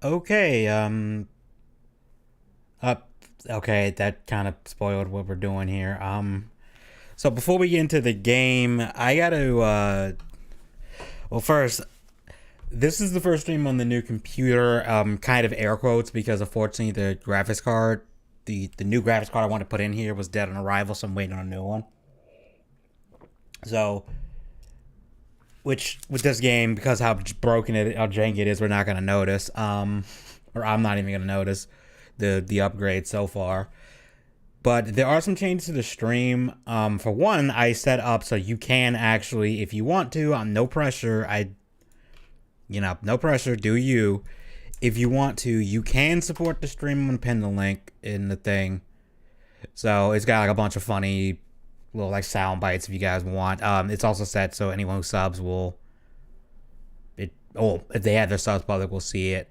Okay, okay, that kind of spoiled what we're doing here. So before we get into the game, I gotta, well, first, this is the first stream on the new computer, kind of air quotes, because unfortunately the graphics card, the new graphics card I wanted to put in here was dead on arrival, so I'm waiting on a new one. So, which, with this game, because how broken how janky it is, we're not gonna notice, or I'm not even gonna notice the upgrade so far. But there are some changes to the stream. For one, I set up so you can actually, if you want to, no pressure. No pressure. Do you? If you want to, you can support the stream. I'm gonna pin the link in the thing. So it's got like a bunch of funny little like sound bites if you guys want. It's also set so anyone who subs will, if they have their subs public, will see it.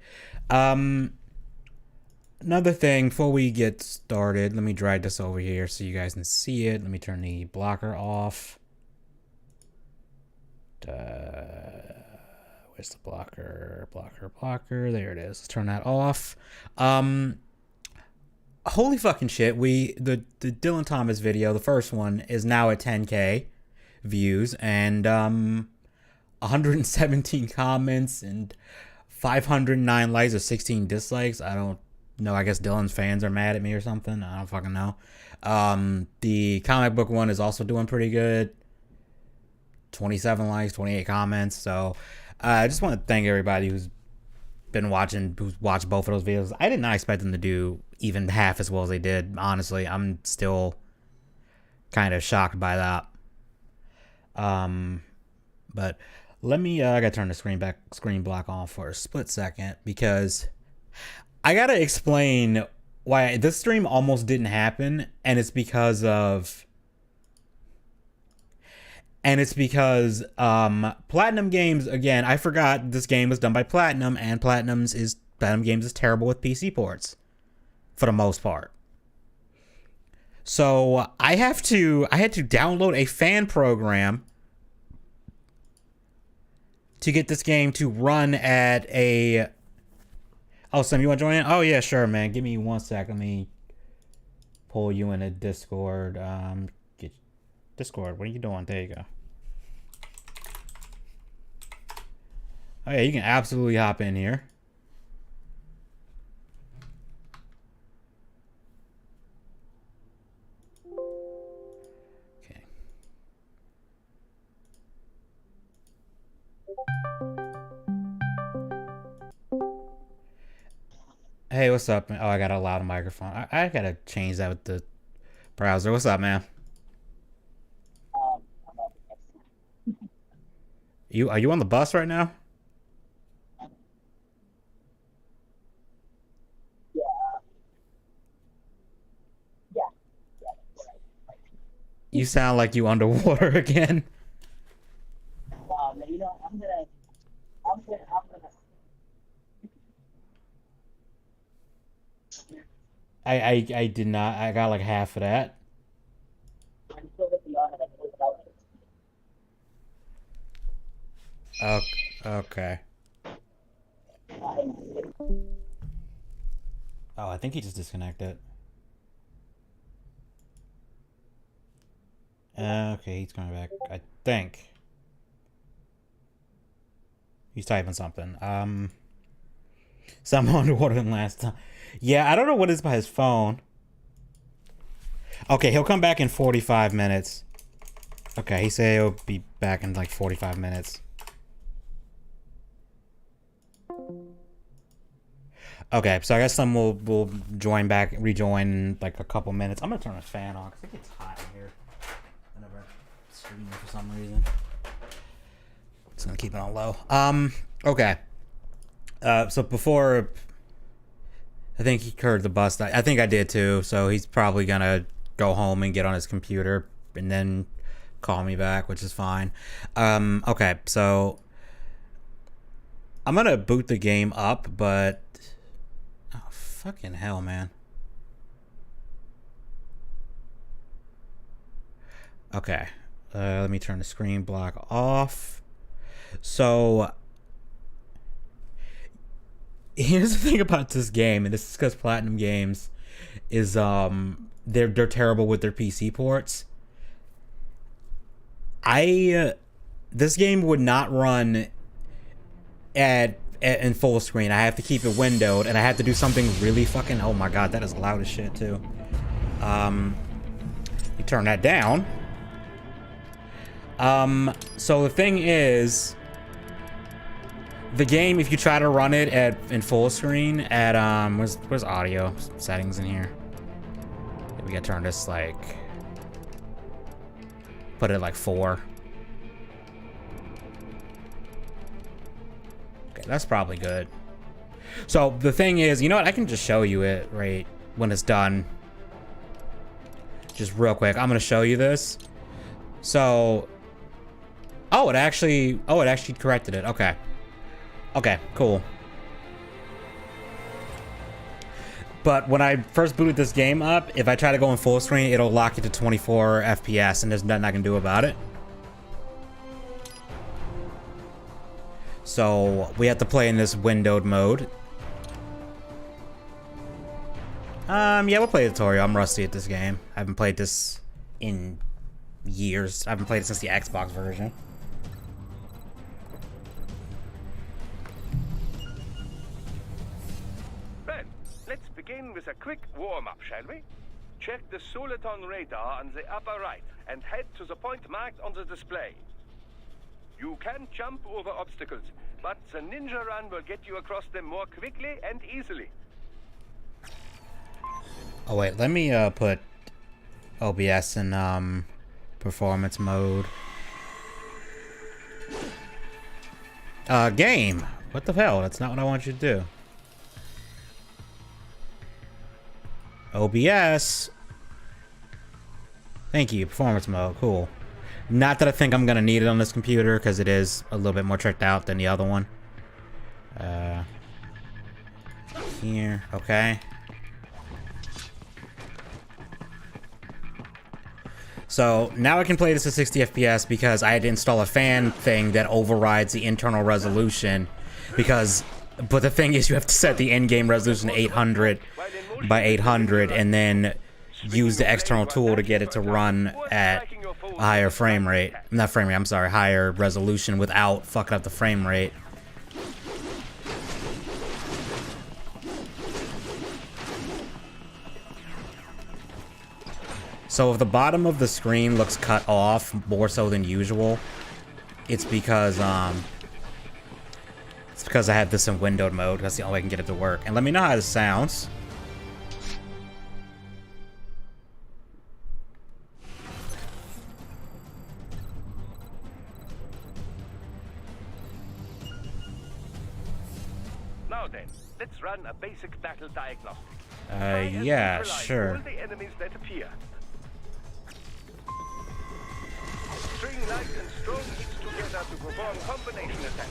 Another thing before we get started, let me drag this over here so you guys can see it. Let me turn the blocker off. Where's the blocker? Blocker. There it is. Let's turn that off. Holy fucking shit. The Dillin Thomas video, the first one, is now at 10K views and 117 comments and 509 likes or 16 dislikes. I don't know. I guess Dylan's fans are mad at me or something. I don't fucking know. The comic book one is also doing pretty good. 27 likes, 28 comments. So I just want to thank everybody who's watched both of those videos. I did not expect them to do even half as well as they did. Honestly, I'm still kind of shocked by that. But let me, I gotta turn the screen block on for a split second because I gotta explain why this stream almost didn't happen, and it's because Platinum Games, again, I forgot this game was done by Platinum, and Platinum Games is terrible with PC ports for the most part. So I had to download a fan program to get this game to run at a... Oh, Sam, you want to join in? Oh, yeah, sure, man. Give me 1 sec. Let me pull you in a Discord. Get Discord. What are you doing? There you go. Oh, yeah, you can absolutely hop in here. Okay. Hey, what's up, man? Oh, I got a loud microphone. I gotta change that with the browser. What's up, man? Are you on the bus right now? You sound like you underwater again. You know, I'm gonna. I did not. I got like half of that. Okay. Oh, I think he just disconnected. Okay, he's coming back. I think. He's typing something. Some underwater than last time. Yeah, I don't know what is by his phone. Okay, he'll come back in 45 minutes. Okay, he said he'll be back in like 45 minutes. Okay, so I guess some will rejoin in like a couple minutes. I'm gonna turn the fan on because it gets hot in here whenever I'm streaming for some reason. Just gonna keep it on low. Okay. So before, I think he heard the bus. I think I did too. So he's probably gonna go home and get on his computer and then call me back, which is fine. Okay, so I'm gonna boot the game up, but oh fucking hell, man. Okay, let me turn the screen block off. So here's the thing about this game, and this is because Platinum Games is they're terrible with their PC ports. This game would not run in full screen. I have to keep it windowed, and I have to do something really fucking... Oh my god, that is loud as shit too. You turn that down. So the thing is, the game, if you try to run it in full screen at where's audio settings in here? We gotta turn this like, put it at like 4. Okay, that's probably good. So the thing is, you know what? I can just show you it right when it's done. Just real quick, I'm gonna show you this. So, oh, it actually corrected it. Okay. Okay, cool. But when I first booted this game up, if I try to go in full screen, it'll lock it to 24 FPS, and there's nothing I can do about it. So we have to play in this windowed mode. Yeah, we'll play the tutorial. I'm rusty at this game. I haven't played this in years. I haven't played it since the Xbox version. Let's begin with a quick warm-up, shall we? Check the Soliton radar on the upper right and head to the point marked on the display. You can jump over obstacles, but the ninja run will get you across them more quickly and easily. Oh wait, let me put OBS in performance mode. Game. What the hell? That's not what I want you to do. OBS. Thank you. Performance mode. Cool. Not that I think I'm gonna need it on this computer because it is a little bit more tricked out than the other one. Here. Okay. So now I can play this at 60 FPS because I had to install a fan thing that overrides the internal resolution. But the thing is, you have to set the in-game resolution to 800 by 800 and then use the external tool to get it to run at a higher frame rate. Not frame rate, I'm sorry, higher resolution without fucking up the frame rate. So if the bottom of the screen looks cut off more so than usual, it's because I have this in windowed mode. That's the only way I can get it to work. And let me know how this sounds. Now then, let's run a basic battle diagnostic. Yeah, sure. All the enemies that appear. String light and strong hits together to perform combination attacks.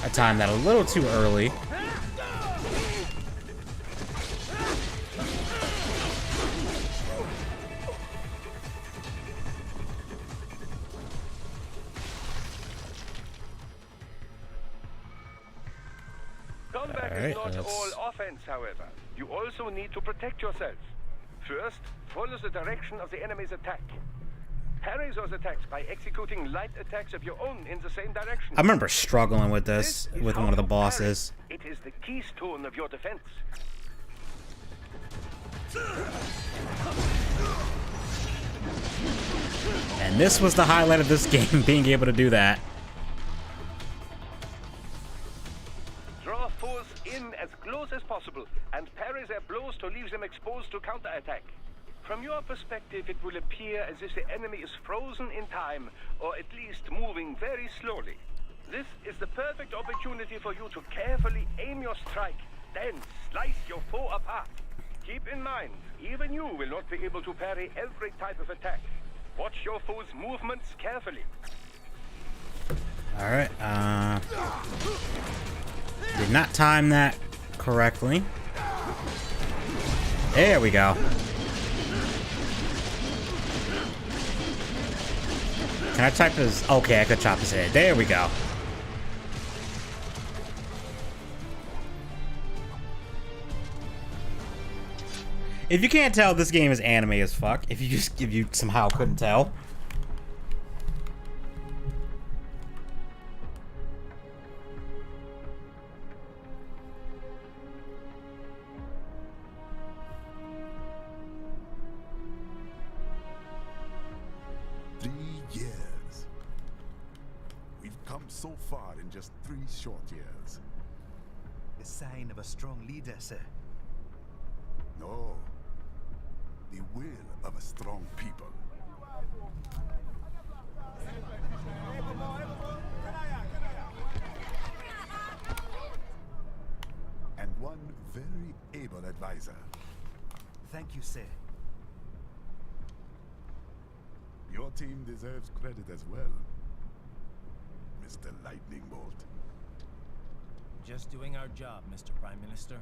I timed that a little too early. Combat is not all offense, however. You also need to protect yourself. First, follow the direction of the enemy's attack. Parry those attacks by executing light attacks of your own in the same direction. I remember struggling with this with one of the bosses. It is the keystone of your defense. And this was the highlight of this game, being able to do that. Draw foes in as close as possible and parry their blows to leave them exposed to counterattack. From your perspective, it will appear as if the enemy is frozen in time, or at least moving very slowly. This is the perfect opportunity for you to carefully aim your strike, then slice your foe apart. Keep in mind, even you will not be able to parry every type of attack. Watch your foe's movements carefully. Alright, did not time that correctly. There we go. Can I type his... Okay, I could chop his head. There we go. If you can't tell, this game is anime as fuck. If you somehow couldn't tell. So far in just 3 short years. A sign of a strong leader, sir. No. The will of a strong people. And one very able advisor. Thank you, sir. Your team deserves credit as well, Mr. Lightning Bolt. Just doing our job, Mr. Prime Minister.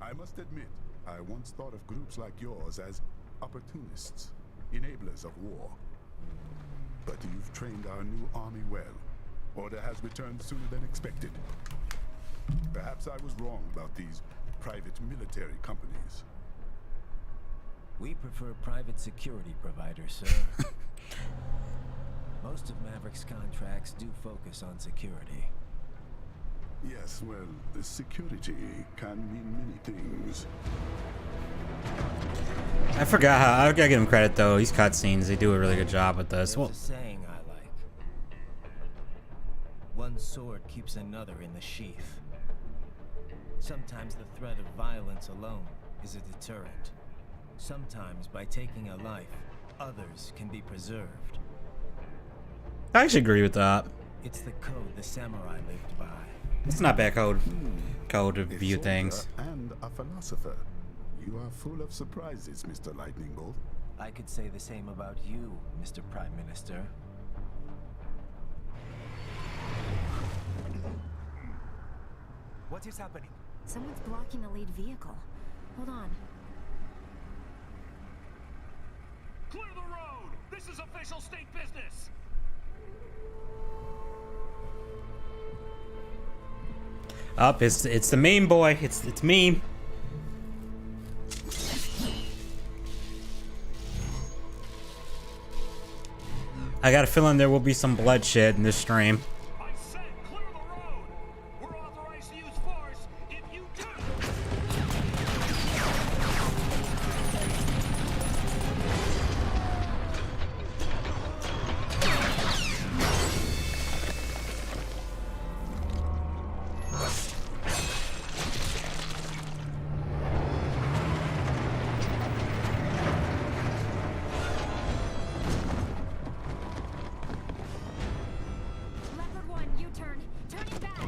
I must admit, I once thought of groups like yours as opportunists, enablers of war. But you've trained our new army well. Order has returned sooner than expected. Perhaps I was wrong about these private military companies. We prefer private security providers, sir. Most of Maverick's contracts do focus on security. Yes, well, the security can mean many things. I forgot how... I gotta give him credit, though. These cutscenes, they do a really good job with this. There's a saying I like. One sword keeps another in the sheath. Sometimes the threat of violence alone is a deterrent. Sometimes by taking a life, others can be preserved. I actually agree with that. It's the code the samurai lived by. It's not bad code to A view soldier things. and a philosopher. You are full of surprises, Mr. Lightning Bolt. I could say the same about you, Mr. Prime Minister. What is happening? Someone's blocking the lead vehicle. Hold on. Clear the road! This is official state business! Up, it's the meme boy. It's meme. I got a feeling there will be some bloodshed in this stream. I said clear the road! We're authorized to use force if you do! Leopard 1, U-turn. Turning back.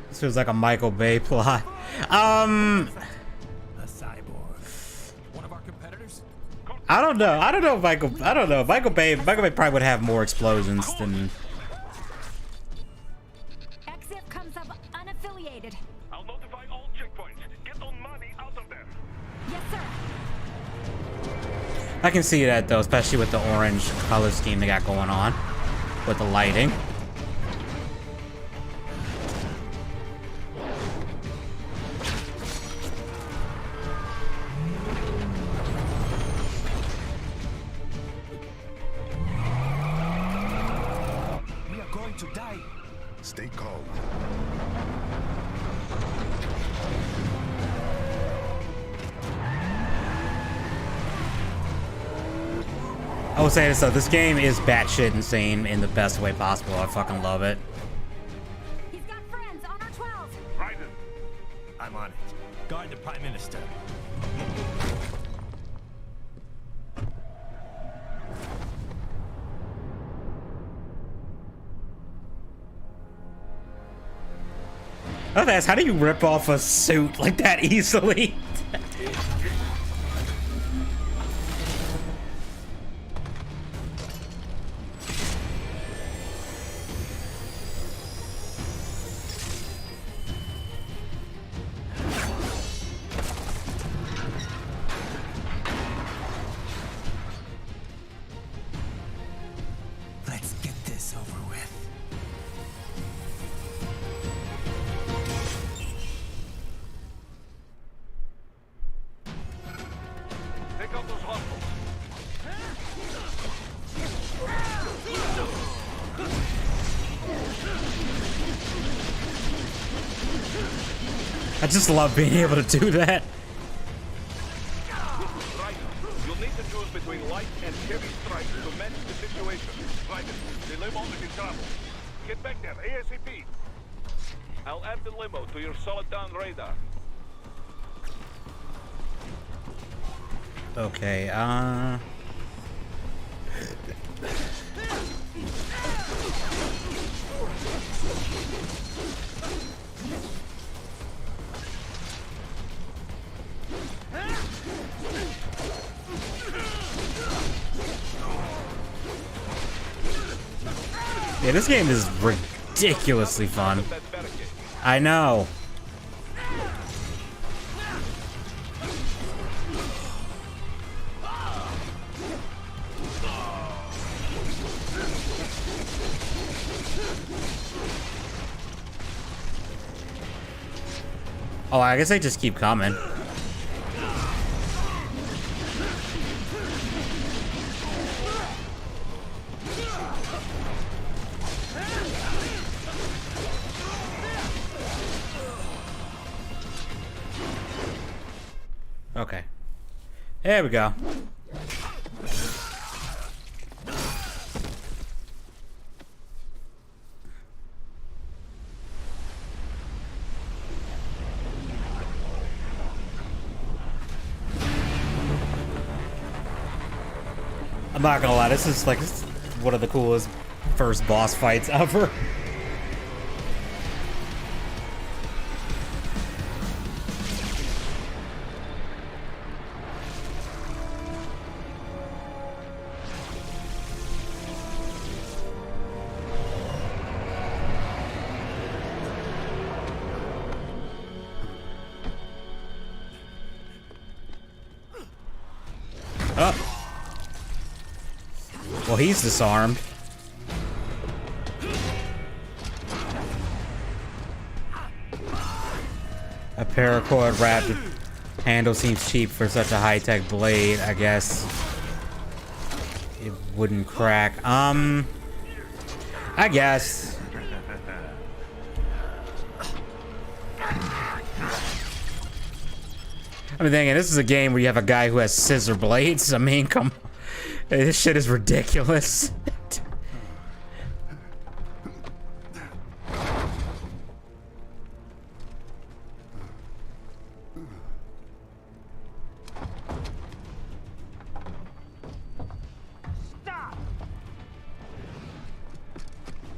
This feels like a Michael Bay plot. A cyborg. One of our competitors? I don't know. I don't know. Michael Bay probably would have more explosions than. Exit comes up unaffiliated. I'll notify all checkpoints. Get on money out of there. Yes, sir. I can see that though, especially with the orange color scheme they got going on with the lighting. We are going to die. Stay calm. I will say this though, this game is batshit insane in the best way possible. I fucking love it. He's got friends on our 12. Raiden, I'm on it. Guard the Prime Minister. I have to ask, how do you rip off a suit like that easily? Let's get this over with. take out those hostiles. I just love being able to do that. Raiden, you'll need to choose between light and heavy strikes to match the situation. Raiden, the limo is in trouble. Get back there, ASAP. I'll add the limo to your solid down radar. Okay, yeah, this game is ridiculously fun. That barricade. I know. Oh, I guess they just keep coming. Okay. There we go. I'm not gonna lie, this is like one of the coolest first boss fights ever. Oh. Well, he's disarmed. A paracord wrapped handle seems cheap for such a high-tech blade. I guess it wouldn't crack. I guess. I mean, thinking this is a game where you have a guy who has scissor blades. I mean, come on. This shit is ridiculous.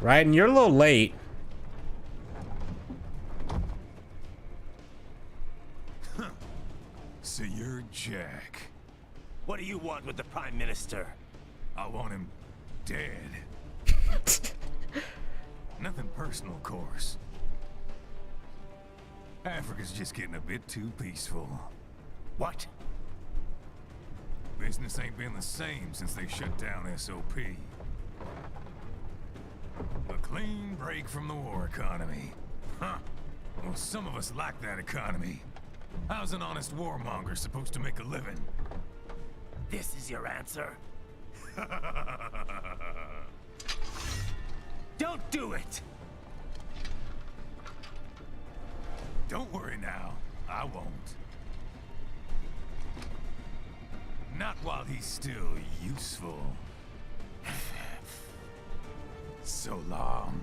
Right, and you're a little late. So you're Jack. What do you want with the Prime Minister? I want him dead. Nothing personal, of course. Africa's just getting a bit too peaceful. What? Business ain't been the same since they shut down SOP. A clean break from the war economy. Huh. Well, some of us like that economy. How's an honest warmonger supposed to make a living? This is your answer? Don't do it! Don't worry now. I won't. Not while he's still useful. So long.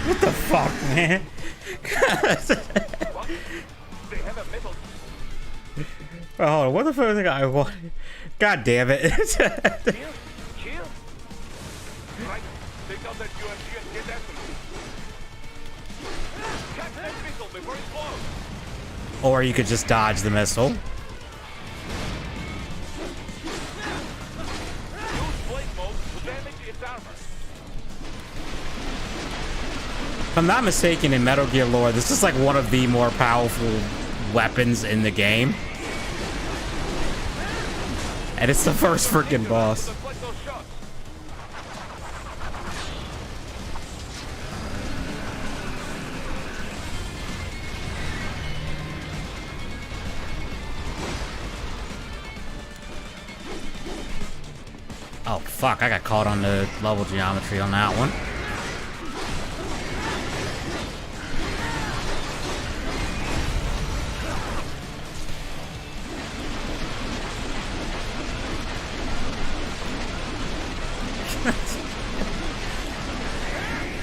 What the fuck, man? What? They have a metal. Oh, what the fuck? I want. God damn it! Here? Here? Right. Take out that UMG and get after me. Catch that missile before it blows. Or you could just dodge the missile. Use blade mode to damage its armor. If I'm not mistaken, in Metal Gear lore, this is like one of the more powerful weapons in the game. And it's the first freaking boss. Deflect those shots. Oh fuck, I got caught on the level geometry on that one.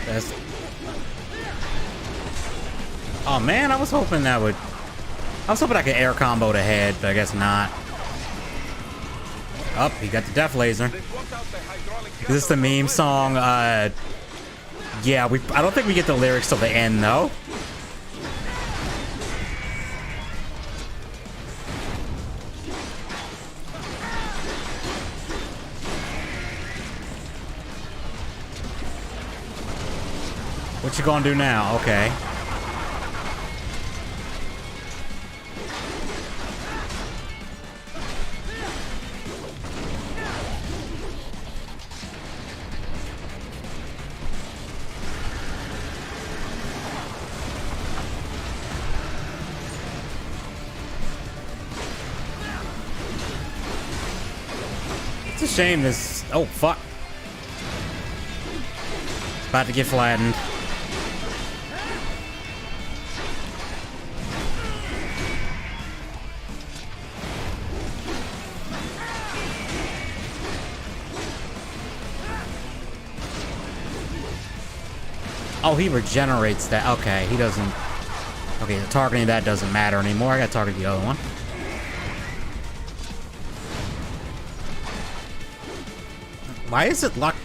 That's... Oh man, I was hoping that would... I was hoping I could air combo the head, but I guess not. Oh, he got the death laser. Is this the meme song? Yeah, I don't think we get the lyrics till the end though. What you gonna do now? Okay. It's a shame this... Oh, fuck. It's about to get flattened. Oh, he regenerates that. Okay, he doesn't. Okay, targeting that doesn't matter anymore. I gotta target the other one. Why is it locked?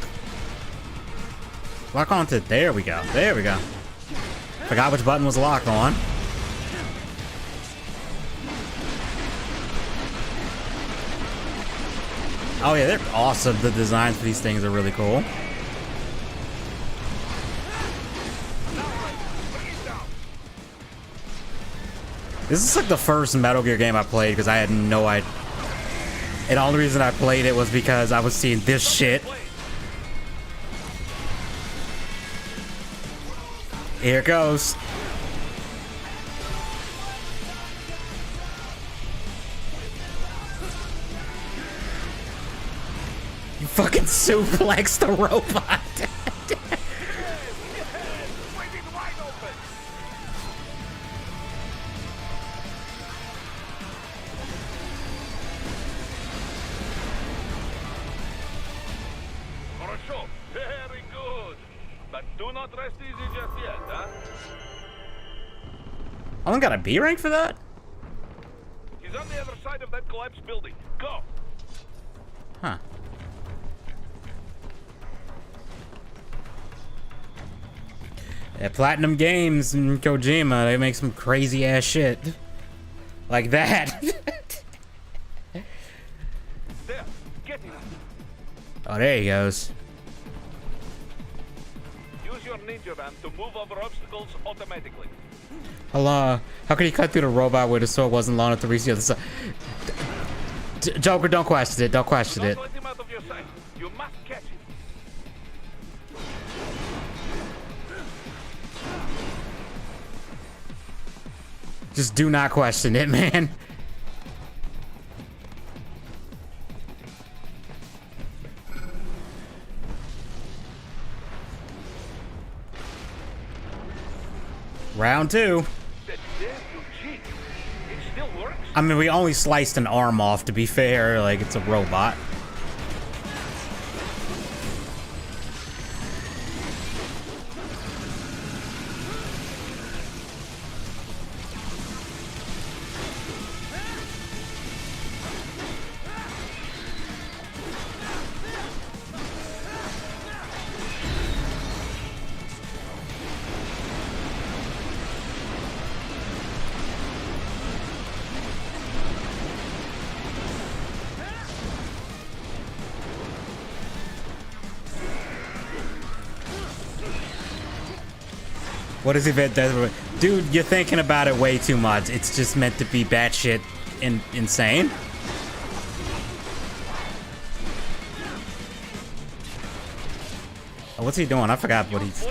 Lock onto. There we go. There we go. Forgot which button was locked on. Oh yeah, they're awesome. The designs for these things are really cool. This is like the first Metal Gear game I played because I had no idea. And the only reason I played it was because I was seeing this shit. Here it goes. You fucking suplex the robot. Very good. But do not rest easy just yet, huh? I don't got a B rank for that? He's on the other side of that collapsed building. Go. Huh. Yeah, Platinum Games and Kojima, they make some crazy ass shit. Like that. There, get him. Oh, there he goes. Use your ninja van to move over obstacles automatically. Hello. How could he cut through the robot where the sword wasn't long enough to reach the other side? Joker, don't question it. Don't question it. Don't let him out of your sight. You must catch him. Just do not question it, man. Round two. That dare you cheat. It still works. I mean, we only sliced an arm off, to be fair. Like, it's a robot. What is it? Dude, you're thinking about it way too much. It's just meant to be batshit insane. Oh, what's he doing? I forgot what he's...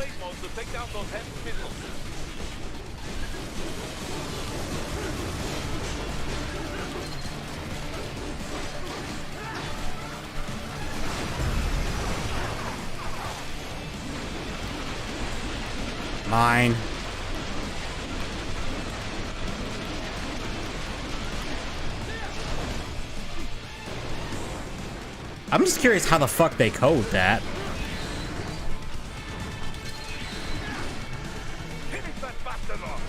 Mine. I'm just curious how the fuck they code that. Finish that bastard off.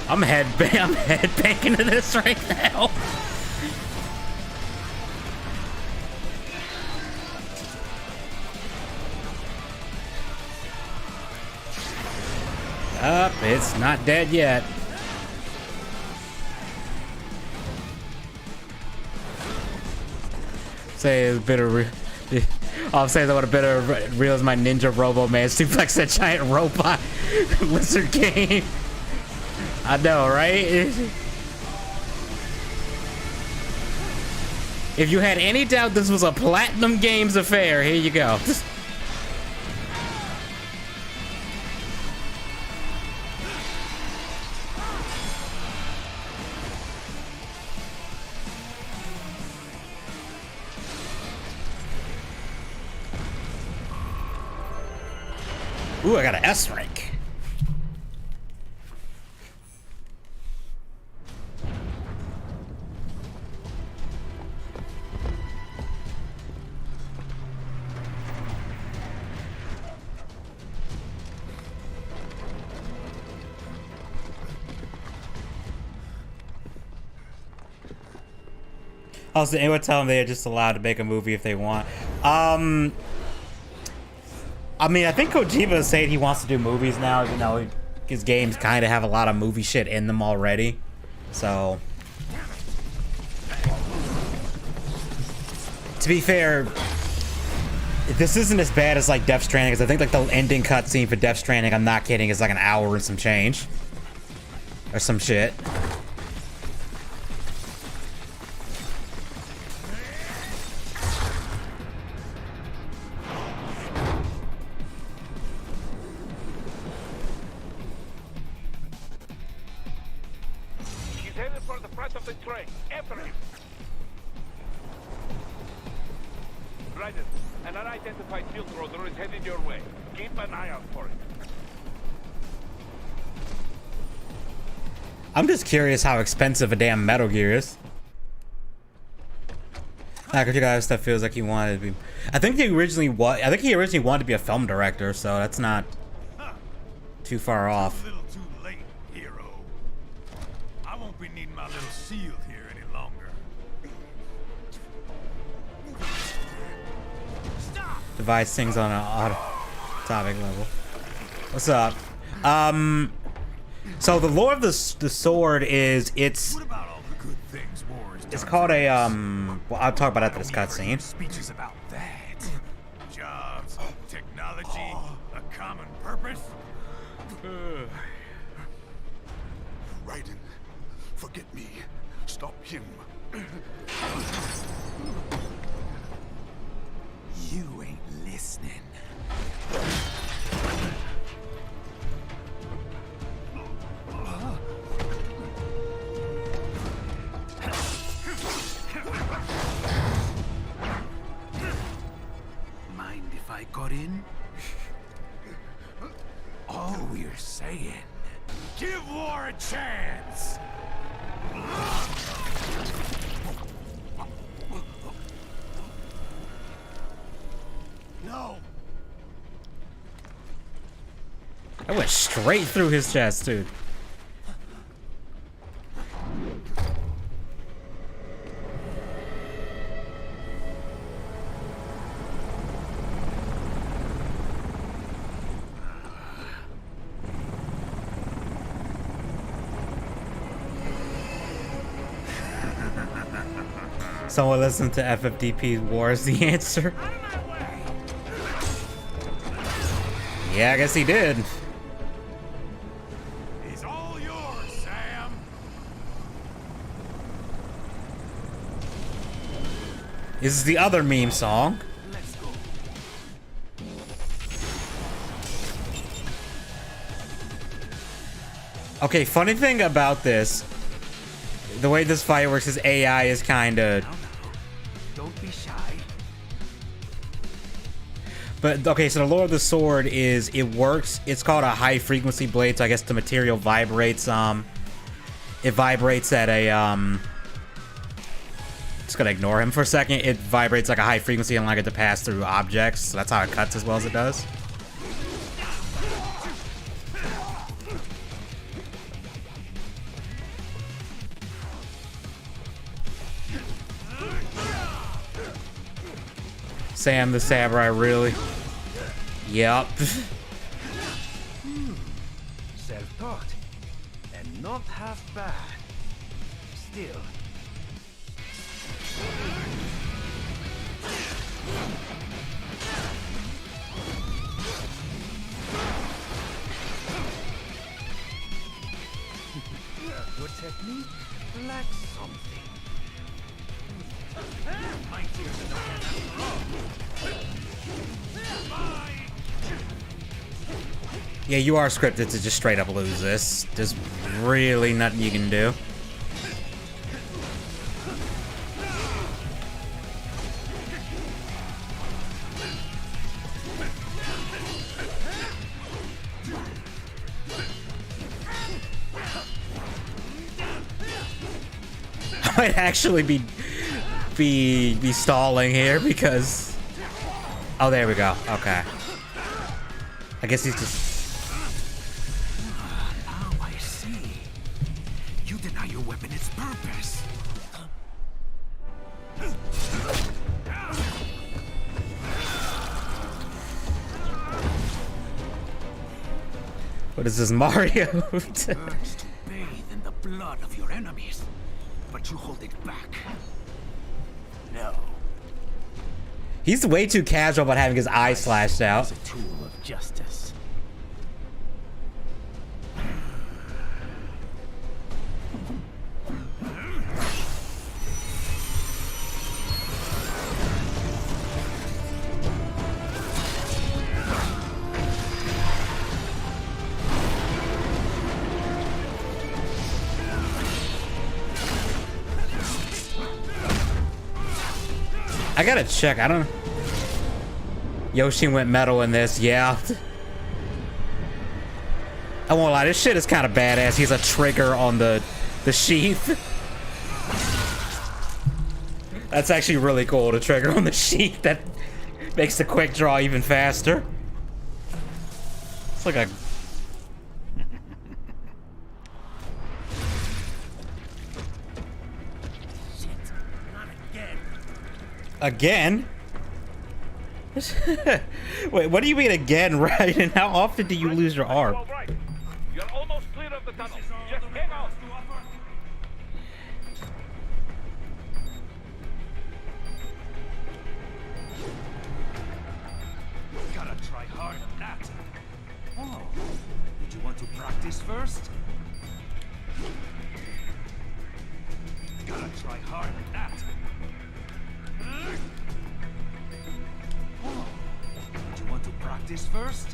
I'm headbanging to this right now. Up, it's not dead yet. Say a bit of. I'll say that what a bit of real as my Ninja Robo Man suplex that giant robot lizard game. I know, right? If you had any doubt this was a Platinum Games affair, here you go. Ooh, I got an S rank. Also, anyone tell them they're just allowed to make a movie if they want. I mean, I think Kojima is saying he wants to do movies now, even though his games kind of have a lot of movie shit in them already. So, to be fair, this isn't as bad as like Death Stranding, because I think like the ending cutscene for Death Stranding, I'm not kidding, is like an hour and some change. Or some shit. He's headed for the front of the train. After him. Raiden, an unidentified field roller is headed your way. Keep an eye out for it. I'm just curious how expensive a damn Metal Gear is. Like, you guys, stuff feels like he wanted to be. I think he originally wanted to be a film director, so that's not too far off. A little too late, hero. I won't be needing my little shield here any longer. Stop! Device things on an auto topic level. What's up? So the lore of the sword is What about all the good things war has it's done called for a us? well, I'll talk about it after this Don't ever hear cutscene. Speeches about that. Jobs, technology, a common purpose. Raiden, forget me. Stop him. You ain't listening. Mind if I got in? All we're saying, give war a chance. No. I went straight through his chest, dude. Someone listen to FFDP War is the answer. Yeah, I guess he did. He's all yours, Sam. This is the other meme song. Let's go. Okay, funny thing about this, the way this fight works is AI is kind of. Don't be shy. But okay, so the lore of the sword is it works. It's called a high frequency blade, so I guess the material vibrates. It vibrates at a Just gonna ignore him for a second. It vibrates like a high frequency and like it to pass through objects. So that's how it cuts as well as it does. Sam the Samurai, really? Yep. Self-taught. And not half bad. Still. Your technique lacks something. Mightier than the man after all. Yeah, you are scripted to just straight up lose this. There's really nothing you can do. I might actually be stalling here because. Oh, there we go. Okay. I guess he's just. Now I see. You deny your weapon its purpose. What is this, Mario? It urges to bathe in the blood of your enemies, but you hold it back. No. He's way too casual about having his eye slashed out. It's a tool of justice. I gotta check. I don't. Yoshi went metal in this, yeah. I won't lie, this shit is kind of badass. He's a trigger on the sheath. That's actually really cool, the trigger on the sheath. That makes the quick draw even faster. It's like a... Shit, not again. Again? Wait, what do you mean again, right? And how often do you lose your arm? All right. You're almost clear of the tunnel. Just hang on. Gotta try hard at that. Oh, did you want to practice first? Gotta try hard at that. Oh, did you want to practice first?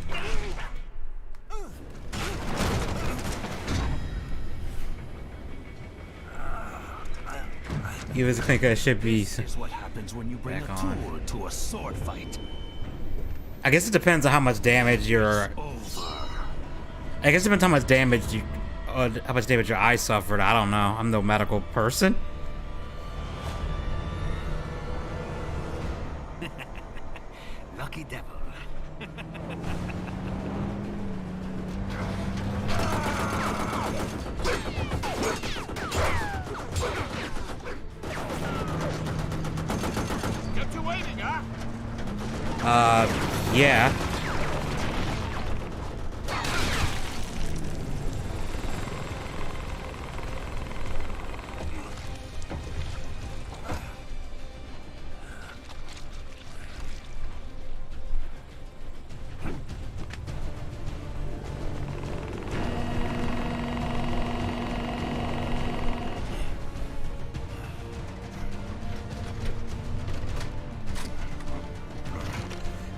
You was think I should be... This is what happens when you bring Back a on. tool to a sword fight. I guess it depends on how much damage your... Over. I guess it depends on how much damage you... how much damage your eye suffered. I don't know. I'm no medical person. Lucky devil. Kept you waiting, huh? Yeah.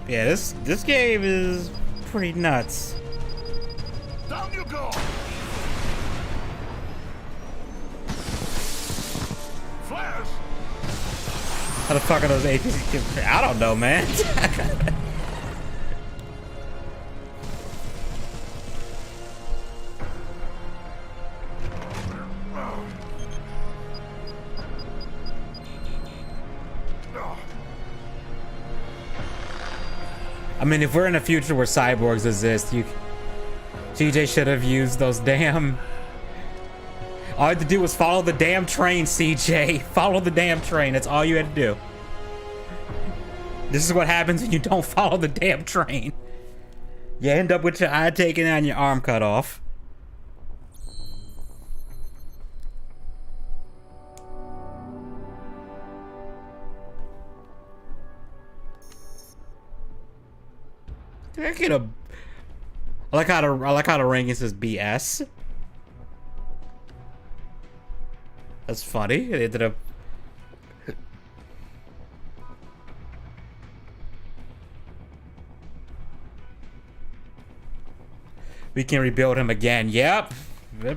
Yeah, this game is pretty nuts. Down you go! Flash! How the fuck are those APs? I don't know, man. I mean, if we're in a future where cyborgs exist, CJ should have used those damn... All you had to do was follow the damn train, CJ. Follow the damn train. That's all you had to do. This is what happens when you don't follow the damn train. You end up with your eye taken out and your arm cut off. I get a... I like how the ranking says BS. That's funny. They ended up... We can rebuild him again. Yep.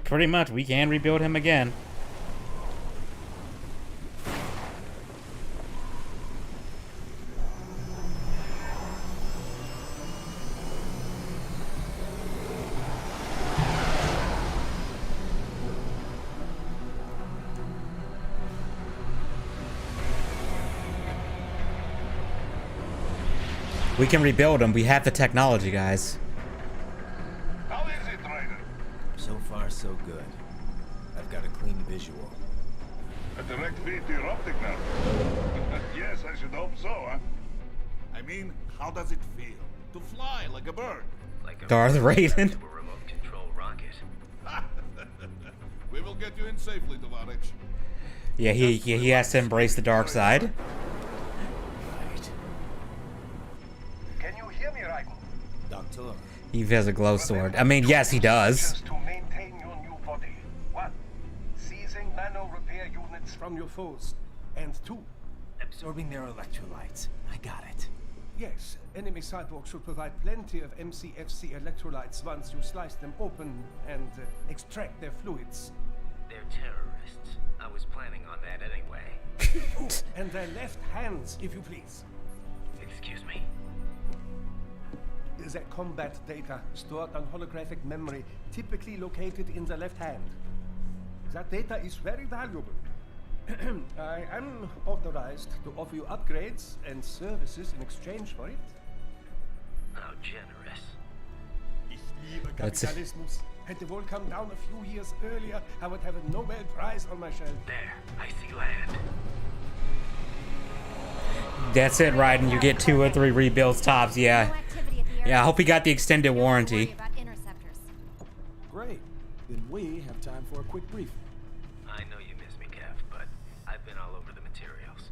Pretty much. We can rebuild him again. We can rebuild him. We have the technology, guys. How is it, Ryder? So far, so good. I've got a clean visual. A direct feed to your optic now. Yes, I should hope so, huh? I mean, how does it feel to fly like a bird? Darth Raiden. get you in safely, Tovarich. Yeah, he has to embrace the dark side. Can you hear me, Raiden? Doctor. He has a glow sword. I mean, yes, he does. To maintain your new body. 1. Seizing nano repair units from your foes. And 2. Absorbing their electrolytes. I got it. Yes, enemy cyborgs should provide plenty of MCFC electrolytes once you slice them open and extract their fluids. They're terrorists. I was planning on that anyway. Oh, and their left hands, if you please. Excuse me? The combat data stored on holographic memory, typically located in the left hand. That data is very valuable. I am authorized to offer you upgrades and services in exchange for it. How generous. Ich liebe That's it. Kapitalismus. Had the world come down a few years earlier, I would have a Nobel Prize on my shelf. There, I see land. That's it, Raiden. You get 2 or 3 rebuilds tops. Yeah. Yeah, I hope he got the extended warranty. Great. Then we have time for a quick briefing. I know you miss me, Kev, but I've been all over the materials.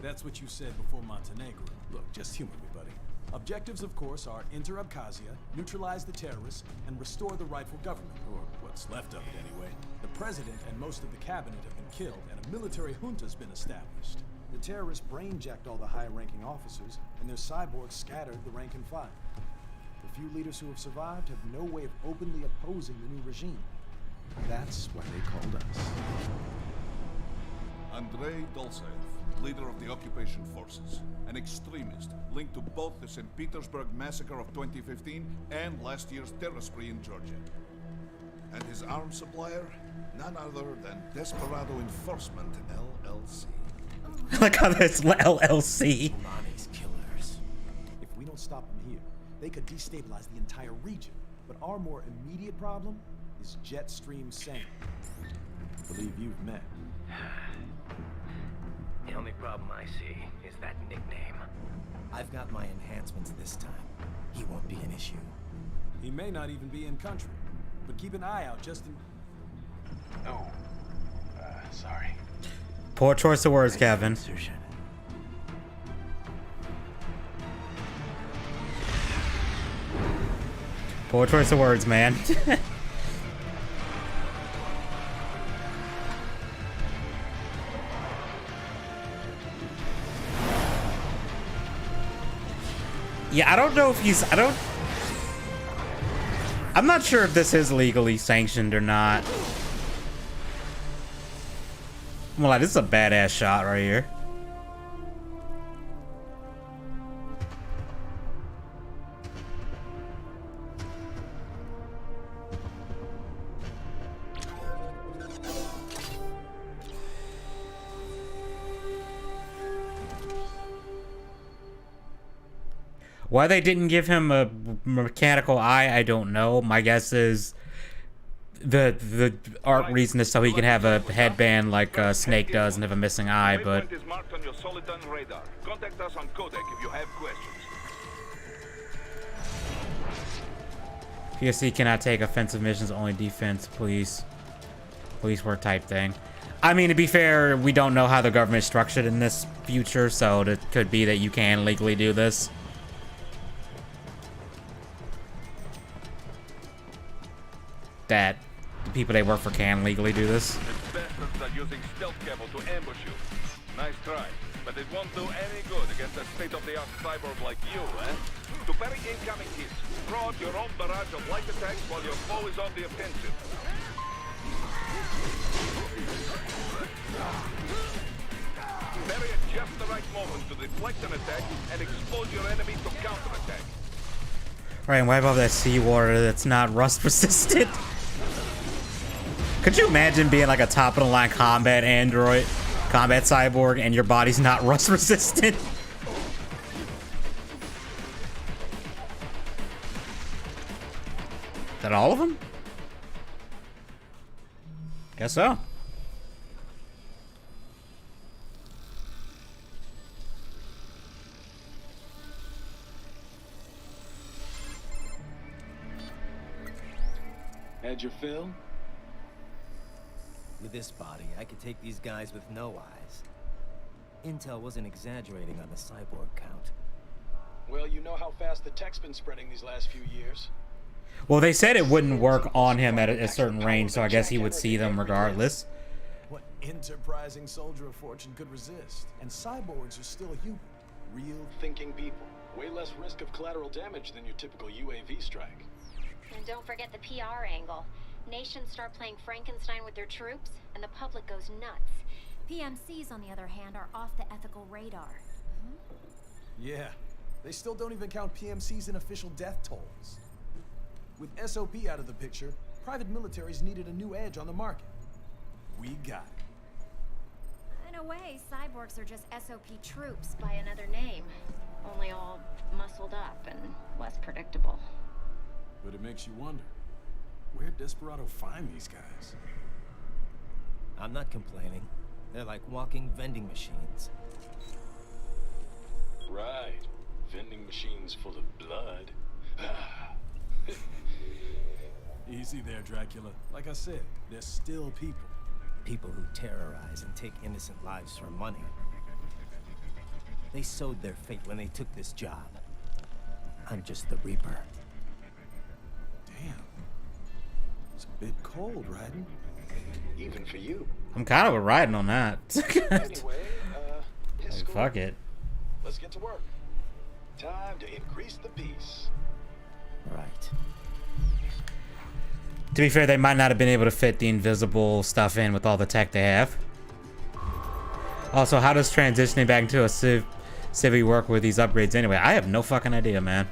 That's what you said before Montenegro. Look, just humor me, buddy. Objectives, of course, are enter Abkhazia, neutralize the terrorists, and restore the rightful government, or what's left of it anyway. The president and most of the cabinet have been killed, and a military junta's been established. The terrorists brainjacked all the high-ranking officers, and their cyborgs scattered the rank and file. The few leaders who have survived have no way of openly opposing the new regime. That's why they called us. Andrei Dolzaev, leader of the occupation forces, an extremist linked to both the St. Petersburg massacre of 2015 and last year's terror spree in Georgia. And his arms supplier, none other than Desperado Enforcement, LLC. Like how that's LLC. Lonnie's killers. If we don't stop them here, they could destabilize the entire region. But our more immediate problem is Jetstream Sam. I believe you've met. The only problem I see is that nickname. I've got my enhancements this time. He won't be an issue. He may not even be in country. But keep an eye out just in... Oh, sorry. Poor choice of words, Kevin. Insertion. Poor choice of words, man. Yeah, I don't know if he's... I'm not sure if this is legally sanctioned or not. Well, like, this is a badass shot right here. Why they didn't give him a mechanical eye, I don't know. My guess is the art reason is so he can have a headband like Snake does and have a missing eye, but... Waypoint is marked on your Soliton radar. Contact us on codec if you have questions. PSC cannot take offensive missions, only defense, police work type thing. I mean, to be fair, we don't know how the government is structured in this future, so it could be that you can legally do this. That the people they work for can legally do this. The bastards are using stealth cable to ambush you. Nice try, but it won't do any good against a state-of-the-art cyborg like you, eh? To parry incoming hits, throw out your own barrage of light attacks while your foe is on the offensive. Parry at just the right moment to deflect an attack and expose your enemy to counterattack. Right, and wipe off that seawater that's not rust resistant. Could you imagine being like a top-of-the-line combat android, combat cyborg, and your body's not rust resistant? Is that all of them? Guess so. Had your fill? With this body, I could take these guys with no eyes. Intel wasn't exaggerating on the cyborg count. Well, you know how fast the tech's been spreading these last few years. Well, they said it wouldn't work on him at a certain range, so I guess he would see them regardless. What enterprising soldier of fortune could resist? And cyborgs are still human. Real thinking people. Way less risk of collateral damage than your typical UAV strike. And don't forget the PR angle. Nations start playing Frankenstein with their troops, and the public goes nuts. PMCs, on the other hand, are off the ethical radar. Yeah, they still don't even count PMCs in official death tolls. With SOP out of the picture, private militaries needed a new edge on the market. We got it. In a way, cyborgs are just SOP troops by another name. Only all muscled up and less predictable. But it makes you wonder, where'd Desperado find these guys? I'm not complaining. They're like walking vending machines. Right. Vending machines full of blood. Easy there, Dracula. Like I said, they're still people. People who terrorize and take innocent lives for money. They sowed their fate when they took this job. I'm just the Reaper. Damn. It's a bit cold, Raiden. Even for you. I'm kind of riding on that. Anyway, Like, fuck it. Let's get to work. Time to increase the peace. Right. To be fair, they might not have been able to fit the invisible stuff in with all the tech they have. Also, how does transitioning back into a civvy work with these upgrades anyway? I have no fucking idea, man.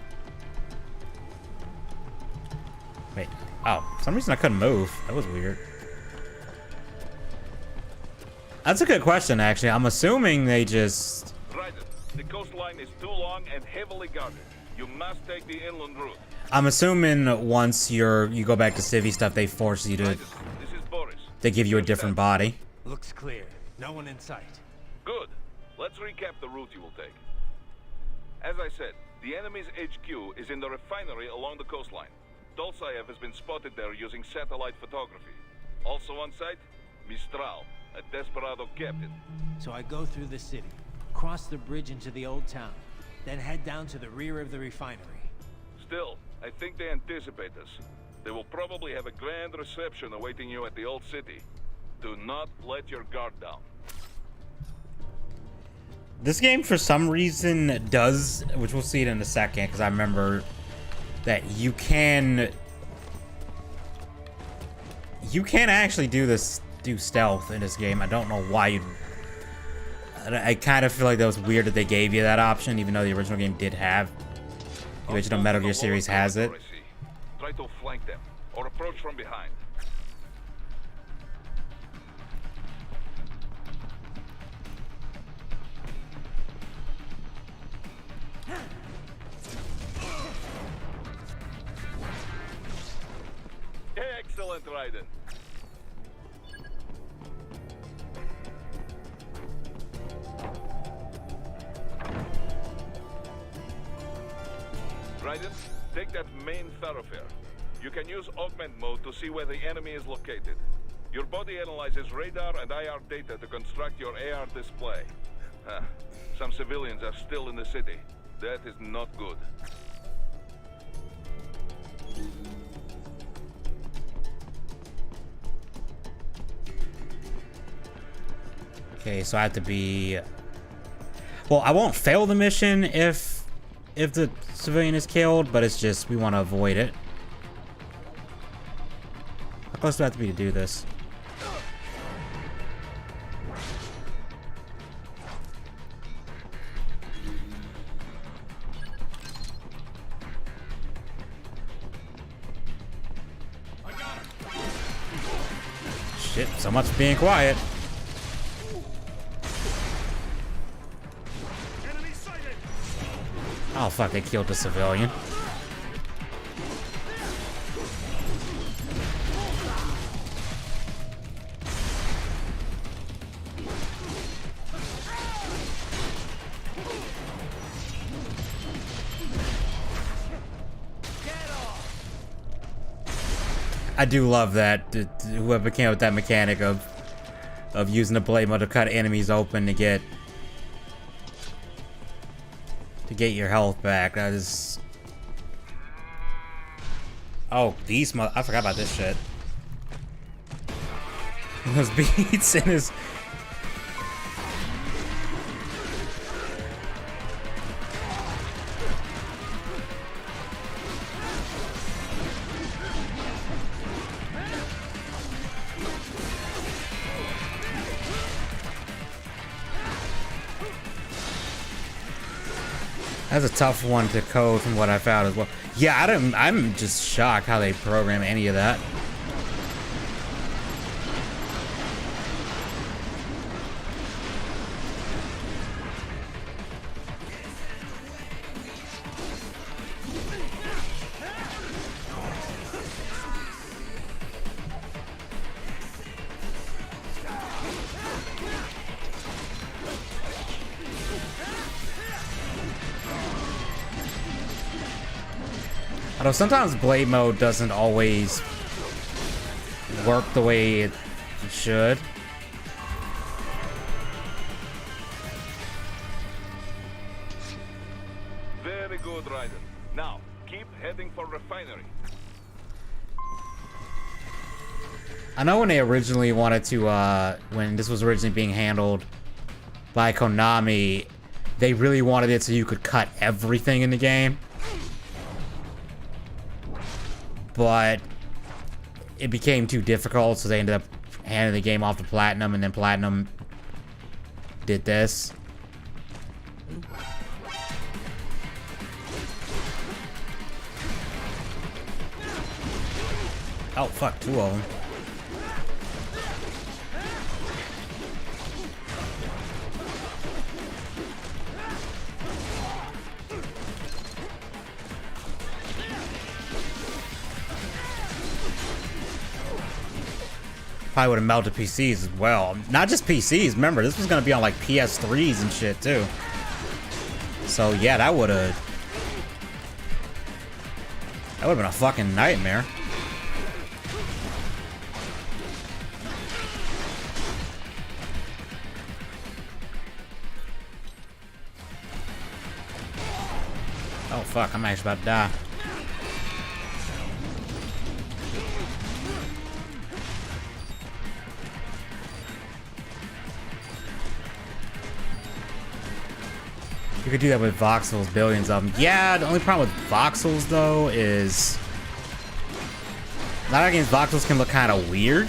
Wait. Oh, for some reason I couldn't move. That was weird. That's a good question, actually. I'm assuming they just... Raiden, the coastline is too long and heavily guarded. You must take the inland route. I'm assuming once you go back to civvy stuff, they force you to... This is Boris. They give you a different body. Looks clear. No one in sight. Good. Let's recap the route you will take. As I said, the enemy's HQ is in the refinery along the coastline. Dolzaev has been spotted there using satellite photography. Also on site, Mistral, a Desperado captain. So I go through the city, cross the bridge into the old town, then head down to the rear of the refinery. Still, I think they anticipate us. They will probably have a grand reception awaiting you at the old city. Do not let your guard down. This game, for some reason, does, which we'll see it in a second, because I remember that you can actually do stealth in this game. I don't know why you... I kind of feel like that was weird that they gave you that option, even though the original game did have... The original Metal Gear series has it. Try to flank them, or approach from behind. Excellent, Raiden. Raiden, take that main thoroughfare. You can use augment mode to see where the enemy is located. Your body analyzes radar and IR data to construct your AR display. Some civilians are still in the city. That is not good. Okay, so I have to be... Well, I won't fail the mission if the civilian is killed, but it's just, we want to avoid it. How close do I have to be to do this? Shit, so much for being quiet. Oh fuck, they killed the civilian. I do love that, whoever came up with that mechanic of of using the blade mode to cut enemies open to get your health back. That is. Oh, these I forgot about this shit. Those beats in his. That's a tough one to code from what I found as well. Yeah, I'm just shocked how they program any of that. Although sometimes blade mode doesn't always work the way it should. Very good, Raiden. Now, keep heading for refinery. I know when they originally wanted to, when this was originally being handled by Konami, they really wanted it so you could cut everything in the game. But it became too difficult, so they ended up handing the game off to Platinum, and then Platinum did this. Oh, fuck, two of them. Probably would have melted PCs as well. Not just PCs, remember, this was going to be on like PS3s and shit too. So yeah, that would have been a fucking nightmare. Oh fuck, I'm actually about to die. You could do that with voxels, billions of them. Yeah, the only problem with voxels, though, is... A lot of games, voxels can look kind of weird.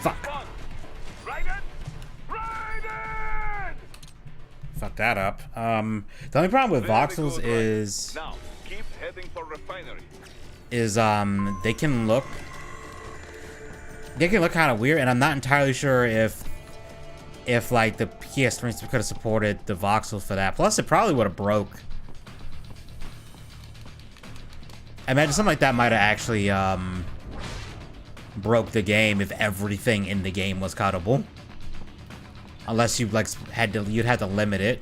Fuck. Fuck that up. The only problem with voxels is... Now, keep heading for refinery. They can look kind of weird, and I'm not entirely sure if like the PS3 could have supported the voxels for that. Plus, it probably would have broke. I imagine something like that might have actually broke the game if everything in the game was cuttable. Unless you like you'd have to limit it.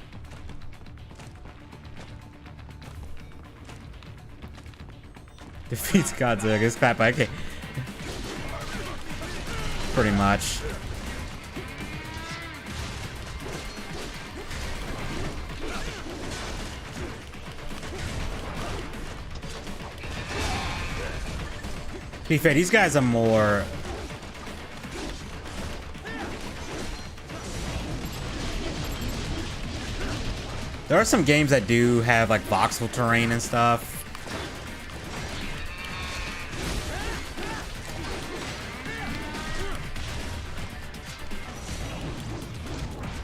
Defeats Godzilla. It's crap. I can't. Pretty much. To be fair, these guys are more... There are some games that do have like voxel terrain and stuff.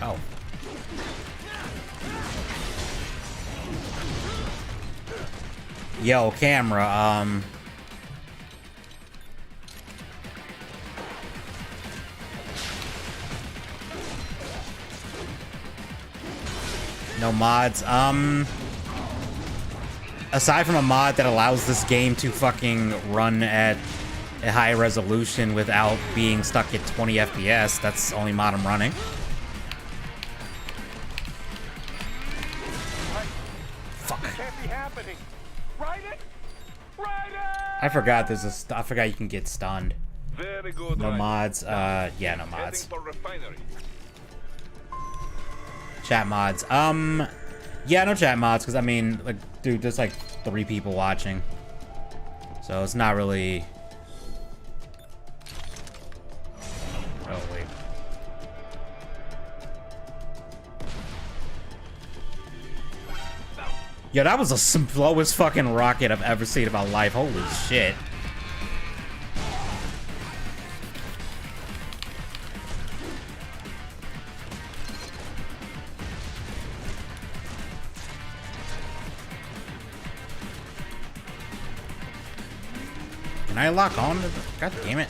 Oh. Yo, camera, no mods. Aside from a mod that allows this game to fucking run at a high resolution without being stuck at 20 FPS, that's the only mod I'm running. Fuck. It can't be happening. Raiden? I forgot there's a. I forgot you can get stunned. Very good. No Ryder. mods. Yeah, no Heading mods. for refinery. Chat mods. Yeah, no chat mods, because I mean, like, dude, there's like 3 people watching. So it's not really. Oh, wait. Yo, that was the slowest fucking rocket I've ever seen in my life. Holy shit. Can I lock on? God damn it.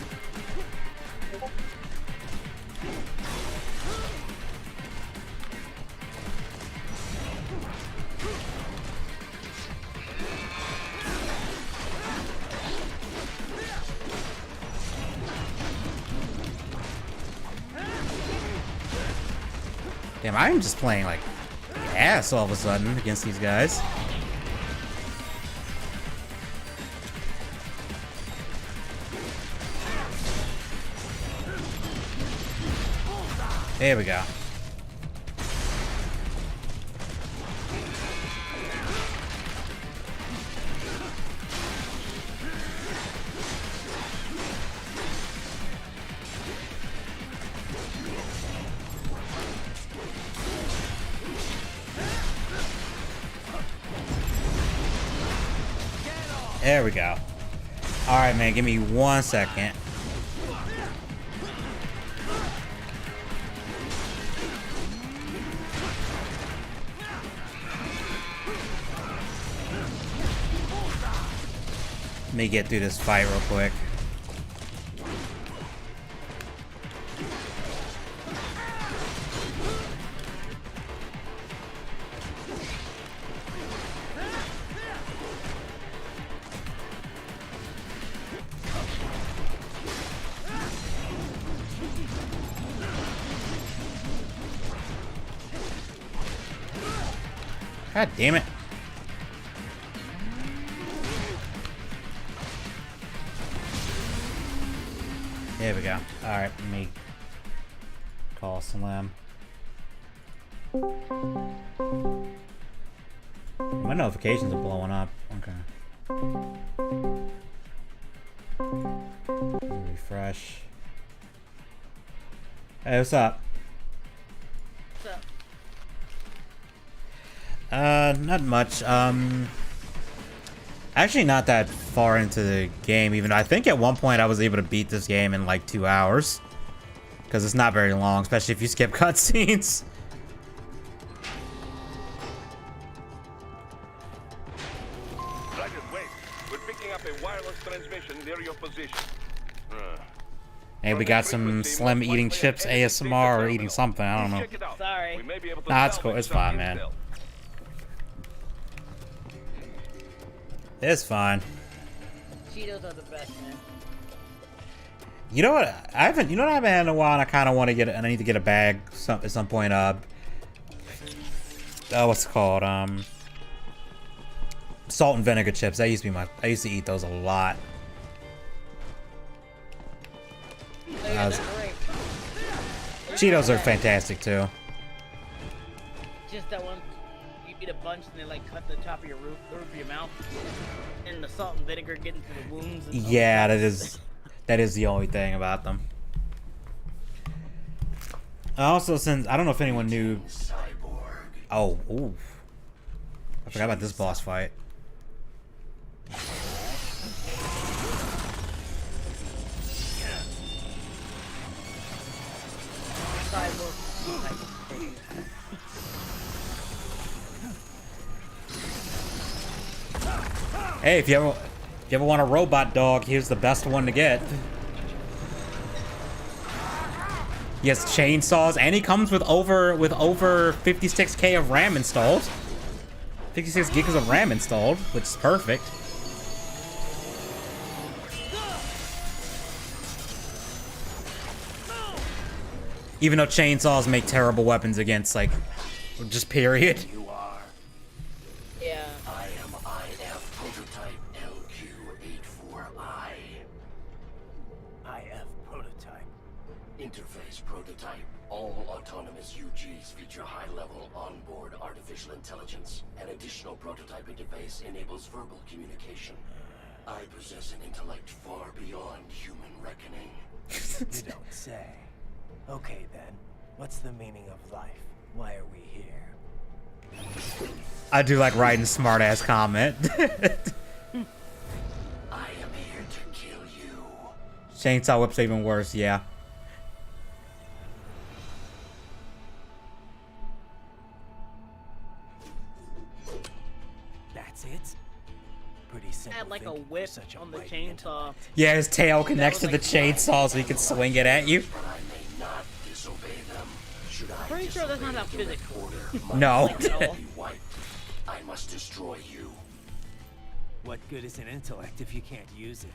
Damn, I'm just playing like ass all of a sudden against these guys. There we go. There we go. All right, man, give me 1 second. Let me get through this fight real quick. God damn it. There we go. Alright, let me call Slam. My notifications are blowing up. Okay. Let me refresh. Hey, what's up? What's up? Not much. Actually not that far into the game even. I think at one point I was able to beat this game in like 2 hours. Because it's not very long, especially if you skip cutscenes. Right away. We're picking up a wireless transmission near your position. Hey, we got some Slim eating chips ASMR or eating something. I don't know. Check it out. Sorry. We may be able to Nah, it's salvage cool. It's some fine, man. intel. It's fine. Cheetos are the best, man. You know what? I haven't. You know what I haven't had in a while, and I kind of want to get. I need to get a bag at some point. What's it called? Salt and vinegar chips. That used to be my. I used to eat those a lot. They're great. Cheetos are fantastic too. Just that one, you eat a bunch and they like cut the top of your roof of your mouth, and the salt and vinegar get into the wounds. And Yeah, that is the only thing about them. Also, since I don't know if anyone knew. Oh, ooh. I forgot about this boss fight. Hey, if you ever want a robot dog, here's the best one to get. He has chainsaws, and he comes with over 56K of RAM installed. 56 gigs of RAM installed, which is perfect. Even though chainsaws make terrible weapons against, like, just period. You are. Yeah. I am IF prototype interface prototype. All autonomous UGs feature high-level onboard artificial intelligence. An additional prototype interface enables verbal communication. I possess an intellect far beyond human reckoning. You don't say. Okay then, what's the meaning of life? Why are we here? I do like writing smart-ass comment. I am here to kill you. Chainsaw Whip's even worse, yeah. That's it? Pretty simple. Had like a thinking for whip such a on the mighty chainsaw. intellect. Yeah, his tail connects to was the like- chainsaw so he can swing it at you. But I may not disobey them. Should I Pretty sure that's not disobey how direct physics order, my No. life will be wiped. I must destroy you. What good is an intellect if you can't use it?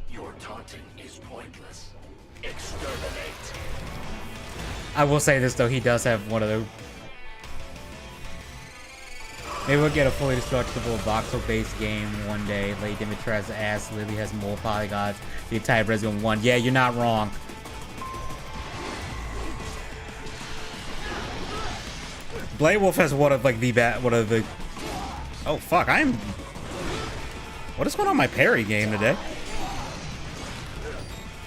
Your taunting is pointless. Exterminate. I will say this though, he does have one of the. Maybe we'll get a fully destructible voxel-based game one day. Lady Dimitri's ass literally has more polygons. The entire Resident 1. Yeah, you're not wrong. Blade Wolf has one of like the Oh fuck! What is going on with my parry game today?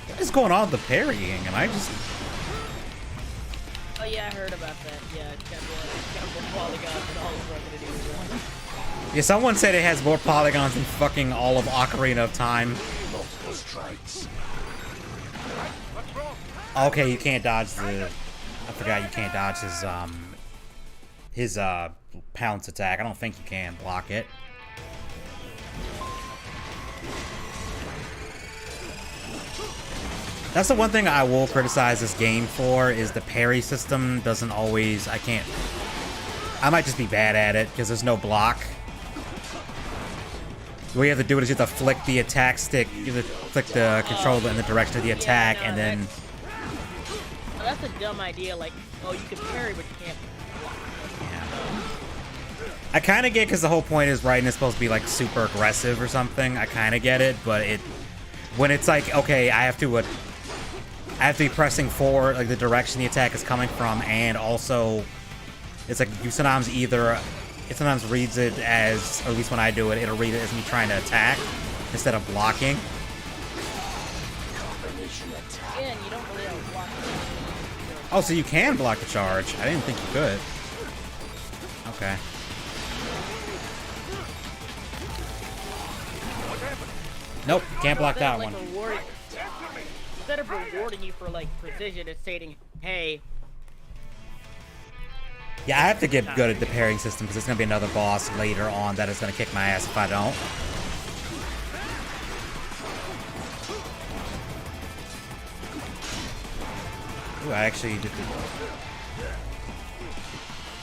What is going on with the parrying? Am I just? Oh yeah, I heard about that. Yeah, it's got more polygons than all of Resident Evil 1. Yeah, someone said it has more polygons than fucking all of Ocarina of Time. Multiple strikes. Okay, you can't dodge the. I forgot you can't dodge his pounce attack. I don't think you can block it. That's the one thing I will criticize this game for is the parry system doesn't always. I might just be bad at it because there's no block. What you have to do is you have to flick the attack stick, you have to flick the controller in the direction of the attack, and then. That's a dumb idea. Like, oh, you can parry, but you can't. I kind of get because the whole point is Raiden is supposed to be like super aggressive or something. I kind of get it, but when it's like okay, I have to be pressing forward like the direction the attack is coming from, and also it's like you sometimes it sometimes reads it as, or at least when I do it, it'll read it as me trying to attack instead of blocking. Yeah, and you don't really have a block. Oh, so you can block the charge. I didn't think you could. Okay. Nope, can't block that one. Instead of rewarding you for like precision, it's stating, hey. Yeah, I have to get good at the parrying system because there's gonna be another boss later on that is gonna kick my ass if I don't. Ooh, I actually did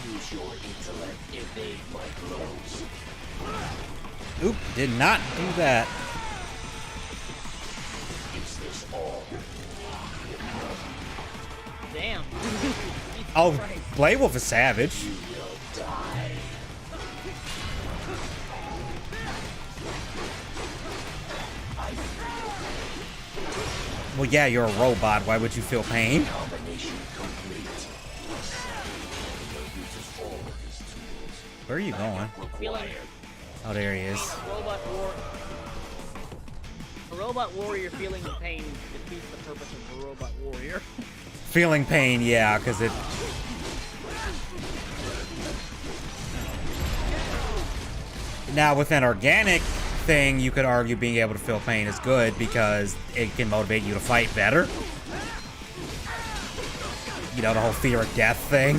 Use your intellect, evade my blows. Oop, did not do that. Is this all? Damn. Oh, Blade Wolf is savage. You will die. Well, yeah, you're a robot. Why would you feel pain? Combination complete. Uses all of his tools. Where are you going? Feeling Oh, there he is. a robot warrior feeling the pain defeats the purpose of the robot warrior. Feeling pain, yeah, because it. Now, with an organic thing, you could argue being able to feel pain is good because it can motivate you to fight better. You know, the whole fear of death thing.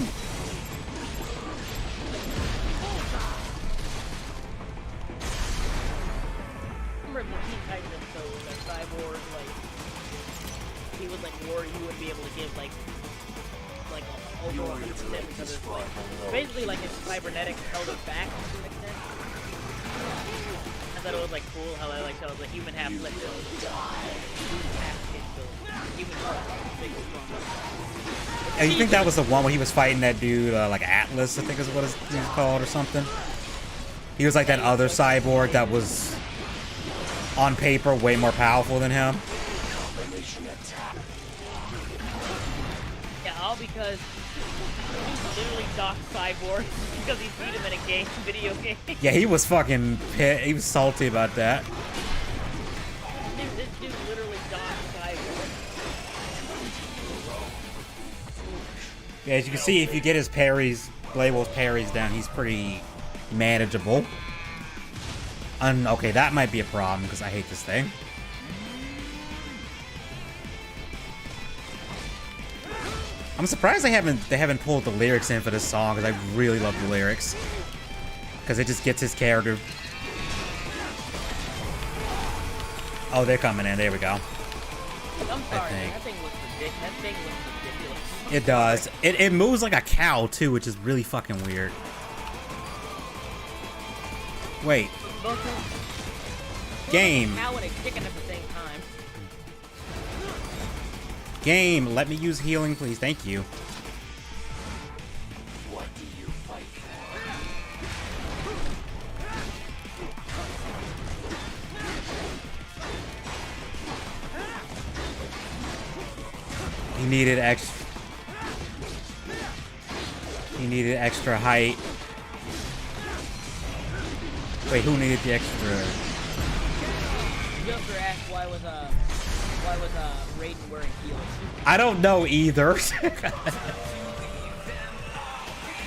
Remember the Teen Titans episode where that cyborg, like, he was like worried he wouldn't be able to give like over 100% because it's like basically like his cybernetics held it back to an extent. I thought it was like cool how I like showed the human half left And you think that was the one where he was fighting that dude, like Atlas, I think is what he was called or something? He was like that other cyborg that was, on paper, way more powerful than him. because he literally docked Cyborg because he beat him in a video game. Yeah, he was fucking pissed. He was salty about that. This dude literally docked Cyborg. Yeah, as you can see, if you get his parries, Blade Wolf's parries down, he's pretty manageable. Okay, that might be a problem because I hate this thing. I'm surprised they haven't pulled the lyrics in for this song because I really love the lyrics because it just gets his character. Oh, they're coming in. There we go. I'm sorry, that thing looks ridiculous. It does. It moves like a cow too, which is really fucking weird. Wait. Game. Cow and a chicken at the same time. Game, let me use healing, please. Thank you. What do you fight for? He needed extra height. Wait, who needed the extra? Joker asked why was Raiden wearing heels? I don't know either.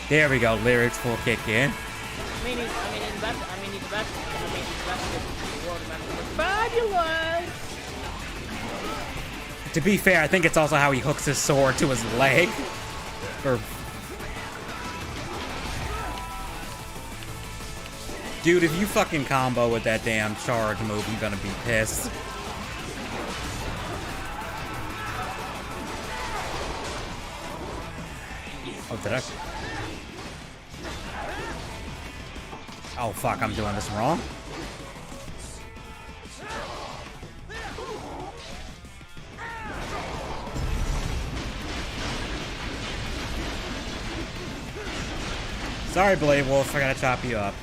There we go. Lyrics full kick in. He's about to get the world fabulous. To be fair, I think it's also how he hooks his sword to his leg. Or dude, if you fucking combo with that damn charge move, I'm gonna be pissed. Oh, did I? Oh, fuck, I'm doing this wrong. Sorry, Blade Wolf, I gotta chop you up.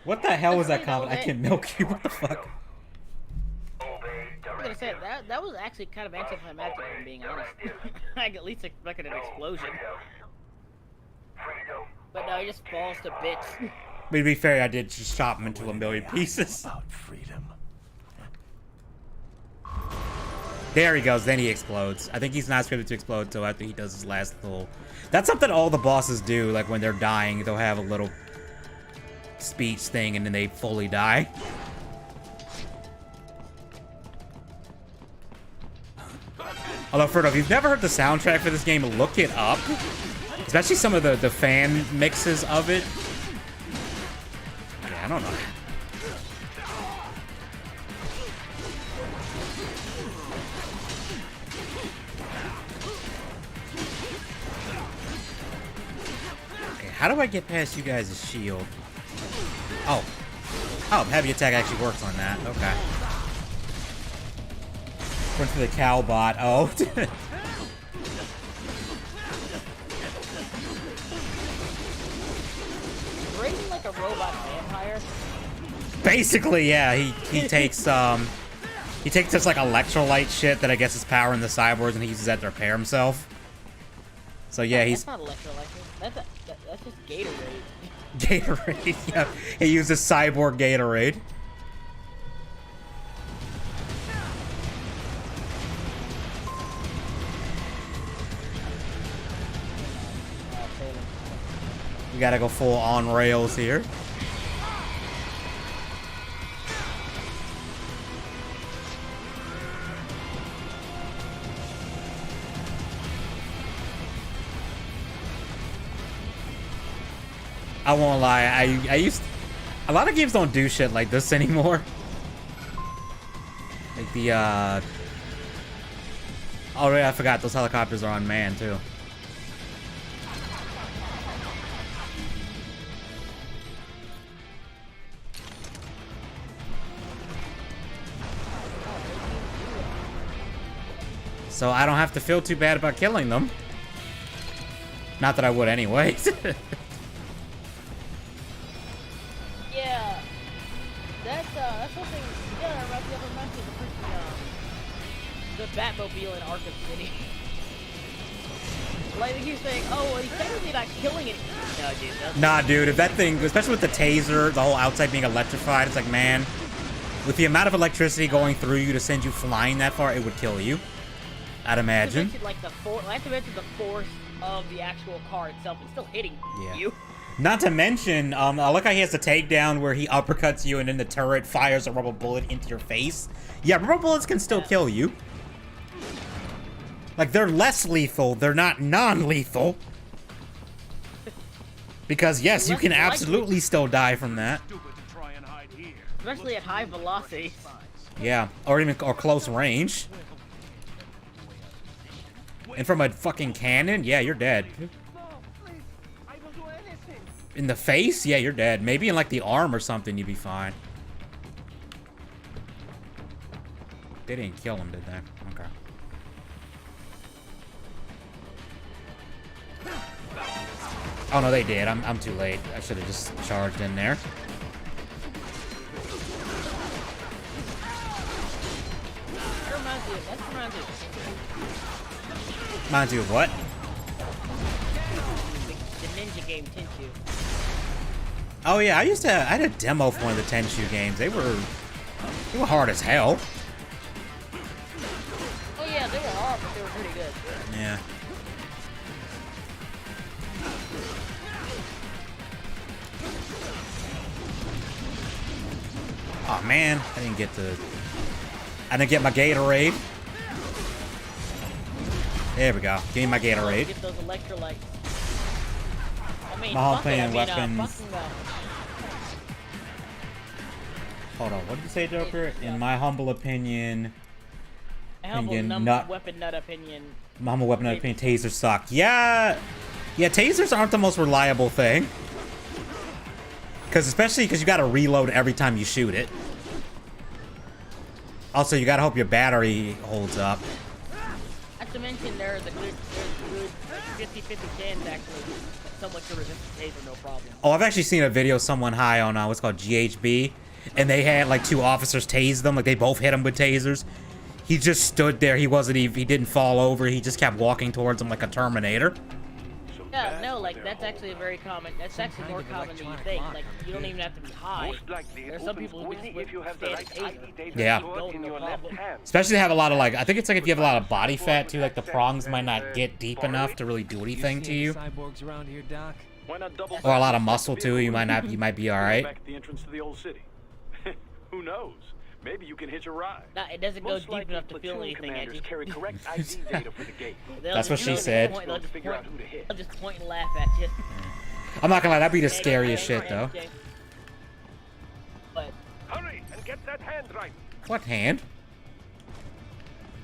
What the hell was that comment? I can milk you. What the fuck? I'm gonna say that was actually kind of anticlimactic, if I'm being honest. I at least expected an explosion. But no, he just falls to bits. But to be fair, I did just chop him into a million pieces. About freedom. There he goes, then he explodes. I think he's not scripted to explode until after he does his last little... That's something all the bosses do, like when they're dying, they'll have a little speech thing and then they fully die. Although, Frodo, if you've never heard the soundtrack for this game, look it up. Especially some of the fan mixes of it. Yeah, I don't know. Okay, how do I get past you guys' shield? Oh. Oh, heavy attack actually works on that. Okay. Went for the cow bot. Oh. Raiden like a robot vampire? Basically, yeah. He takes this like electrolyte shit that I guess is powering the cyborgs and he uses that to repair himself. So yeah, he's that's not electrolyte. That's just Gatorade. Gatorade. Yeah, he uses cyborg Gatorade. We gotta go full on rails here. I won't lie, I used... A lot of games don't do shit like this anymore. Like the, Oh, yeah, I forgot. Those helicopters are unmanned, too. So I don't have to feel too bad about killing them. Not that I would anyway. Yeah. That's something. Yeah, right. The other match is a pretty the Batmobile in Arkham City. Like you're saying, oh, well, he's technically not killing it. No, dude. Nah, dude, if that thing, especially with the taser, the whole outside being electrified, it's like, man, with the amount of electricity going through you to send you flying that far, it would kill you. I'd imagine. Not to mention the force of the actual car itself. It's still hitting you. Not to mention, I like how he has the takedown where he uppercuts you and then the turret fires a rubber bullet into your face. Yeah, rubber bullets can still kill you. Like, they're less lethal. They're not non-lethal. Because, yes, you can absolutely still die from that. Especially at high velocities. Yeah, or close range. And from a fucking cannon, yeah, you're dead. In the face, yeah, you're dead. Maybe in, like, the arm or something, you'd be fine. They didn't kill him, did they? Okay. Oh, no, they did. I'm too late. I should have just charged in there. Reminds you of what? The ninja game, Tenchu. Oh, yeah, I had a demo for one of the Tenchu games. They were hard as hell. Oh, yeah, they were hard, but they were pretty good. Yeah. Oh man, I didn't get my Gatorade. There we go. Give me my Gatorade. Get those electrolytes. I mean, My playing weapons. Hold on, what did you say, Joker? In my humble opinion. My humble weapon nut opinion. My humble weapon nut opinion, tasers suck. Yeah, tasers aren't the most reliable thing. Especially because you gotta reload every time you shoot it. Also, you gotta hope your battery holds up. Not to mention, there's a good 50-50 chance actually someone can resist the taser, no problem. Oh, I've actually seen a video of someone high on what's called GHB, and they had like 2 officers tase them, like they both hit him with tasers. He just stood there. He didn't fall over. He just kept walking towards them like a Terminator. Yeah, no, like, that's actually that's actually more common than you think. Like, you don't even have to be high. There's some people who just stand taser. Yeah. Especially they have a lot of, like, I think it's like if you have a lot of body fat, too, like the prongs might not get deep enough to really do anything to you. Or a lot of muscle, too, you might be alright. Who knows? Maybe you can hitch a ride. Nah, it doesn't go deep enough to feel anything, Edgy. Carry correct ID data for the gate. That's what she said. They'll just point and laugh at you. I'm not gonna lie, that'd be the scariest shit, though. But hurry and get that hand right. What hand?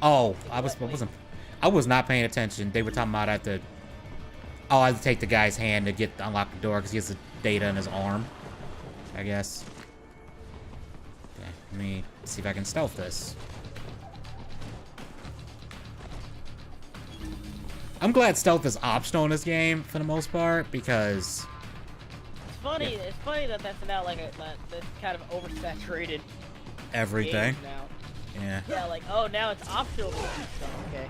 Oh, I was not paying attention. They were talking about I had to take the guy's hand to unlock the door because he has the data in his arm, I guess. Let me see if I can stealth this. I'm glad stealth is optional in this game for the most part because it's funny. Yeah. It's funny that that's now like that's kind of oversaturated. Everything. Now. Yeah. Yeah, like now it's optional. Okay.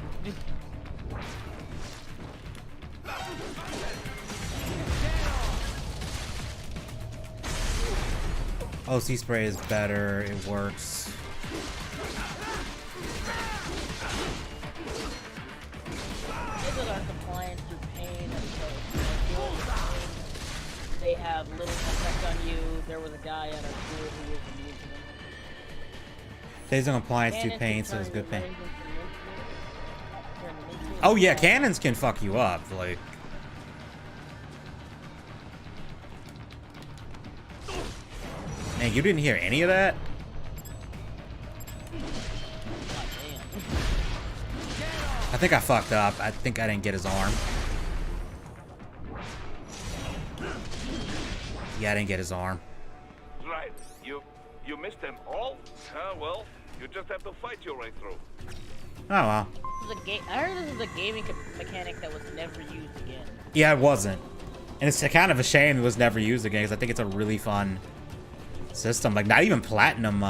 OC spray is better. It works. Those are compliant through pain, and so they have little effect on you. There was a guy at our school who was immune to them. There's no compliance to pain, so it's good pain. Oh yeah, cannons can fuck you up, like. Man, you didn't hear any of that? I think I fucked up. I think I didn't get his arm. Yeah, I didn't get his arm. Right. You missed them all? Well, you just have to fight your way through. Oh, well. I heard this is a gaming mechanic that was never used again. Yeah, it wasn't. And it's kind of a shame it was never used again, because I think it's a really fun system. Like, not even Platinum,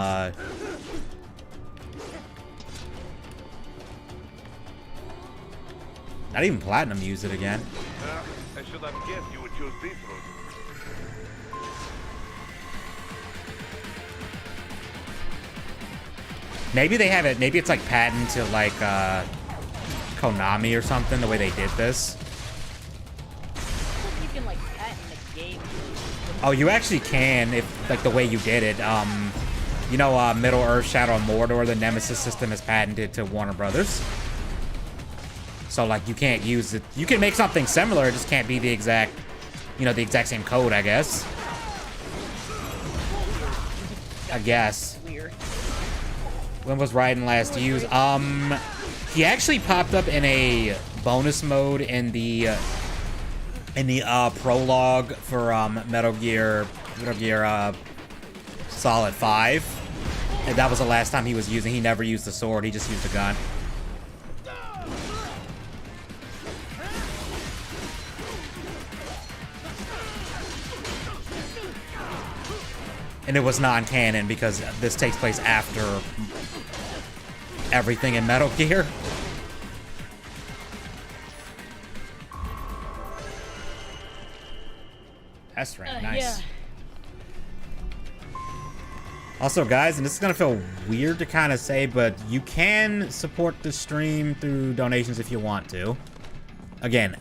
I didn't even platinum use it again. I should have guessed you would choose this route. Maybe they have it. Maybe it's like patent to like Konami or something. The way they did this. You can like patent the game. Oh, you actually can if like the way you did it. You know, Middle Earth, Shadow of Mordor, the Nemesis system is patented to Warner Brothers. So like you can't use it. You can make something similar. It just can't be the exact, you know, the exact same code. I guess. I guess. Weird. When was Raiden last used? He actually popped up in a bonus mode in the prologue for Metal Gear Solid 5, and that was the last time he was using. He never used the sword. He just used the gun. And it was non-canon because this takes place after everything in Metal Gear. That's right, nice. Yeah. Also, guys, and this is gonna feel weird to kind of say, but you can support the stream through donations if you want to. Again,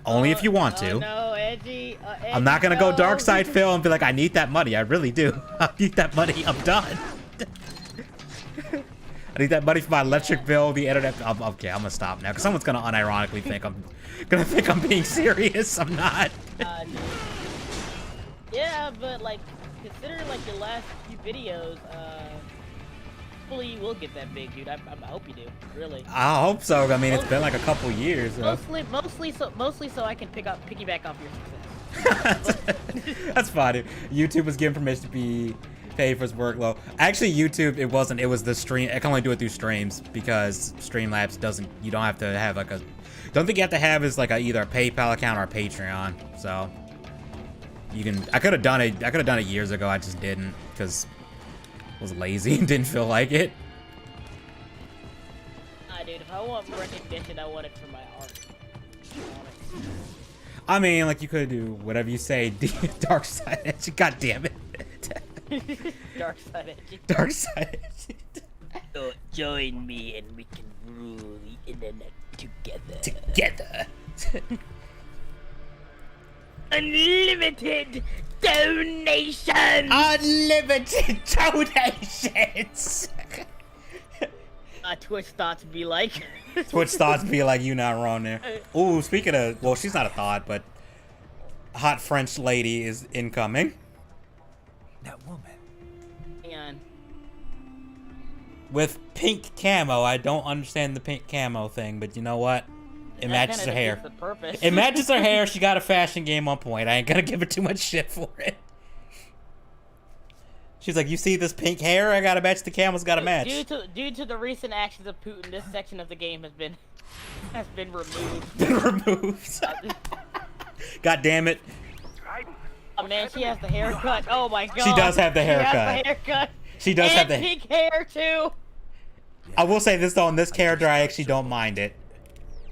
only if you want to. No, Edgy. I'm not gonna go dark side Phil and be like, I need that money. I really do. I need that money. I'm done. I need that money for my electric bill, the internet. Okay, I'm gonna stop now because someone's gonna unironically think I'm being serious. I'm not. Yeah, but like, consider like your last few videos. Hopefully you will get that big, dude. I hope you do. Really. I hope so. I mean, it's been like a couple years. So. Mostly so I can piggyback off your success. That's fine. YouTube was given permission to be paid for his workload. Actually, YouTube, it wasn't. It was the stream. I can only do it through streams because Streamlabs doesn't. You don't have to have like a. Don't think you have to have is like either a PayPal account or a Patreon. So you can. I could have done it. I could have done it years ago. I just didn't because I was lazy and didn't feel like it. Dude, if I want recognition, I want it for my art. I mean, like you could do whatever you say. Dark side edge. God damn it. Dark side edge. Dark side edge. So join me and we can rule the internet together. Together. Unlimited donations. Unlimited donations. Twitch thoughts be like. Twitch thoughts be like, you not wrong there. Ooh, speaking of, well, she's not a thought, but hot French lady is incoming. That woman. Hang on. With pink camo. I don't understand the pink camo thing, but you know what? It matches her hair. It matches her hair. She got a fashion game on point. I ain't gonna give her too much shit for it. She's like, you see this pink hair? I gotta match the camo's gotta match. Due to the recent actions of Putin, this section of the game has been removed. Been removed. God damn it. Oh man, she has the haircut. Oh my god. She does have the haircut. She has the haircut. She does have the pink hair too. I will say this though, on this character, I actually don't mind it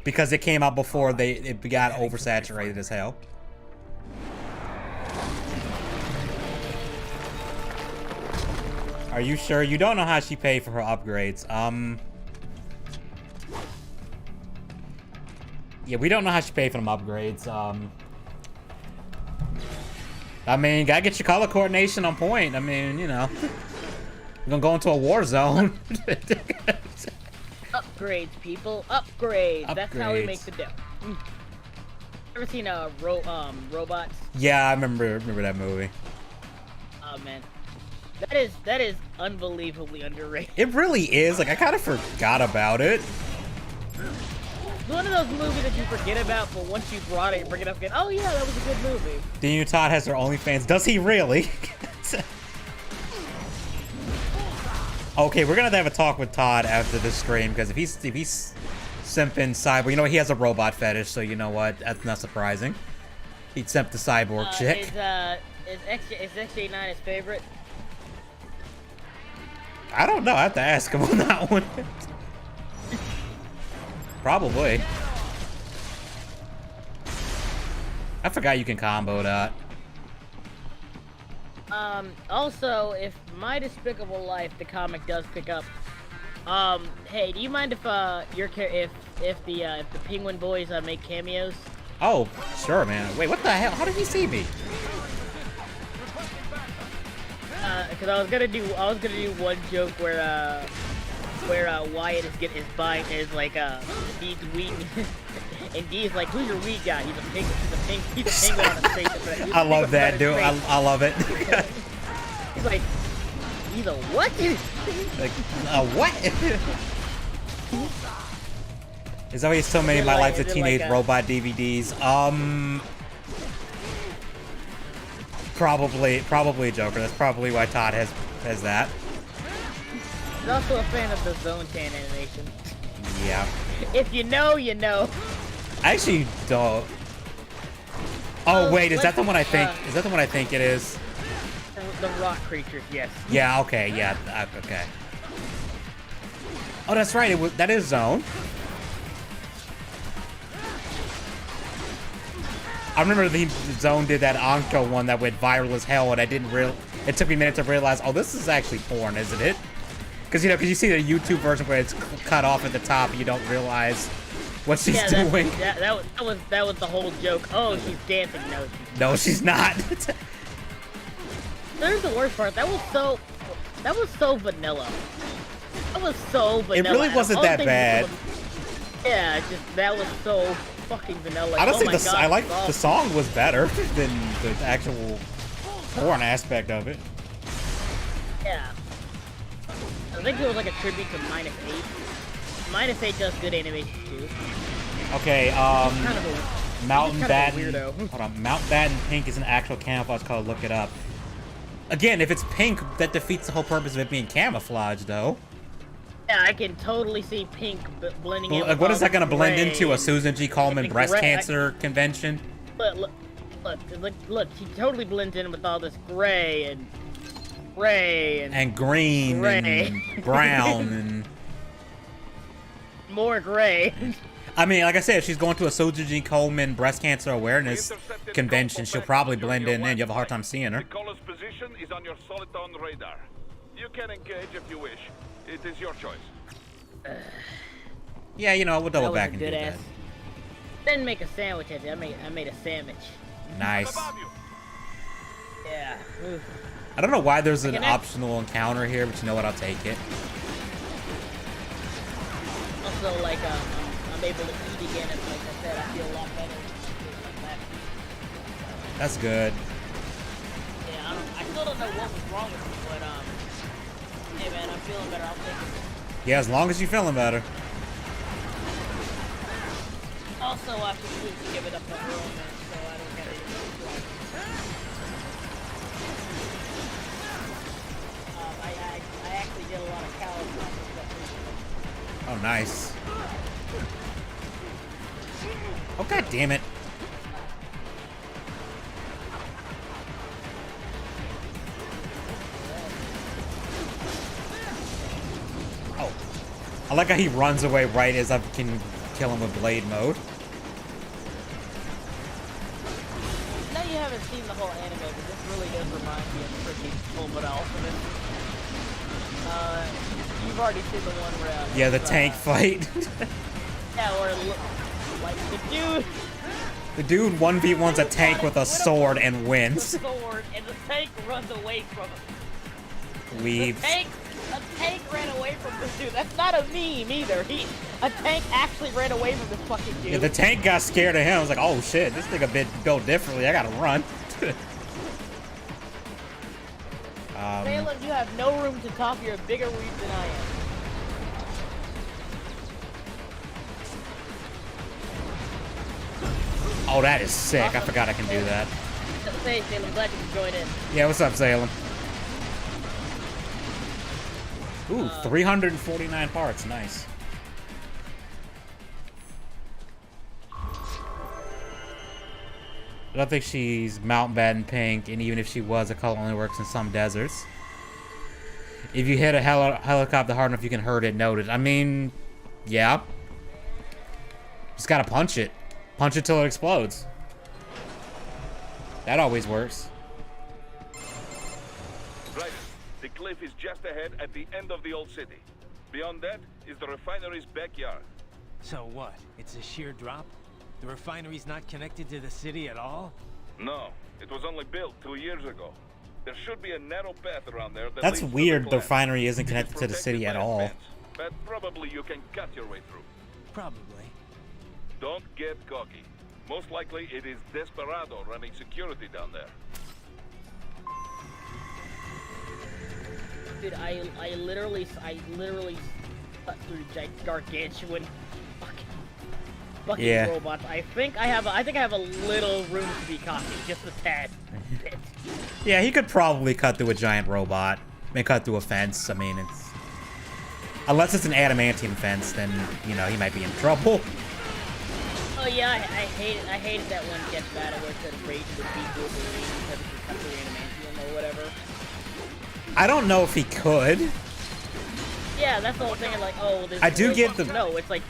because it came out before it got oversaturated as hell. Are you sure? You don't know how she paid for her upgrades. Yeah, we don't know how she paid for them upgrades. I mean, gotta get your color coordination on point. I mean, you know, we're gonna go into a war zone. Upgrades, people. Upgrades. That's how we make the dough. Ever seen Robots? Yeah, I remember that movie. Oh man. That is unbelievably underrated. It really is. Like, I kind of forgot about it. It's one of those movies that you forget about, but once you brought it, you bring it up again. Oh yeah, that was a good movie. Daniel Todd has her OnlyFans. Does he really? Okay, we're gonna have a talk with Todd after this stream because if he's simping cyborg, you know he has a robot fetish, so you know what? That's not surprising. He'd simp the cyborg chick. Is XJ9 his favorite? I don't know. I have to ask him on that one. Probably. I forgot you can combo that. Also, if My Despicable Life, the comic, does pick up, hey, do you mind if if the Penguin Boys make cameos? Oh, sure, man. Wait, what the hell? How did he see me? Because I was gonna do one joke where Wyatt is like Dee's weak, and Dee's like, who's your weak guy? He's a penguin on a spaceship. I love that, dude. I love it. He's like, he's a what? Like, a what? There's always so many of my life's a teenage robot DVDs. Probably Joker. That's probably why Todd has that. He's also a fan of the Zone Tan animation. Yeah. If you know, you know. I actually don't. Oh wait, is that the one I think? Is that the one I think it is? The rock creatures, yes. Yeah. Okay. Yeah. Okay. Oh, that's right. That is Zone. I remember the Zone did that Anko one that went viral as hell, and it took me a minute to realize, oh, this is actually porn, isn't it? Because you see the YouTube version where it's cut off at the top, and you don't realize what she's doing. That was the whole joke. Oh, she's dancing. No, she's not. There's the worst part. That was so vanilla. That was so vanilla. It really wasn't that bad. Yeah, that was so fucking vanilla. Like, honestly, oh God, I like the song was better than the actual porn aspect of it. Yeah. I think it was like a tribute to -8. -8 does good animation too. Okay, Kind of Mountain Bat. Weirdo. Hold on, Mountain Bat and Pink is an actual camouflage color. Look it up. Again, if it's pink, that defeats the whole purpose of it being camouflage, though. Yeah, I can totally see pink blending in. What is that going to blend into? A Susan G. Komen breast cancer convention? Look, she totally blends in with all this gray and green gray. and brown and more gray. I mean, like I said, if she's going to a Susan G. Komen breast cancer awareness convention, she'll probably blend in. You have a hard time seeing her. The caller's position is on your Soliton radar. You can engage if you wish. It is your choice. Yeah, we'll double back and do that. Didn't make a sandwich at it. I made a sandwich. Nice. Yeah. Oof. I don't know why there's an optional encounter here, but you know what? I'll take it. Also, like, I'm able to eat again, and like I said, I feel a lot better. Like that. That's good. Yeah, I still don't know what was wrong with me, but hey man, I'm feeling better. I'll take it. Yeah, as long as you're feeling better. Also, I have to give it up to her own man, so I don't get it. I actually did a lot of calorie stuff. Oh, nice. Oh, god damn it. Oh. I like how he runs away right as I can kill him with blade mode. I know you haven't seen the whole anime, but this really does remind me of freaking Fullmetal Alchemist. You've already seen the one where... yeah, the tank fight. Yeah, where, like, the dude 1v1's a tank with a sword and wins. and the tank runs away from him. Weaves. A tank ran away from this dude. That's not a meme either. A tank actually ran away from this fucking dude. Yeah, the tank got scared of him. I was like, oh shit, this thing a bit built differently. I gotta run. Salem, you have no room to talk. You're a bigger weeb than I am. Oh, that is sick. Awesome. I forgot I can do that. Hey, Salem, glad you could join in. Yeah, what's up, Salem? Ooh, 349 parts. Nice. I don't think she's Mountain Bat and Pink, and even if she was, the color only works in some deserts. If you hit a helicopter hard enough, you can hurt it, noted. I mean, yeah. Just gotta punch it. Punch it till it explodes. That always works. Right. The cliff is just ahead at the end of the old city. Beyond that is the refinery's backyard. So what? It's a sheer drop? The refinery's not connected to the city at all? No, it was only built 2 years ago. There should be a narrow path around there. That's weird. The refinery isn't connected to the city at all. But probably you can cut your way through. Probably. Don't get cocky. Most likely it is Desperado running security down there. Dude, I literally cut through gargantuan fucking robots. I think I have a little room to be cocky, just a tad bit. Yeah, he could probably cut through a giant robot. I mean, cut through a fence. I mean, it's unless it's an adamantium fence, then you know he might be in trouble. Oh yeah, I hated that one Get Battle where it said Rage would beat Wolverine because it could cut through adamantium or whatever. I don't know if he could. Yeah, that's the whole thing. Like, oh, I do get the no. It's like,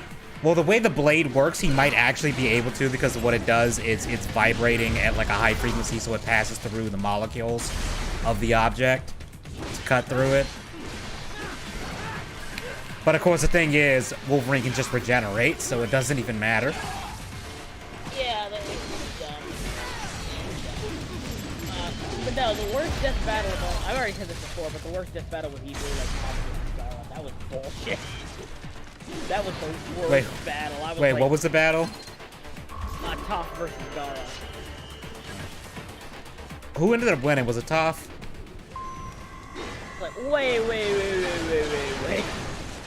well, the way the blade works, he might actually be able to because what it does is it's vibrating at like a high frequency, so it passes through the molecules of the object to cut through it. But of course, the thing is, Wolverine can just regenerate, so it doesn't even matter. yeah, that was dumb. But no, the worst death battle of all, I've already said this before, but the worst death battle was easily like Toph versus Gara. That was bullshit. That was the worst battle. I was wait, like, what was the battle? Toph versus Gara. Who ended up winning? Was it Toph? Like, wait.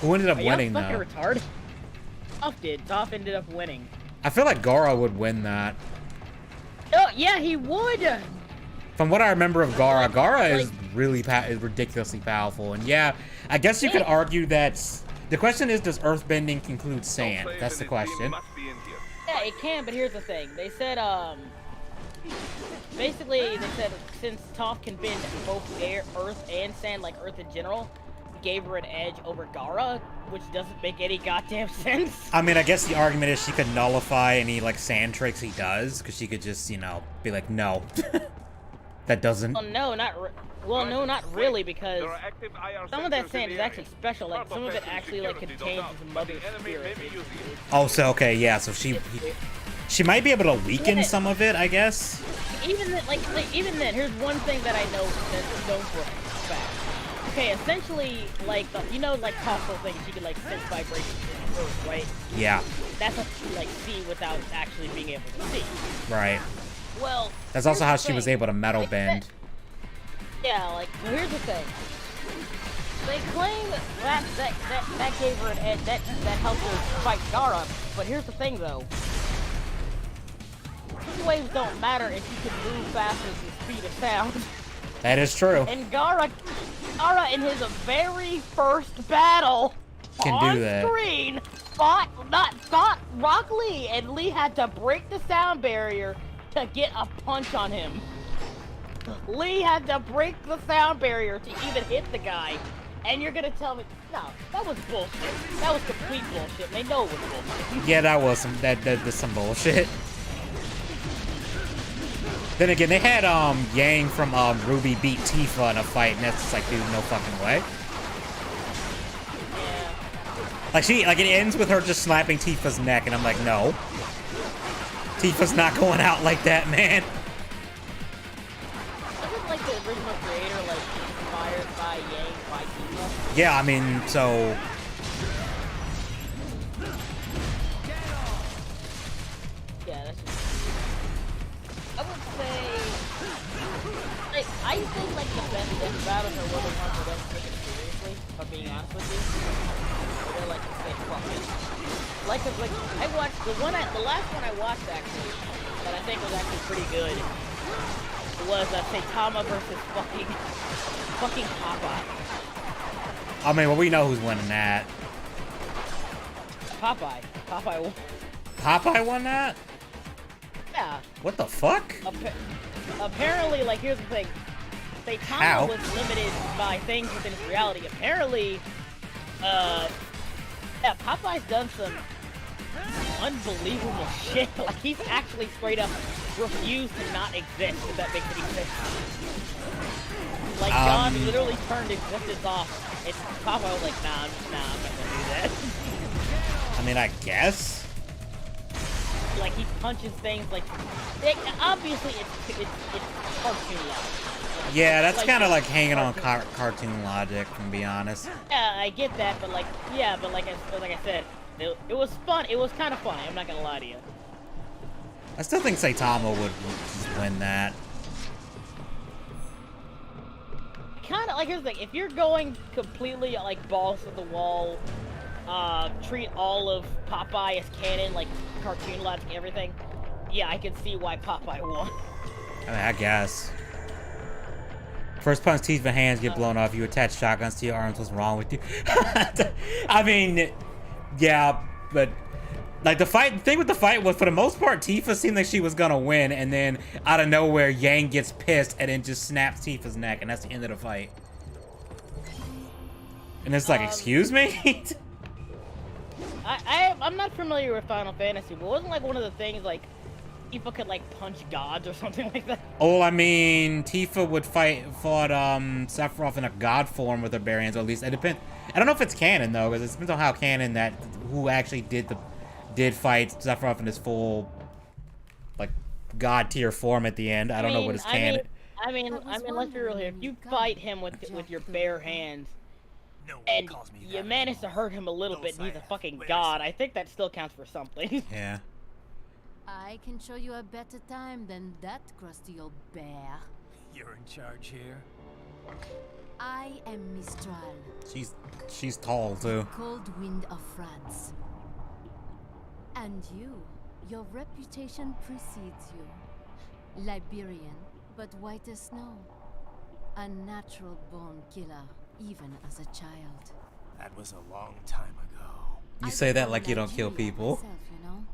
Who ended up Are winning, you though? fucking retarded? Toph did. Toph ended up winning. I feel like Gara would win that. Oh, yeah, he would! From what I remember of Gara, Gara is really is ridiculously powerful. And yeah, I guess you could argue that... The question is, does earthbending include sand? That's the question. Yeah, it can, but here's the thing. They said, basically, they said since Toph can bend both air, earth, and sand, like earth in general, gave her an edge over Gara, which doesn't make any goddamn sense. I mean, I guess the argument is she could nullify any, like, sand tricks he does, because she could just, you know, be like, no. That doesn't... Well, no, not really, because some of that sand is actually special. Like, some of it actually, like, contains his mother's spirit. Oh, so, okay, yeah, so she might be able to weaken some of it, I guess? Even then, here's one thing that I know that's known for a fact. Okay, essentially, like, you know, like, Toph's thing, she can, like, sense vibrations in the earth, right? Yeah. That's what she, like, see without actually being able to see. Right. Well, that's also how she was able to metal bend. Yeah, like, well, here's the thing. They claim that gave her an edge, that helped her fight Gara, but here's the thing, though. These waves don't matter if you can move faster than the speed of sound. That is true. And Gara in his very first battle can do that. On screen fought Rock Lee, and Lee had to break the sound barrier to get a punch on him. Lee had to break the sound barrier to even hit the guy. And you're gonna tell me, no, that was bullshit. That was complete bullshit. They know it was bullshit. Yeah, that was some bullshit. Then again, they had Yang from Ruby beat Tifa in a fight, and that's just like, dude, no fucking way. Yeah. Like it ends with her just slapping Tifa's neck, and I'm like, no. Tifa's not going out like that, man. Wasn't like the original creator like inspired by Yang by Tifa? Yeah, I mean, so. Yeah, that's just... I would say, like, I think like the best death battles are one of the ones that don't take it seriously. If I'm being honest with you, they're like say fuck it. Like I watched the last one I watched actually that I think was actually pretty good was Saitama versus fucking Popeye. I mean, well, we know who's winning that. Popeye won. Popeye won that? Yeah. What the fuck? Apparently, like, here's the thing. Saitama was limited by things within his reality. Apparently, yeah, Popeye's done some unbelievable shit. Like, he's actually straight up refused to not exist, if that makes any sense. Like, God literally turned existence off. And Papa was like, nah, I'm not gonna do that. I mean, I guess. Like, he punches things like... obviously, it's cartoon logic. Yeah, that's like, kind of like hanging on cartoon logic, to be honest. Yeah, I get that, but like, yeah, but like I said, it was fun. It was kind of funny. I'm not gonna lie to you. I still think Saitama would win that. Kind of like, here's the thing: if you're going completely like balls to the wall, treat all of Popeye as canon, like cartoon logic, everything. Yeah, I can see why Popeye won. I mean, I guess. First punch, teeth and hands get blown off. You attach shotguns to your arms. What's wrong with you? I mean, yeah, but like the thing with the fight was, for the most part, Tifa seemed like she was gonna win, and then out of nowhere, Yang gets pissed and then just snaps Tifa's neck, and that's the end of the fight. And it's like, excuse me? I'm not familiar with Final Fantasy, but wasn't like one of the things like Tifa could like punch gods or something like that? Oh, I mean, Tifa fought Sephiroth in a god form with her bare hands, or at least it depends. I don't know if it's canon though, because it depends on how canon that who actually did fight Sephiroth in his full like god tier form at the end. I don't know what is canon. I mean, let's be real here. If you fight him with your bare hands, and you manage to hurt him a little bit, and he's a fucking god, I think that still counts for something. Yeah. I can show you a better time than that crusty old bear. You're in charge here? I am Mistral. She's tall too. Cold wind of France. And your reputation precedes you. Liberian, but white as snow. A natural born killer, even as a child. That was a long time ago. You say that like you don't kill people. Myself, you know?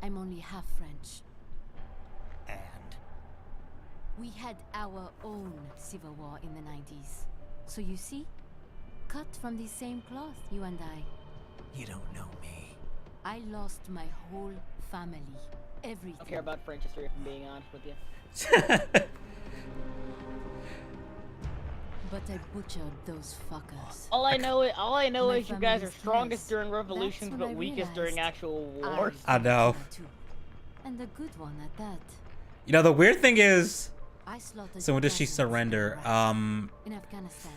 I'm only half French. And? We had our own civil war in the 90s. So you see? Cut from the same cloth, you and I. You don't know me. I lost my whole family. Everything. I don't care about French history, if I'm being honest with you. But I butchered those fuckers. All I know is you guys are strongest during revolutions, but weakest during actual wars. I know. And a good one at that. You know, the weird thing is, so when does she thousands surrender? in Afghanistan.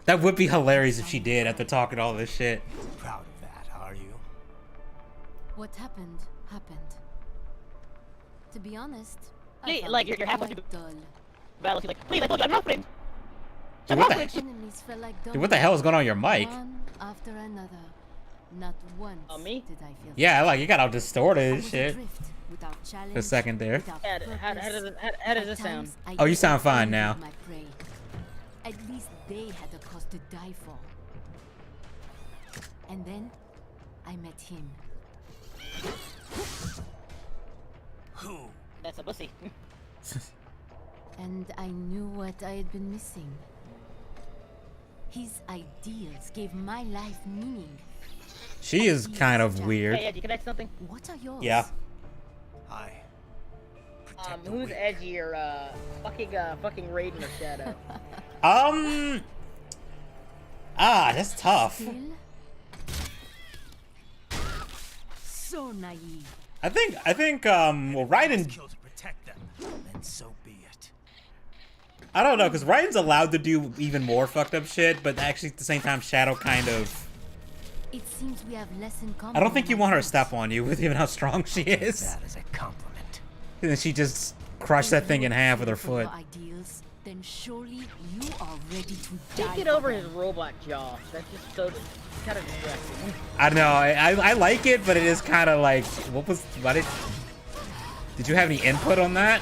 That would be hilarious if she did after talking all this shit. Proud of that, are you? What happened, happened. To be honest, Hey, I like, found you're it halfway quite through dull. battle, she's like, please, I told you, I'm not friends. Dude, what the hell is going on with your mic? One after another. Not once me? did I feel Yeah, like you got all distorted and shit. without challenge, For a second there. How does this sound? Oh, you sound fine now. My prey. At least they had a cause to die for. And then I met him. Who? That's a pussy. And I knew what I had been missing. His ideals gave my life meaning. She is kind of weird. Hey, Edgy, connect something? What are yours? Yeah. Hi. Who's Edgy or fucking Raiden or Shadow? That's tough. Still? So naive. I think well, Raiden. Kill to protect them. Then so be it. I don't know, because Raiden's allowed to do even more fucked up shit, but actually at the same time, Shadow kind of. It seems we have less in common. I don't think you than want her I to step on you with even how strong she is. That is a compliment. And then she just crushed that thing in half with her foot. your ideals, then surely you are ready to die. Get for over them. his robot jaw. That's just so kind of distracting. I know, I like it, but it is kind of like, did you have any input on that?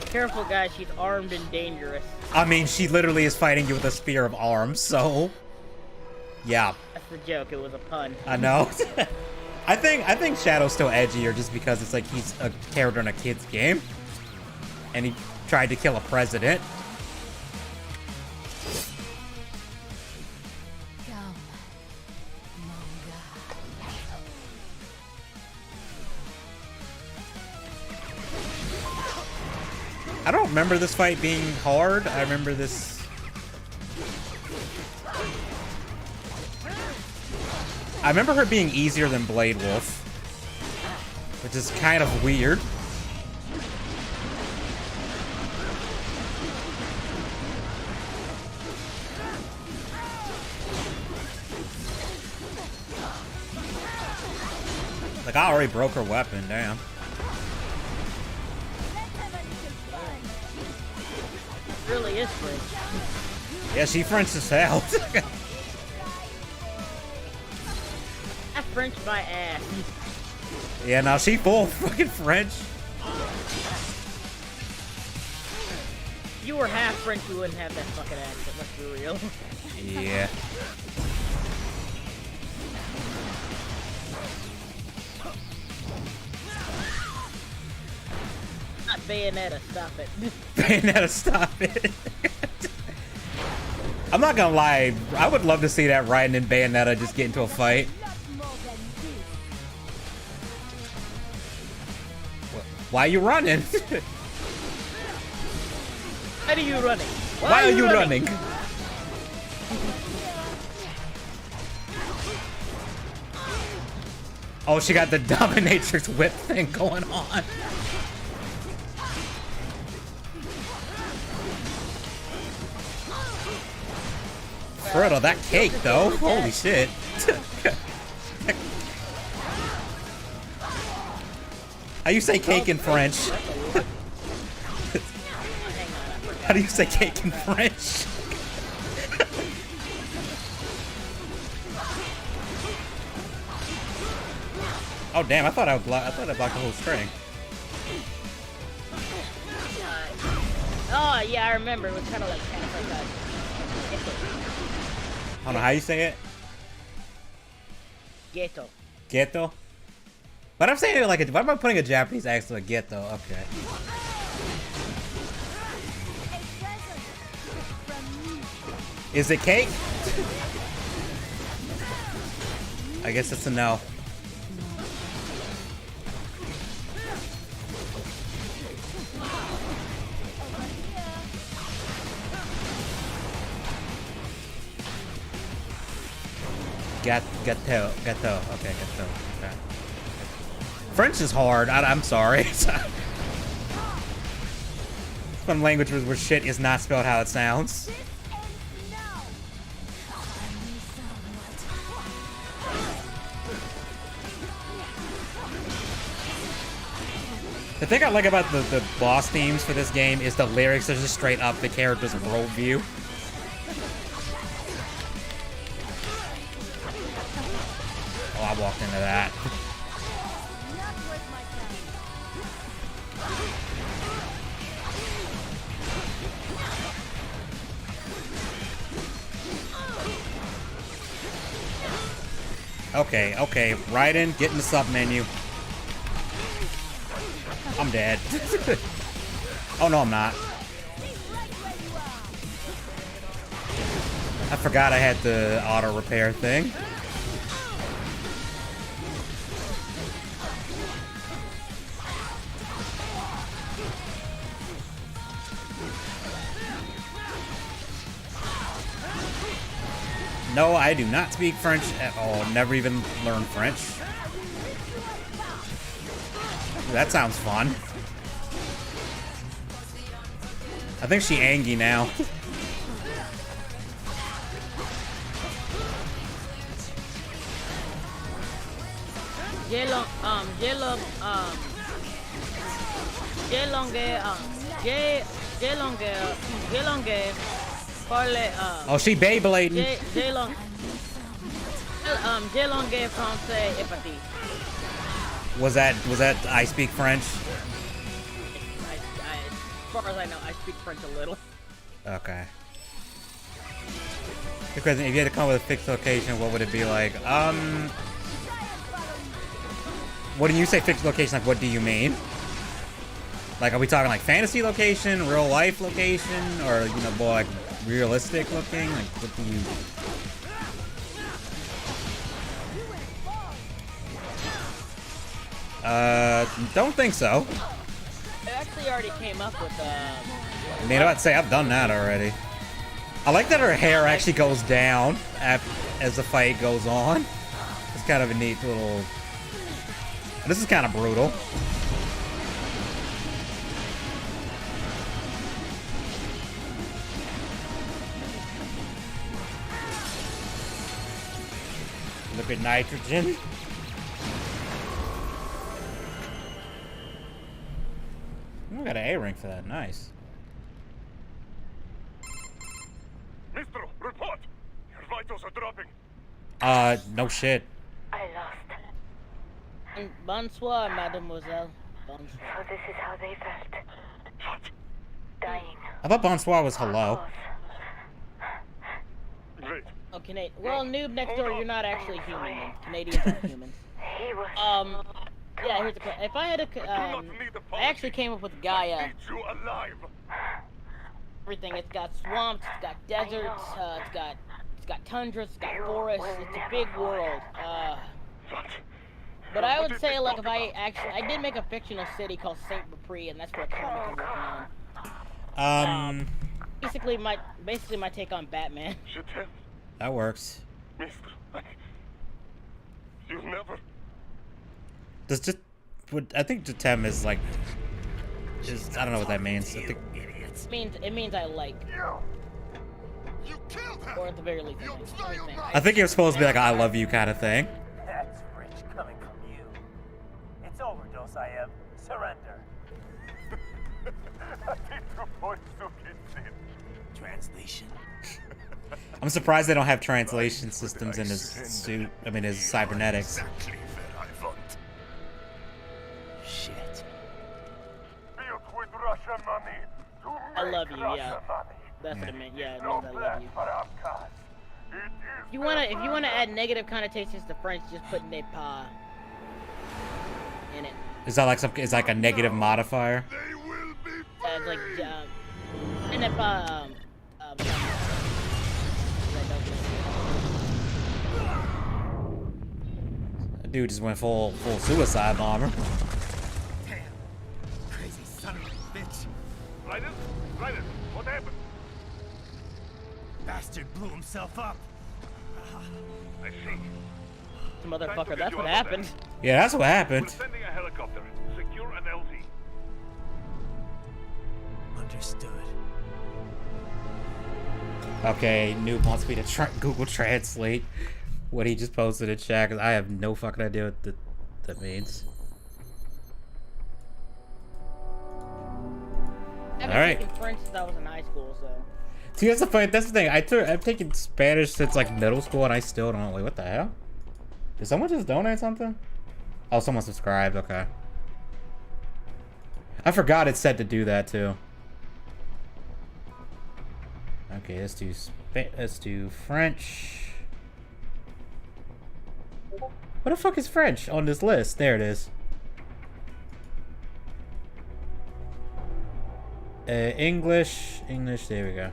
Careful, guys. She's armed and dangerous. I mean, she literally is fighting you with a spear of arms, so yeah. That's the joke. It was a pun. I know. I think Shadow's still edgier just because it's like he's a character in a kid's game, and he tried to kill a president. Come, manga. I don't remember this fight being hard. I remember this. I remember her being easier than Blade Wolf, which is kind of weird. Like, I already broke her weapon, damn. It really is French. Yeah, she French as hell. I French my ass. Yeah, now she full fucking French. If you were half French, you wouldn't have that fucking accent, let's be real. Yeah. Not Bayonetta, stop it. Bayonetta, stop it. I'm not gonna lie, I would love to see that Raiden and Bayonetta just get into a fight. Why are you running? Why are you running? Why are you running? Oh, she got the dominatrix whip thing going on. Frodo, that cake though, holy shit. How you say cake in French? How do you say cake in French? Oh damn! I thought I blocked the whole string. Oh yeah, I remember. It was kind of like that. I don't know how you say it. Ghetto. Ghetto. But I'm saying it like a. Why am I putting a Japanese accent like ghetto? Okay. Is it cake? I guess it's a no. Ghetto. Okay, ghetto. Okay. French is hard. I'm sorry. Some languages where shit is not spelled how it sounds. The thing I like about the boss themes for this game is the lyrics are just straight up the character's worldview. Oh, I walked into that. Okay, Raiden, get in the sub menu. I'm dead. Oh no, I'm not. I forgot I had the auto repair thing. No, I do not speak French at all. Never even learned French. That sounds fun. I think she Angie now. Oh, she Beyblading. Was that I speak French? As far as I know, I speak French a little. Okay. Because if you had to come up with a fixed location, what would it be like? What do you say fixed location? Like, what do you mean? Like, are we talking like fantasy location, real life location, or you know, more like realistic looking? Like, what do you? Don't think so. actually already came up with I mean, I'd say I've done that already. I like that her hair actually goes down as the fight goes on. It's kind of a neat little... This is kind of brutal. Liquid nitrogen. We got an A rank for that. Nice. Mister, report! Your vitals are dropping. No shit. I lost. Bonsoir, mademoiselle. Bonsoir. So this is how they felt. Dying. I thought bonsoir was hello. Great. Oh, Canadian. Well, noob next door, you're not actually human. Then. Canadians are humans. He was. Yeah. Here's the question. If I had a, I actually came up with Gaia. You alive. Everything. It's got swamps. It's got deserts. It's got tundras. It's got forests. It's a big world. But I would say, like, if I did make a fictional city called Saint Bapri, and that's for a comic I'm working on. Basically my take on Batman. That works. Mister, you never. Does just I think Jatem is like I don't know what that means. I think it means I like. You killed her. Or at the very least, I think you're supposed to be like I love you kind of thing. That's rich coming from you. It's overdose, I am. Surrender. Translation. I'm surprised they don't have translation systems in his suit. I mean, his cybernetics. Shit. I love you, yeah. That's what it meant. Yeah, it means I love you. If you wanna add negative connotations to French, just put ne pas in it. Is that like is like a negative modifier? It's like ne pas That dude just went full suicide bomber. Damn. Crazy son of a bitch. Ryder, what happened? Bastard blew himself up. I see. Motherfucker, that's what happened. Yeah, that's what happened. We're sending a helicopter. Secure an LZ. Understood. Okay, Noob wants me to Google Translate what he just posted in chat because I have no fucking idea what that means. I've All right. been taking French since I was in high school, so. See, that's the thing. I've taken Spanish since like middle school, and I still don't. Wait, what the hell? Did someone just donate something? Oh, someone subscribed. Okay. I forgot it said to do that too. Okay, let's do French. What the fuck is French on this list? There it is. English, there we go.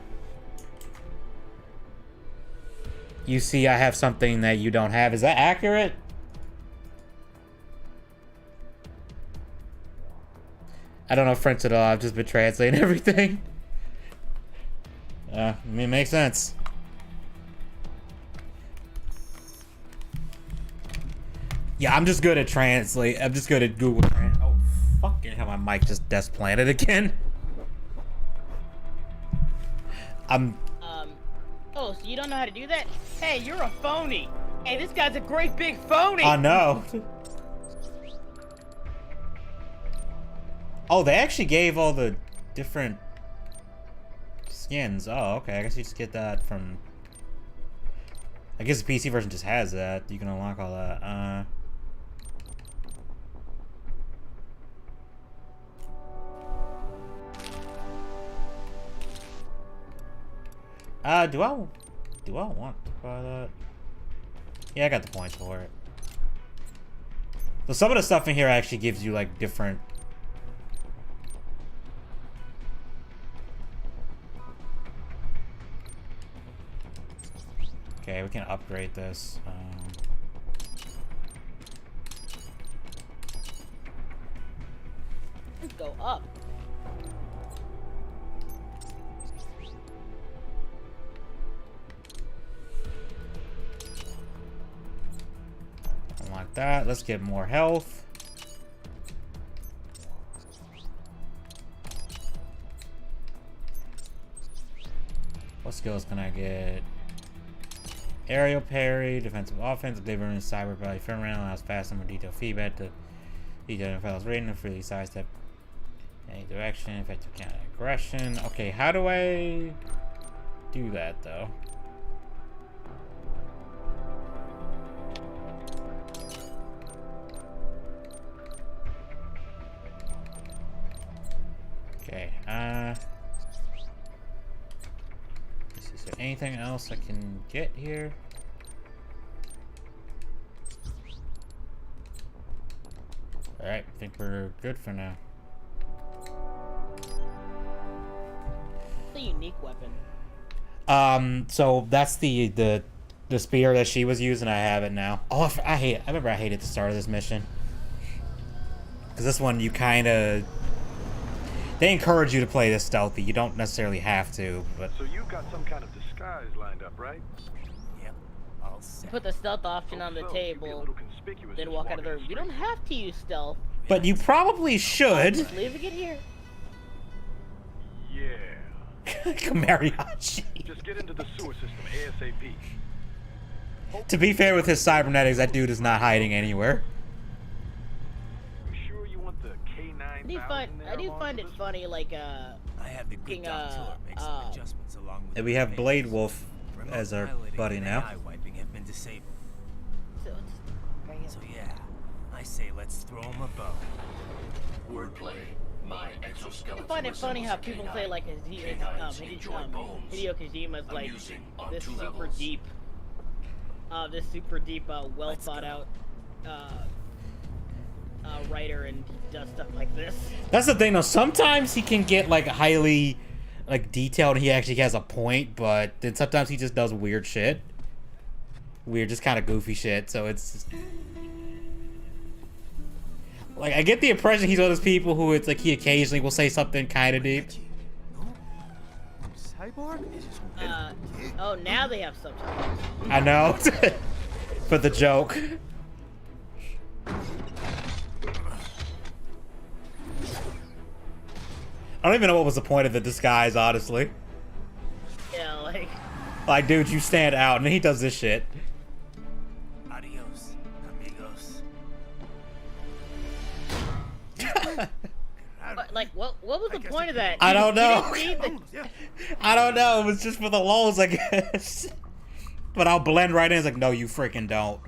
You see, I have something that you don't have. Is that accurate? I don't know French at all. I've just been translating everything. I mean, it makes sense. Yeah, I'm just good at translate. I'm just good at Google Translate. Oh, fucking hell, my mic just desk planted again. Oh, so you don't know how to do that? Hey, you're a phony. Hey, this guy's a great big phony. I know. Oh, they actually gave all the different skins. Oh, okay. I guess you just get that from... I guess the PC version just has that. You can unlock all that. Do I want to buy that? Yeah, I got the points for it. So some of the stuff in here actually gives you like different... Okay, we can upgrade this. Let's go up. Don't want that. Let's get more health. What skills can I get? Aerial parry, defensive offense, delivering cyber body firm round, allows fast and more detailed feedback to detail files rating and freely sidestep any direction, effective counter aggression. Okay, how do I do that though? Okay, is there anything else I can get here? Alright, I think we're good for now. It's a unique weapon. So that's the spear that she was using. I have it now. Oh, I remember I hated the start of this mission. Because this one, you kind of... They encourage you to play this stealthy. You don't necessarily have to, but... So you got some kind of disguise lined up, right? Yep. All set. Put the stealth option on the table, then walk out of the room. You don't have to use stealth. But you probably should. Just leaving it here. Yeah. Mariachi. Just get into the sewer system ASAP. To be fair with his cybernetics, that dude is not hiding anywhere. You sure you want the K9? I do find it funny, like I have the good fucking, doctor make some adjustments along with And we have Blade Wolf as our buddy now. AI wiping have been disabled. So yeah, I say let's throw him a bone. Wordplay. My exoskeleton. I find it funny how people say like Hideo Kojima's like this super deep, well thought out writer, and he does stuff like this. That's the thing though, sometimes he can get like highly like detailed and he actually has a point, but then sometimes he just does weird shit. Weird, just kind of goofy shit, so it's... Like, I get the impression he's one of those people who it's like he occasionally will say something kind of deep. Cyborg? Oh, now they have subtitles. I know. For the joke. I don't even know what was the point of the disguise, honestly. Yeah, like... Like, dude, you stand out, and he does this shit. Adios, amigos. Like, what was the point of that? I don't know. The... I don't know. It was just for the lulz, I guess. But I'll blend right in. It's like, no, you freaking don't.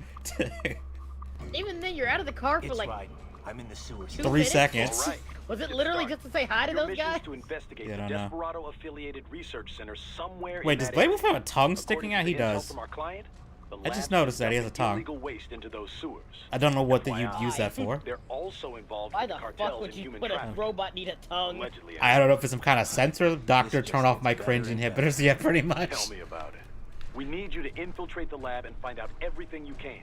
Even then, you're out of the car for like... Right. I'm in the sewers. 3 seconds. Right. Was it literally just to say hi to Your those mission guys? is to investigate Yeah, I the don't know. Desperado-affiliated research center somewhere Wait, in does that Blade Wolf area. have a tongue According sticking to out? the He intel does. from our client, the I just lab noticed that he has a dumping tongue. illegal waste into those sewers. I don't know what that you'd FYI, use that for. They're also involved Why with the the fuck cartels would and you human put a trafficking. robot need a tongue? Allegedly, I don't know if it's some kind of sensor. Doctor, turn off my cringe inhibitors. Yeah, pretty much. Tell me about it. We need you to infiltrate the lab and find out everything you can.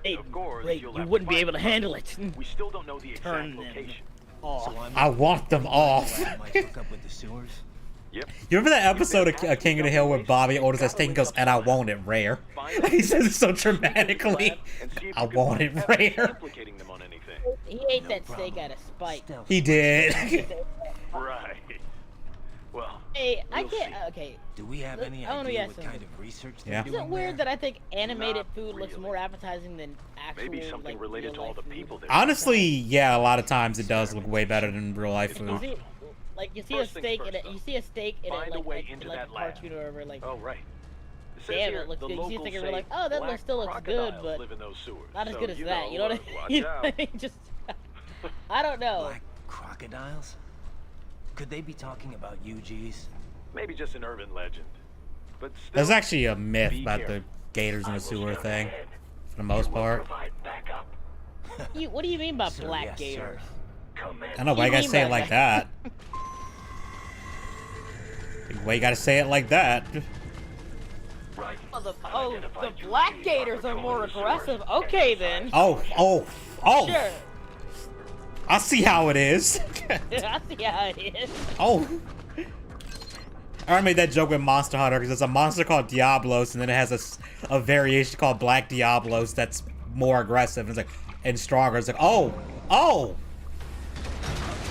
Hey, Of course, wait, you'll you have wouldn't be find able to them. handle it. We still don't know the exact Turn them location. off. I want them off. Might hook up with the sewers. Yep. You remember that episode of King of the Hill where Bobby orders that steak and goes, and I want it rare? He says it so dramatically. I want it rare. Implicating them on anything. He ate that steak out of spite. He did. Right. Well, Hey, I we'll can't. see. Okay. Do we have any I wanna idea ask what something. kind of research they're Yeah. doing Is it weird there? that I think animated Not food looks really. more appetizing than actual, Maybe something like, related to all the real-life people food? there. Honestly, yeah, a lot of times it does look way better than real life You food. see, like you see First a things steak first, in it. though. You see a steak in Find it, a like, way like, into like that a lab. cartoon or whatever. Like, Oh, right. It says damn, here, it looks the good. You see locals something, say you're like, oh, that black still looks good, crocodiles but live in those sewers. not as So, good as you that. You know what I watch mean? out. Just, I don't know. Black crocodiles? Could they be talking about UGs? Maybe just an urban legend. But still, There's actually a myth be about the careful. gators in the sewer thing, for the most part. Provide backup. What do you mean by Sir, black yes, gators? sir. Come in. I know, why you gotta say it like that? Why you gotta say it like that? Right. Oh, the black gators are more aggressive. Okay then. Oh. Sure. I see how it is. I see how it is. Oh. I already made that joke with Monster Hunter because there's a monster called Diablos and then it has a variation called Black Diablos that's more aggressive and it's like and stronger. It's like, oh,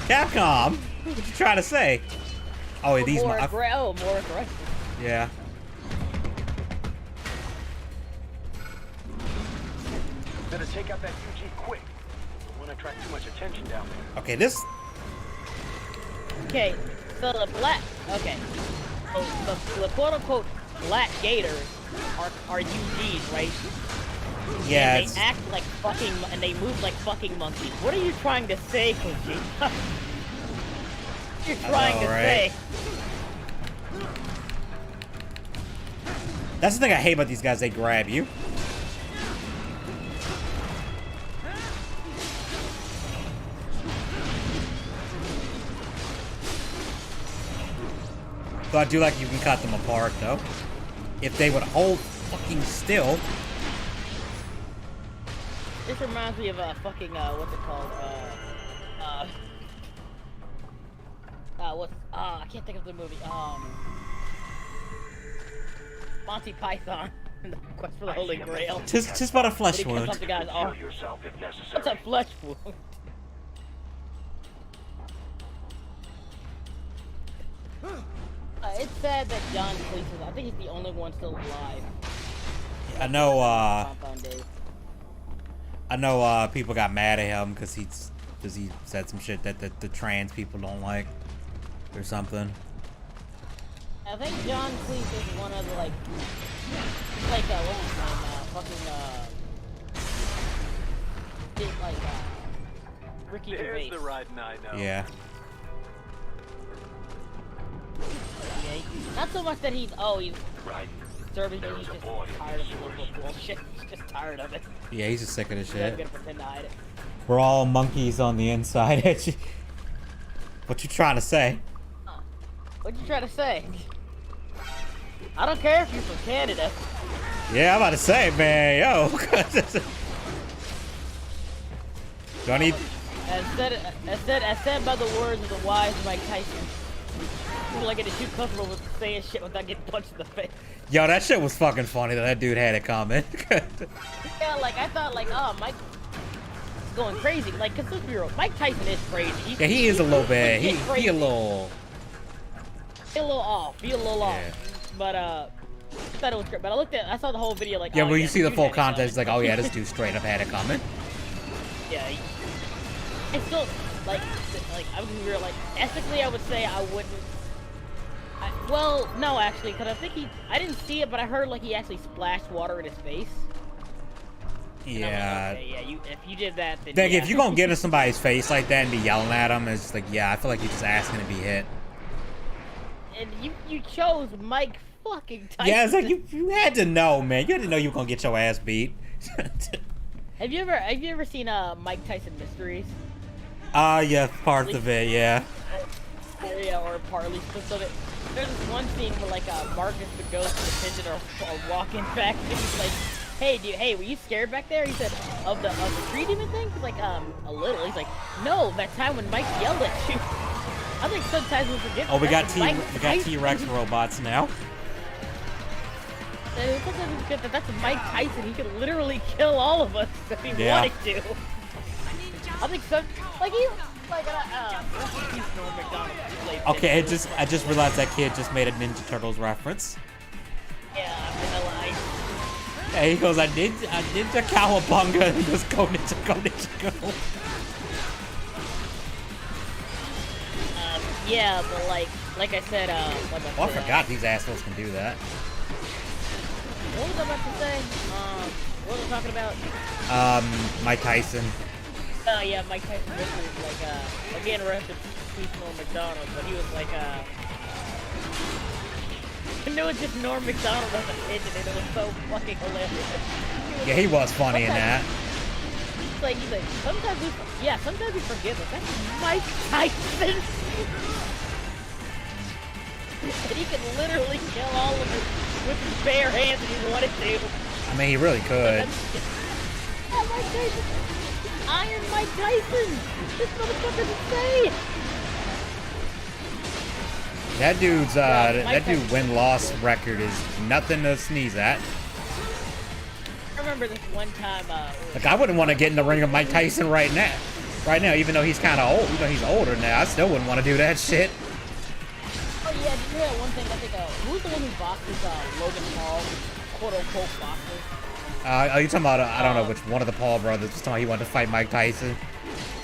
Capcom, what you trying to say? Oh, yeah, these more aggressive. Yeah. Better take out that UG quick. Don't want to attract too much attention down there. Okay, this. Okay, so the black. Okay, so the quote unquote black gators are UGs, right? Yeah. And they act like fucking and they move like fucking monkeys. What are you trying to say, Koji? You're trying to say. That's the thing I hate about these guys. They grab you. So I do like you can cut them apart, though. If they would hold fucking still. This reminds me of fucking what's it called? I can't think of the movie. Monty Python, the Quest for the Holy Grail. Just about a flesh wound. What's a flesh wound? It's sad that John Cleese is. I think he's the only one still alive. I know. People got mad at him because he said some shit that the trans people don't like, or something. I think John Cleese is one of the like what's his name? Ricky Gervais. There's the riding I know. Yeah. Not so much that he's disturbing, but he's just tired of the liberal bullshit. He's just tired of it. Yeah, he's just sick of this He's not shit. gonna pretend to hide it. We're all monkeys on the inside. What you trying to say? What you trying to say? I don't care if you're from Canada. Yeah, I'm about to say, man, yo. Don't need. As said by the words of the wise Mike Tyson. People like getting too comfortable with saying shit without getting punched in the face. Yo, that shit was fucking funny that dude had a comment. Yeah, like I thought, like, oh, Mike is going crazy. Like, cause let's be real, Mike Tyson is crazy. Yeah, he is a little bit. He a little. He a little off. But I thought it was great. But I saw the whole video like. Yeah, oh, when yeah, you see the dude full had a context, it's like, comment. oh yeah, this dude straight up had a comment. Yeah. I still like I would be real. Like ethically, I would say I wouldn't. Well, no, actually, because I think I didn't see it, but I heard like he actually splashed water in his face. Yeah. Like, okay, yeah, if you did that, then Like, yeah. if you're gonna get in somebody's face like that and be yelling at him, it's like, yeah, I feel like you're just asking to be hit. And you chose Mike fucking Tyson. Yeah, it's like you had to know, man. You had to know you were gonna get your ass beat. Have you ever seen Mike Tyson Mysteries? Yeah, part of it, yeah. Yeah, or partly clips of it. There's this one scene where like Marcus the Ghost and the Pigeon are walking back and he's like, hey, were you scared back there? He said, of the tree demon thing? He's like, a little. He's like, no, that time when Mike yelled at you. I think sometimes we forget. Oh, we got Tyson. T-Rex robots now. Sometimes we forget that's Mike Tyson. He could literally kill all of us if he wanted to. I think some, like he, like Norm Macdonald. Okay, I just realized that kid just made a Ninja Turtles reference. Yeah, Vanilla Ice. Hey, he goes, I did the cowabunga and just go ninja go. Yeah, but like I said, I forgot these assholes can do that. What was I about to say? What was I talking about? Mike Tyson. Oh yeah, Mike Tyson Mysteries, like, again, reference to Norm Macdonald, but he was like, I knew it was just Norm Macdonald as a pigeon, and it was so fucking hilarious. Yeah, he was funny in that. He's like, sometimes we forget that that's Mike Tyson. And he can literally kill all of us with his bare hands if he wanted to. I mean, he really could. Yeah, Mike Tyson. Iron Mike Tyson! This motherfucker's insane! That dude's that dude win-loss record is nothing to sneeze at. I remember this one time, Like, I wouldn't want to get in the ring with Mike Tyson right now. Right now, even though he's kind of old, even though he's older now, I still wouldn't want to do that shit. oh yeah, did you hear that one thing? I think, who's the one who boxes, Logan Paul, quote-unquote boxes? Are you talking about, I don't know which one of the Paul brothers, just talking about he wanted to fight Mike Tyson?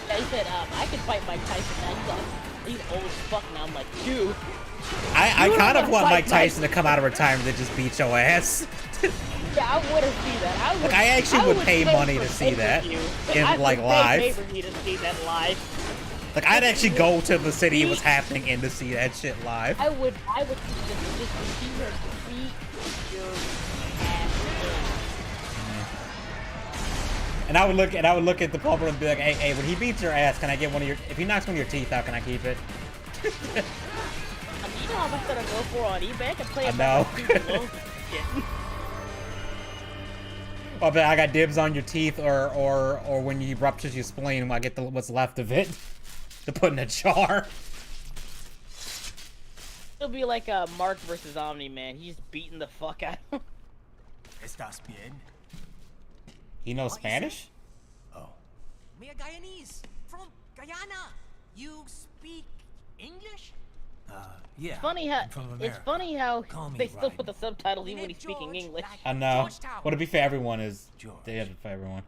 Yeah, he said, I could fight Mike Tyson now. He's old as fuck now. I'm like, dude. I kind of want Mike Tyson to come out of retirement and just beat your ass. Yeah, I would have seen that. Look, I actually would pay money to see that in like live. I would pay to see that live. Like, I'd actually go to the city it was happening in to see that shit live. I would just see her beat your ass. And I would look at the pulpit and be like, hey, when he beats your ass, can I get one of your? If he knocks one of your teeth out, can I keep it? You know how much that I go for on eBay? I can play it. No. Oh, but I got dibs on your teeth, or when you ruptures your spleen, I get what's left of it to put in a jar. It'll be like Mark versus Omni Man. He's beating the fuck out of him. Estás bien? He knows Spanish? Oh. Me a Guyanese from Guyana. You speak English? Yeah. It's funny how they still put the subtitles even when he's speaking English. I know. What to be for everyone is they have it for everyone.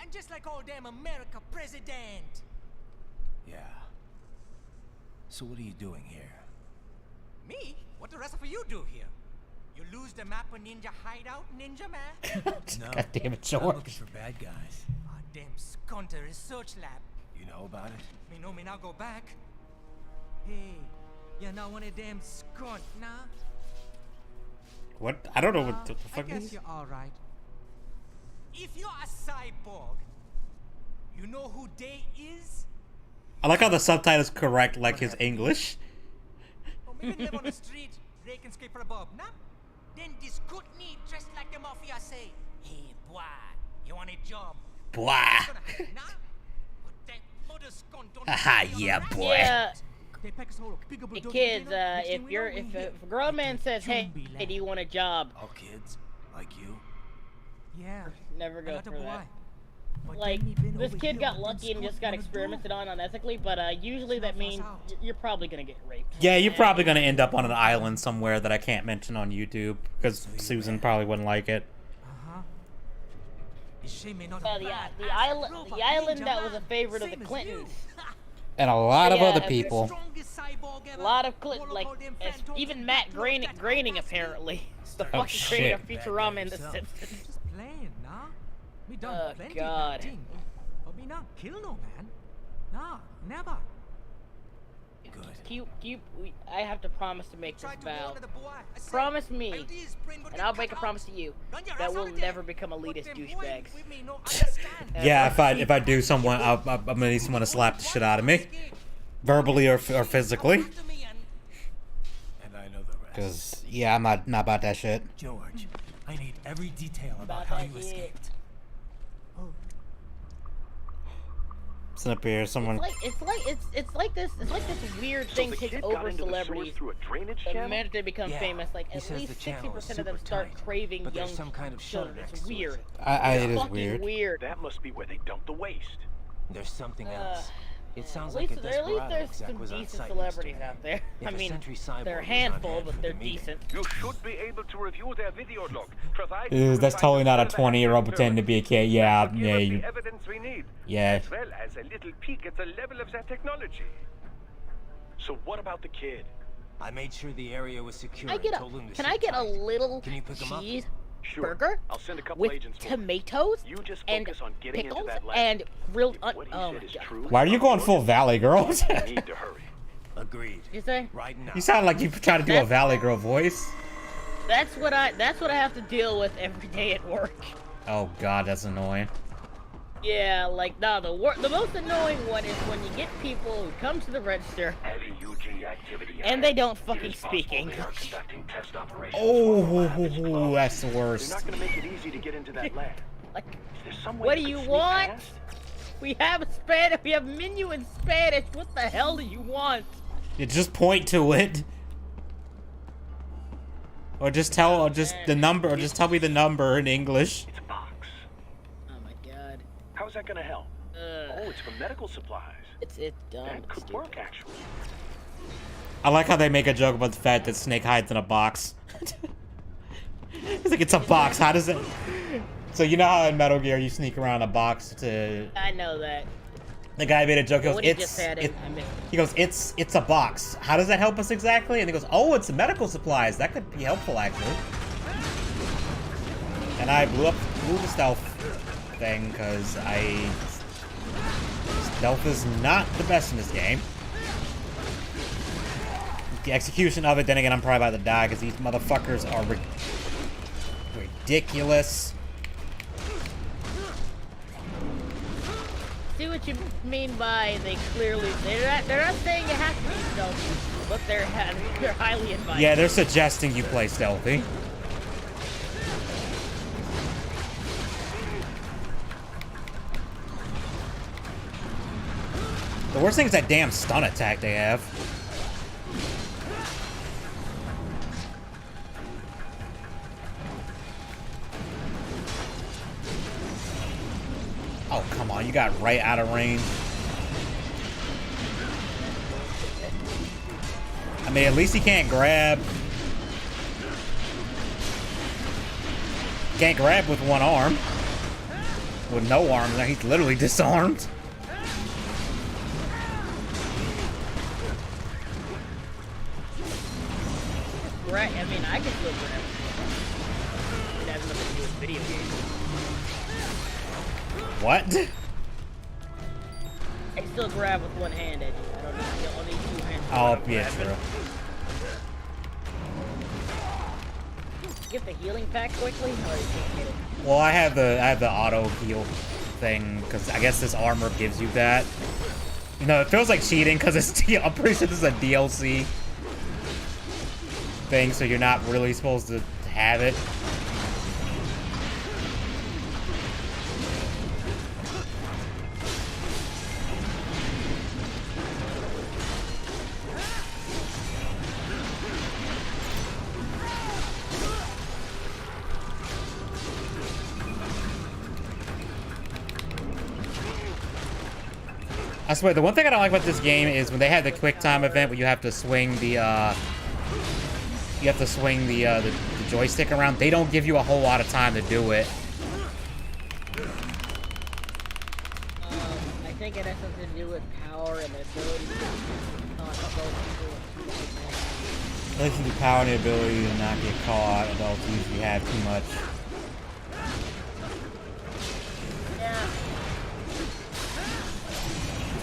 And just like all damn America president. Yeah. So what are you doing here? Me? What the rest of you do here? You lose the map of Ninja Hideout, Ninja Man? No. God damn it, I'm George. looking for bad guys. Damn skunter research lab. You know about it? Me know me now go back. Hey, you're not one of them skunt, nah? What? I don't know what the fuck I guess is. you're alright. If you're a cyborg, you know who they is? I like how the subtitles correct like his English. Or maybe live on the street, rake and scrape for a bob, nah? Then this good need dressed like the mafia say, hey, boy, you want a job? Boy. Nah? But that mother skunt don't Haha, yeah, boy. Yeah. Hey kids, if a grown man says, hey, do you want a job? All kids, like you. Yeah. Never go for that. Like, this kid got lucky and just got experimented on unethically, but usually that means you're probably gonna get raped. Yeah, you're probably gonna end up on an island somewhere that I can't mention on YouTube because Susan probably wouldn't like it. The island that was a favorite of the Clintons. And a lot of other people. A lot of even Matt Groening apparently. The Oh, fucking creator shit. of Futurama and The Simpsons. Playing, nah? Me done Oh, plenty God. bad thing, but me not kill no man. Nah, never. I have to promise to make this vow. Promise me, and I'll make a promise to you, that we'll never become elitist douchebags. Yeah, if I do someone, I'm gonna need someone to slap the shit out of me, verbally or physically. And I know the rest. Cause yeah, I'm not about that shit. George, I need every detail about how you escaped. It's up here, someone. It's like this weird thing takes over celebrities. The minute they become famous, like at least 60% of them start craving young children. It's weird. It is fucking weird. That must be where they dumped the waste. There's something else. It sounds At like least there's some decent celebrities out there. I mean, they're a handful, but they're decent. You should be able to review their video log. That's totally not a 20-year-old pretending to be a kid. Yeah, The evidence we need, yeah. as well as a little peek at the level of their technology. So what about the kid? I made sure the area was secure. Can I get a little cheese burger I'll send a couple with agents tomatoes and pickles and grilled oh my god. Why are you going full Valley Girl? Need to hurry. Agreed. You say? Right now. You sound like you try to do a Valley Girl voice. That's what I have to deal with every day at work. Oh god, that's annoying. Yeah, like the most annoying one is when you get people who come to the register and they don't fucking speak English. Oh, that's the worst. They're not gonna make it easy to get into that lab. Like, Is there some way what do could you sneak want? past? We have Spanish. We have menu in Spanish. What the hell do you want? You just point to it. Or just tell, or just the number, or just tell me the number in English. It's a box. Oh my god. How's that gonna help? Oh, it's for medical supplies. It's dumb. That could work, actually. I like how they make a joke about the fact that Snake hides in a box. It's like, it's a box. How does it? So you know how in Metal Gear you sneak around a box to? I know that. The guy made a joke. He goes, What he just said, it, I missed it. he goes, it's a box. How does that help us exactly? And he goes, oh, it's medical supplies. That could be helpful actually. And I blew the stealth thing because stealth is not the best in this game. The execution of it, then again, I'm probably about to die because these motherfuckers are ridiculous. See what you mean by they're not saying you have to be stealthy, but they're highly advised. Yeah, they're suggesting you play stealthy. The worst thing is that damn stun attack they have. Oh, come on, you got right out of range. I mean, at least he can't grab. Can't grab with one arm. With no arm, he's literally disarmed. Right, I mean, I can still grab. It has nothing to do with video games. What? I still grab with one hand, Edgy. I don't need, I'll need two hands. Oh, yeah, true. Get the healing pack quickly, or you can't get it. Well, I have the auto heal thing because I guess this armor gives you that. You know, it feels like cheating because it's. I'm pretty sure this is a DLC thing, so you're not really supposed to have it. I swear, the one thing I don't like about this game is when they had the quick time event where you have to swing the the joystick around. They don't give you a whole lot of time to do it. I think it has something to do with power and ability to not control people. Listen to power and the ability to not get caught. Adults usually have too much.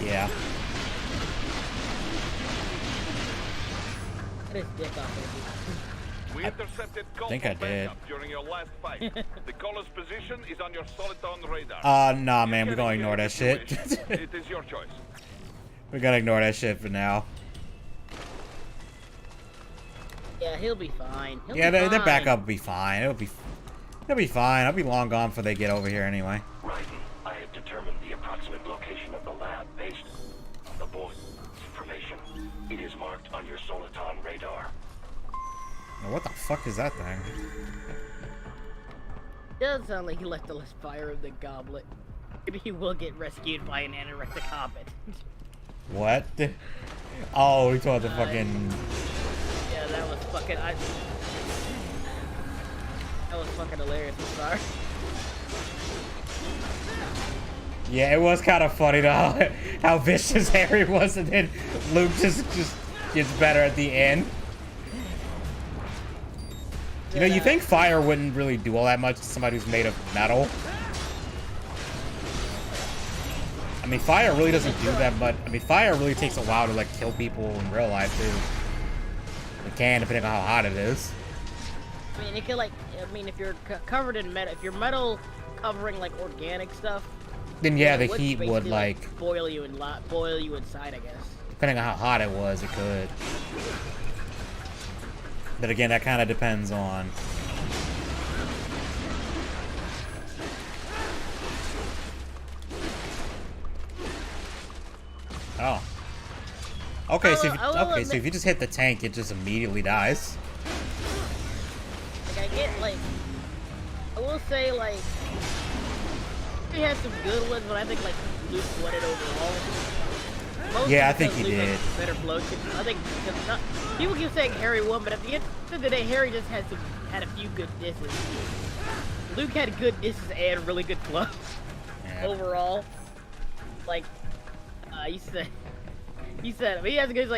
Yeah. Get his dick off, We intercepted I think I did. during your last fight. The caller's position is on your Soliton radar. Nah, man, we're gonna ignore that shit. It is your choice. We're gonna ignore that shit for now. Yeah, he'll be fine. Yeah, their backup will be fine. It'll be fine. I'll be long gone before they get over here anyway. Right. I have determined the approximate location of the lab based on the board's information. It is marked on your Soliton radar. Now, what the fuck is that thing? Does sound like he left the fire of the goblet. Maybe he will get rescued by an anorexic hobbit. What? Oh, we told the fucking. Yeah, that was fucking. That was fucking hilarious. I'm sorry. Yeah, it was kind of funny though how vicious Harry was, and then Luke just gets better at the end. You know, you think fire wouldn't really do all that much to somebody who's made of metal. I mean, fire really doesn't do that much. I mean, fire really takes a while to, like, kill people in real life, too. It can, depending on how hot it is. I mean, it could, like, I mean, if you're covered in metal, if you're metal covering, like, organic stuff, then yeah, the heat would, like boil you inside, I guess. Depending on how hot it was, it could. But again, that kind of depends on. Oh. Okay, so if you just hit the tank, it just immediately dies. Like, I will say, like, he had some good ones, but I think, like, Luke won it overall. Yeah, I think he did. Better blow. I think people keep saying Harry won, but at the end of the day, Harry just had a few good disses. Luke had good disses and really good blows overall. Like, he said he has good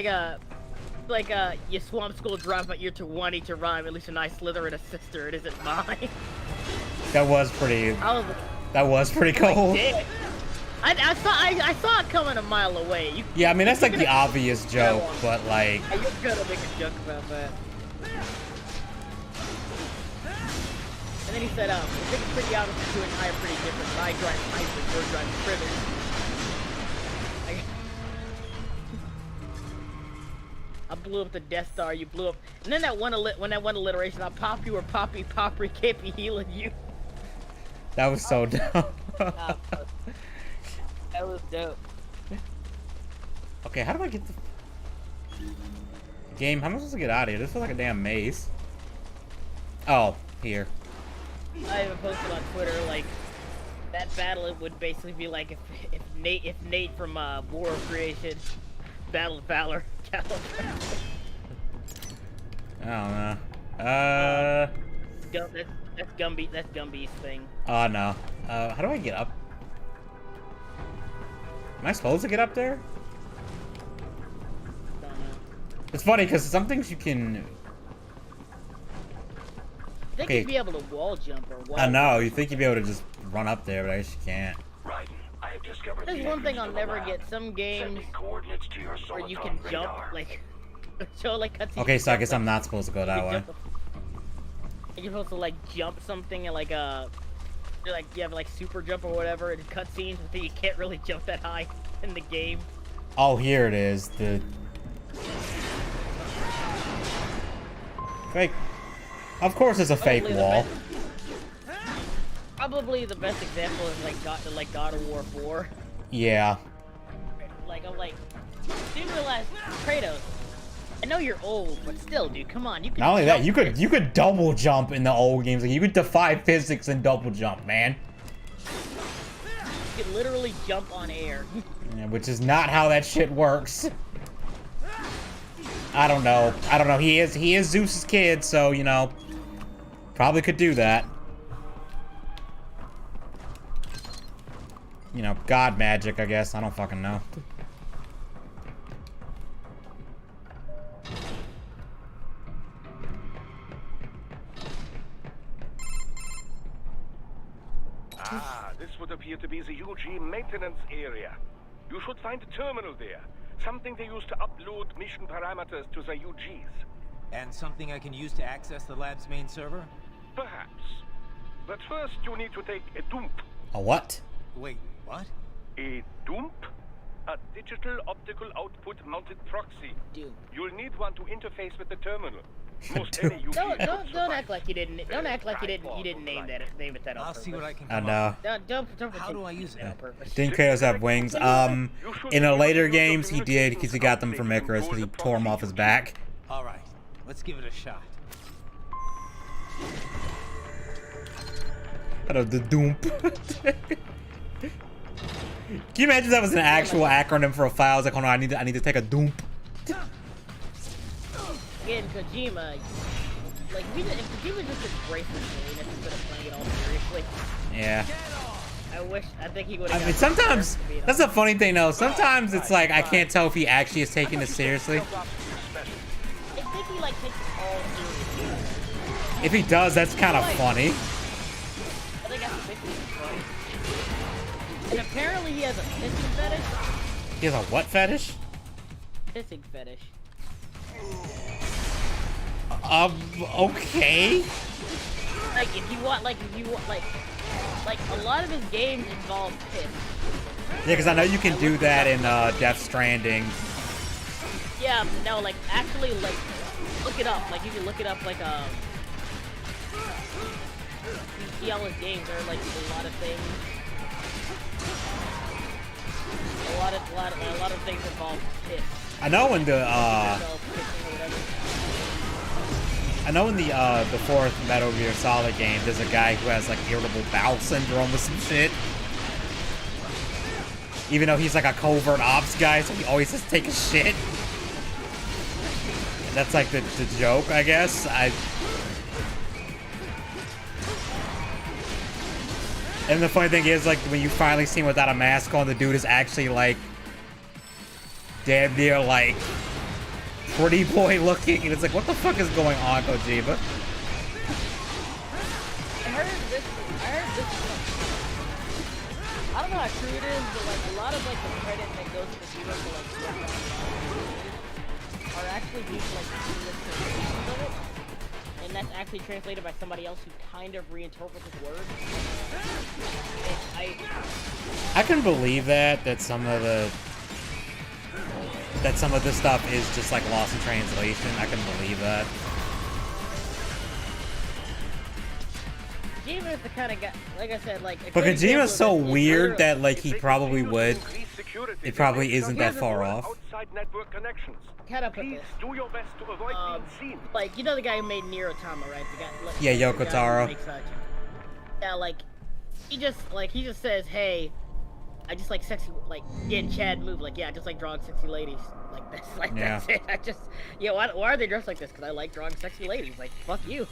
your swamp school drop at your 20 to rhyme. At least a nice Slytherin a sister. It isn't mine. That was pretty. That was pretty cool. Like, I saw it coming a mile away. Yeah, I mean that's like the obvious joke, but like. You're gonna make a joke about that. And then he said, I think it's pretty obvious that you and I are pretty different. I drive Tyson, you're driving Privet. I blew up the Death Star, you blew up. And then that one alliteration, I'll pop you or poppy popper, can't be healing you. That was so dumb. That was dope. Okay, how do I get the game? How am I supposed to get out of here? This feels like a damn maze. Oh, here. I even posted on Twitter, like, that battle, it would basically be like if Nate from War of Creation battled Valor. I don't know. That's Gumby's thing. Oh no. How do I get up? Am I supposed to get up there? Don't know. It's funny because some things you can. I think you'd be able to wall jump or wall. I know. You think you'd be able to just run up there, but I guess you can't. Right. I have discovered. There's one thing I'll never get. Some games where you can jump, like, show like cutscenes. Okay, so I guess I'm not supposed to go that way. You're supposed to like jump something and like you have like super jump or whatever in cutscenes, but you can't really jump that high in the game. Oh, here it is. The fake. Of course, it's a fake wall. Probably the best example is like God of War 4. Yeah. Like I'm like, didn't realize Kratos. I know you're old, but still, dude, come on. You can. Not only that, you could double jump in the old games. Like you could defy physics and double jump, man. You could literally jump on air. Yeah, which is not how that shit works. I don't know. He is Zeus's kid, so you know, probably could do that. You know, god magic, I guess. I don't fucking know. This would appear to be the UG maintenance area. You should find a terminal there. Something they use to upload mission parameters to the UGs. And something I can use to access the lab's main server? Perhaps. But first you need to take a dump. A what? Wait, what? A dump? A digital optical output mounted proxy. Dude. You'll need one to interface with the terminal. Most any UG don't act like you didn't. Don't act like you didn't name it that on purpose. I'll see what I can. I know. Don't How do I use it? on purpose. Didn't Kratos have wings? In the later games, he did because he got them from Icarus because he tore them off his back. All right, let's give it a shot. I don't know, the Doomp. Can you imagine that was an actual acronym for a file? I was like, oh no, I need to take a Doomp. Again, Kojima, like, if Kojima just embraced the silliness instead of playing it all seriously. Yeah. I think he would have. I mean, sometimes, that's a funny thing though. Sometimes it's like, I can't tell if he actually is taking this seriously. I think he, like, takes it all seriously. If he does, that's kind of funny. I think that's basically funny. And apparently he has a pissing fetish. He has a what fetish? Pissing fetish. Okay. Like if you want, like a lot of his games involve piss. Yeah, because I know you can do that in Death Stranding. Yeah, no, like actually, like look it up. Like you can look it up, like you see all his games. There are like a lot of things. A lot of things involve piss. I know in the fourth Metal Gear Solid game, there's a guy who has like irritable bowel syndrome or some shit. Even though he's like a covert ops guy, so he always has to take a shit. And that's like the joke, I guess. And the funny thing is, like, when you finally see him without a mask on, the dude is actually like damn near like pretty boy looking, and it's like, what the fuck is going on, Kojima? I heard this. I don't know how true it is, but like a lot of like the credit that goes to Kojima for like are actually due to like Kojima's translations of it, and that's actually translated by somebody else who kind of reinterprets his words. I can believe that some of this stuff is just like lost in translation. I can believe that. Kojima is the kind of guy, like I said, like. But Kojima's so weird that like he probably would. It probably isn't that far off. How to put this? Do your best to avoid being seen. Like, you know the guy who made Nier Automata, right? The guy, like, yeah, Yoko Taro. Yeah, like he just says, hey, I just like sexy, like getting Chad move, like, yeah, I just like drawing sexy ladies. Like that's like that's it. Why are they dressed like this? Because I like drawing sexy ladies. Like, fuck you.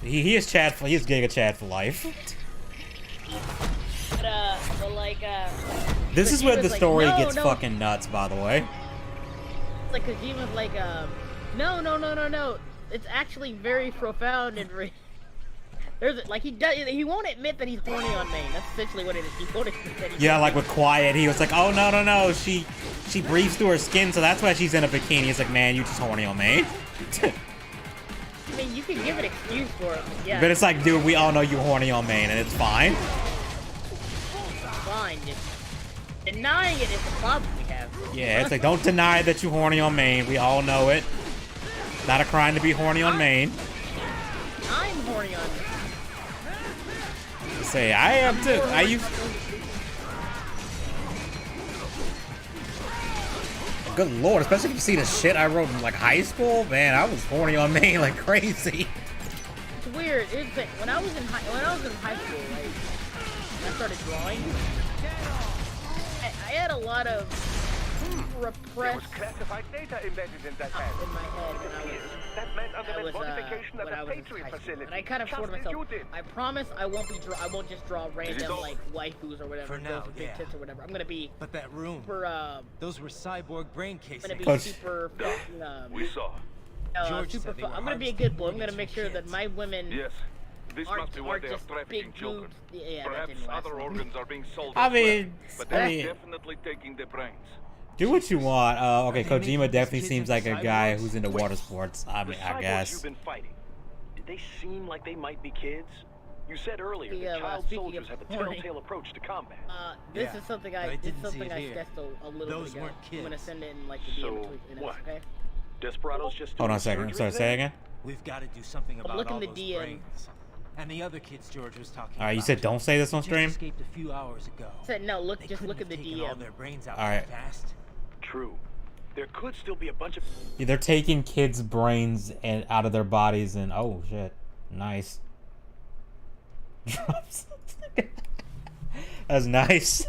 He is Chad for he's Giga Chad for life. But like this is where the story gets fucking nuts, by the way. Like Kojima's like no. It's actually very profound and there's like he won't admit that he's horny on main. That's essentially what it is. He won't admit that he's like with Quiet, he was like, oh no, she breathes through her skin, so that's why she's in a bikini. He's like, man, you just horny on main. I mean, you can give an excuse for it, but yeah. But it's like, dude, we all know you horny on main, and it's fine. Fine, just denying it is the problem we have. Yeah, it's like, don't deny that you horny on main. We all know it. Not a crime to be horny on main. I'm horny on main. Say, I am too. I used. Good lord, especially if you see the shit I wrote in like high school, man, I was horny on main like crazy. It's weird. It's like when I was in high school, like I started drawing. I had a lot of repressed classified data embedded in that head. In my head when I was in high school. And I kind of swore to myself, I promise I won't just draw random like waifus or whatever, for now, big tits or whatever. I'm gonna be. But that room. Those were cyborg brain casings. I'm gonna be super. We saw. I'm gonna be a good boy. I'm gonna make sure that my women. Yes. This must be why they are trafficking children. Perhaps other organs are being sold. But they're definitely taking the brains. Do what you want. Okay, Kojima definitely seems like a guy who's into water sports. I mean, I guess. You've been fighting. Did they seem like they might be kids? You said earlier that child soldiers have a telltale approach to combat. This is something I stressed a little bit ago. I'm gonna send it in like the DM between minutes, okay? Desperados just. Hold on a second. Sorry, say again. We've got to do something about all those DM. brains. And the other kids George was talking about. You said don't say this on stream? Just escaped a few hours ago. Said no, just look at the DM. All their brains out right. Fast. True. There could still be a bunch of. Yeah, they're taking kids' brains and out of their bodies and oh shit, nice. That's nice.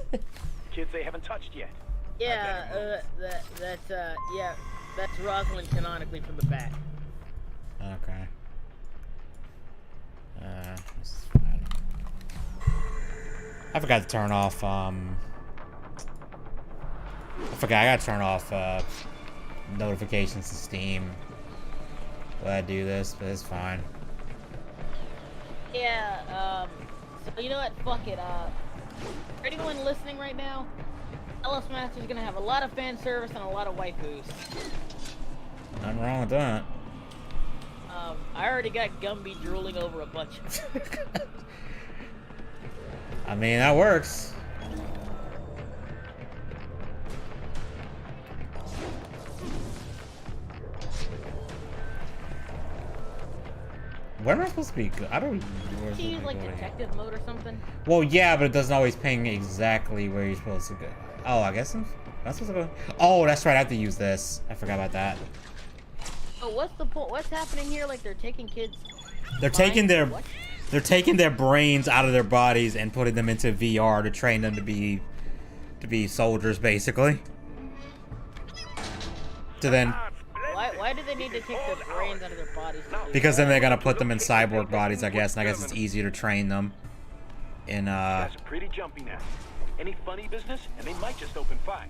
Kids they haven't touched yet. Yeah, that's Rosalind canonically from the back. Okay. This is fine. I forgot to turn off, I gotta turn off, notifications to Steam. Will I do this? But it's fine. Yeah, so you know what? Fuck it, for anyone listening right now, LS Master's gonna have a lot of fan service and a lot of waifus. Nothing wrong with that. I already got Gumby drooling over a bunch of I mean, that works. Where am I supposed to be? I don't. Can you use like detective mode or something? Well, yeah, but it doesn't always ping exactly where you're supposed to go. Oh, I guess that's what's going. Oh, that's right. I have to use this. I forgot about that. Oh, what's the point? What's happening here? Like they're taking kids. They're taking their brains out of their bodies and putting them into VR to train them to be soldiers, basically. To then. Why do they need to take their brains out of their bodies? Because then they're gonna put them in cyborg bodies, I guess. And I guess it's easier to train them. In Guys are pretty jumpy now. Any funny business, and they might just open fire.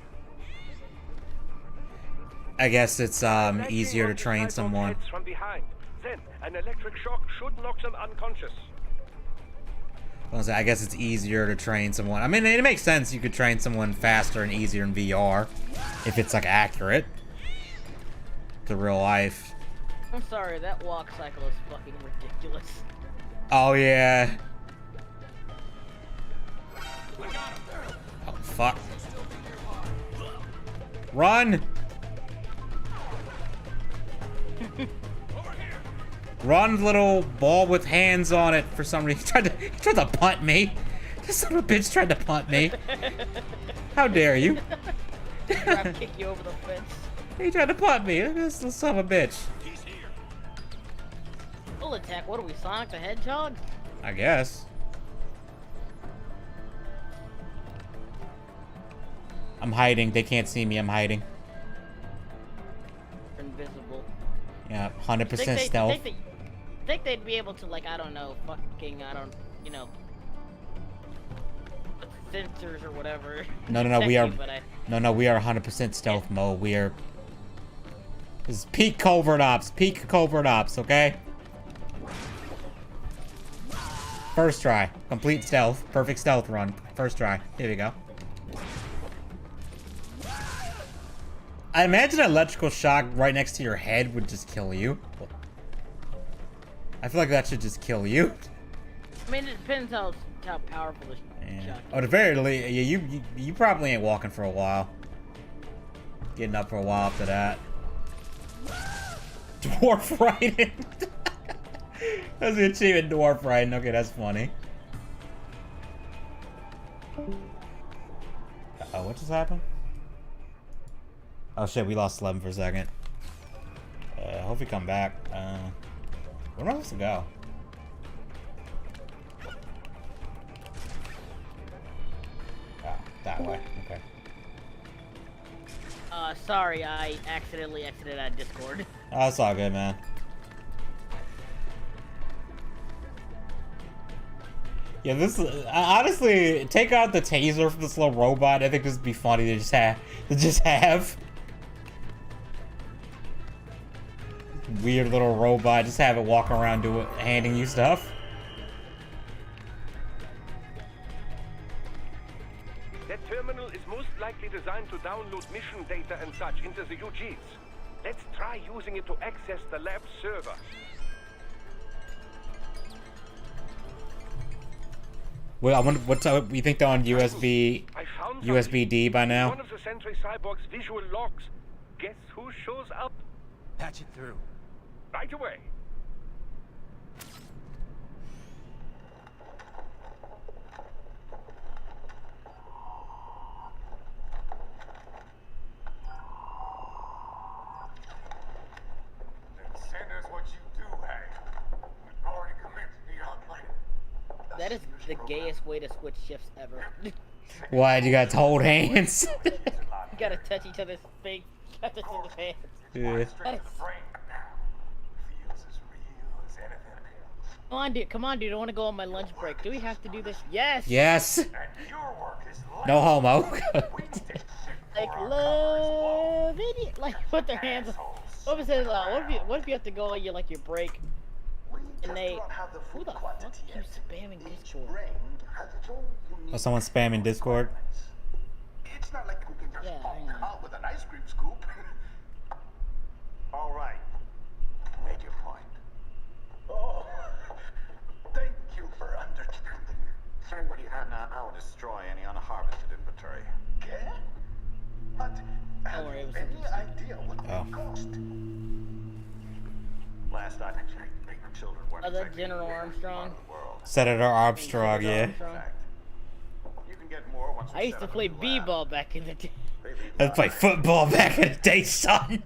I guess it's easier to train someone. From behind. Then an electric shock should knock them unconscious. I guess it's easier to train someone. I mean, it makes sense. You could train someone faster and easier in VR if it's like accurate to real life. I'm sorry, that walk cycle is fucking ridiculous. Oh yeah. Oh fuck. Run! Run, little ball with hands on it for some reason. He tried to punt me. This little bitch tried to punt me. How dare you? I'll kick you over the fence. He tried to punt me. Look at this little son of a bitch. Full attack. What are we, Sonic the Hedgehog? I guess. I'm hiding. They can't see me. I'm hiding. Invisible. Yeah, 100% stealth. Think they'd be able to, like, I don't know, you know, sensors or whatever. No, we are. No, we are 100% stealth mode. We are. This is peak covert ops. Peak covert ops. Okay. First try. Complete stealth. Perfect stealth run. First try. Here we go. I imagine an electrical shock right next to your head would just kill you. I feel like that should just kill you. I mean, it depends how powerful this shock is. Oh, at the very least, you probably ain't walking for a while. Getting up for a while after that. Dwarf riding. That's the achievement, dwarf riding. Okay, that's funny. Uh-oh, what just happened? Oh shit, we lost 11 for a second. Hope we come back. Where am I supposed to go? Oh, that way. Okay. Sorry, I accidentally exited out of Discord. Oh, that's all good, man. Yeah, this honestly, take out the taser from this little robot. I think this would be funny to just have. Weird little robot, just have it walk around handing you stuff. That terminal is most likely designed to download mission data and such into the UGs. Let's try using it to access the lab server. Well, I wonder what's up. You think they're on USB-D by now? One of the Sentry Cyborg's visual logs. Guess who shows up? Patch it through. Right away. Send us what you do, Hank. We've already commenced the online. That is the gayest way to switch shifts ever. What? You got to hold hands? You gotta touch each other's face. Touch each other's hands. Yeah. Come on, dude. I want to go on my lunch break. Do we have to do this? Yes. Yes. No homo. Like love it. Like put their hands. What was it? What if you have to go on your break? And they. Who the fuck keeps spamming Discord? Oh, someone spamming Discord. It's not like we can just pop out with an ice cream scoop. All right. Make your point. Oh, thank you for understanding. Send what you have now. I will destroy any unharvested inventory. Okay? But have you any idea what it cost? Last I checked, bigger children weren't that General Armstrong? Senator Armstrong, yeah. You can get more once I used to play b-ball back in the day. I play football back in the day, son.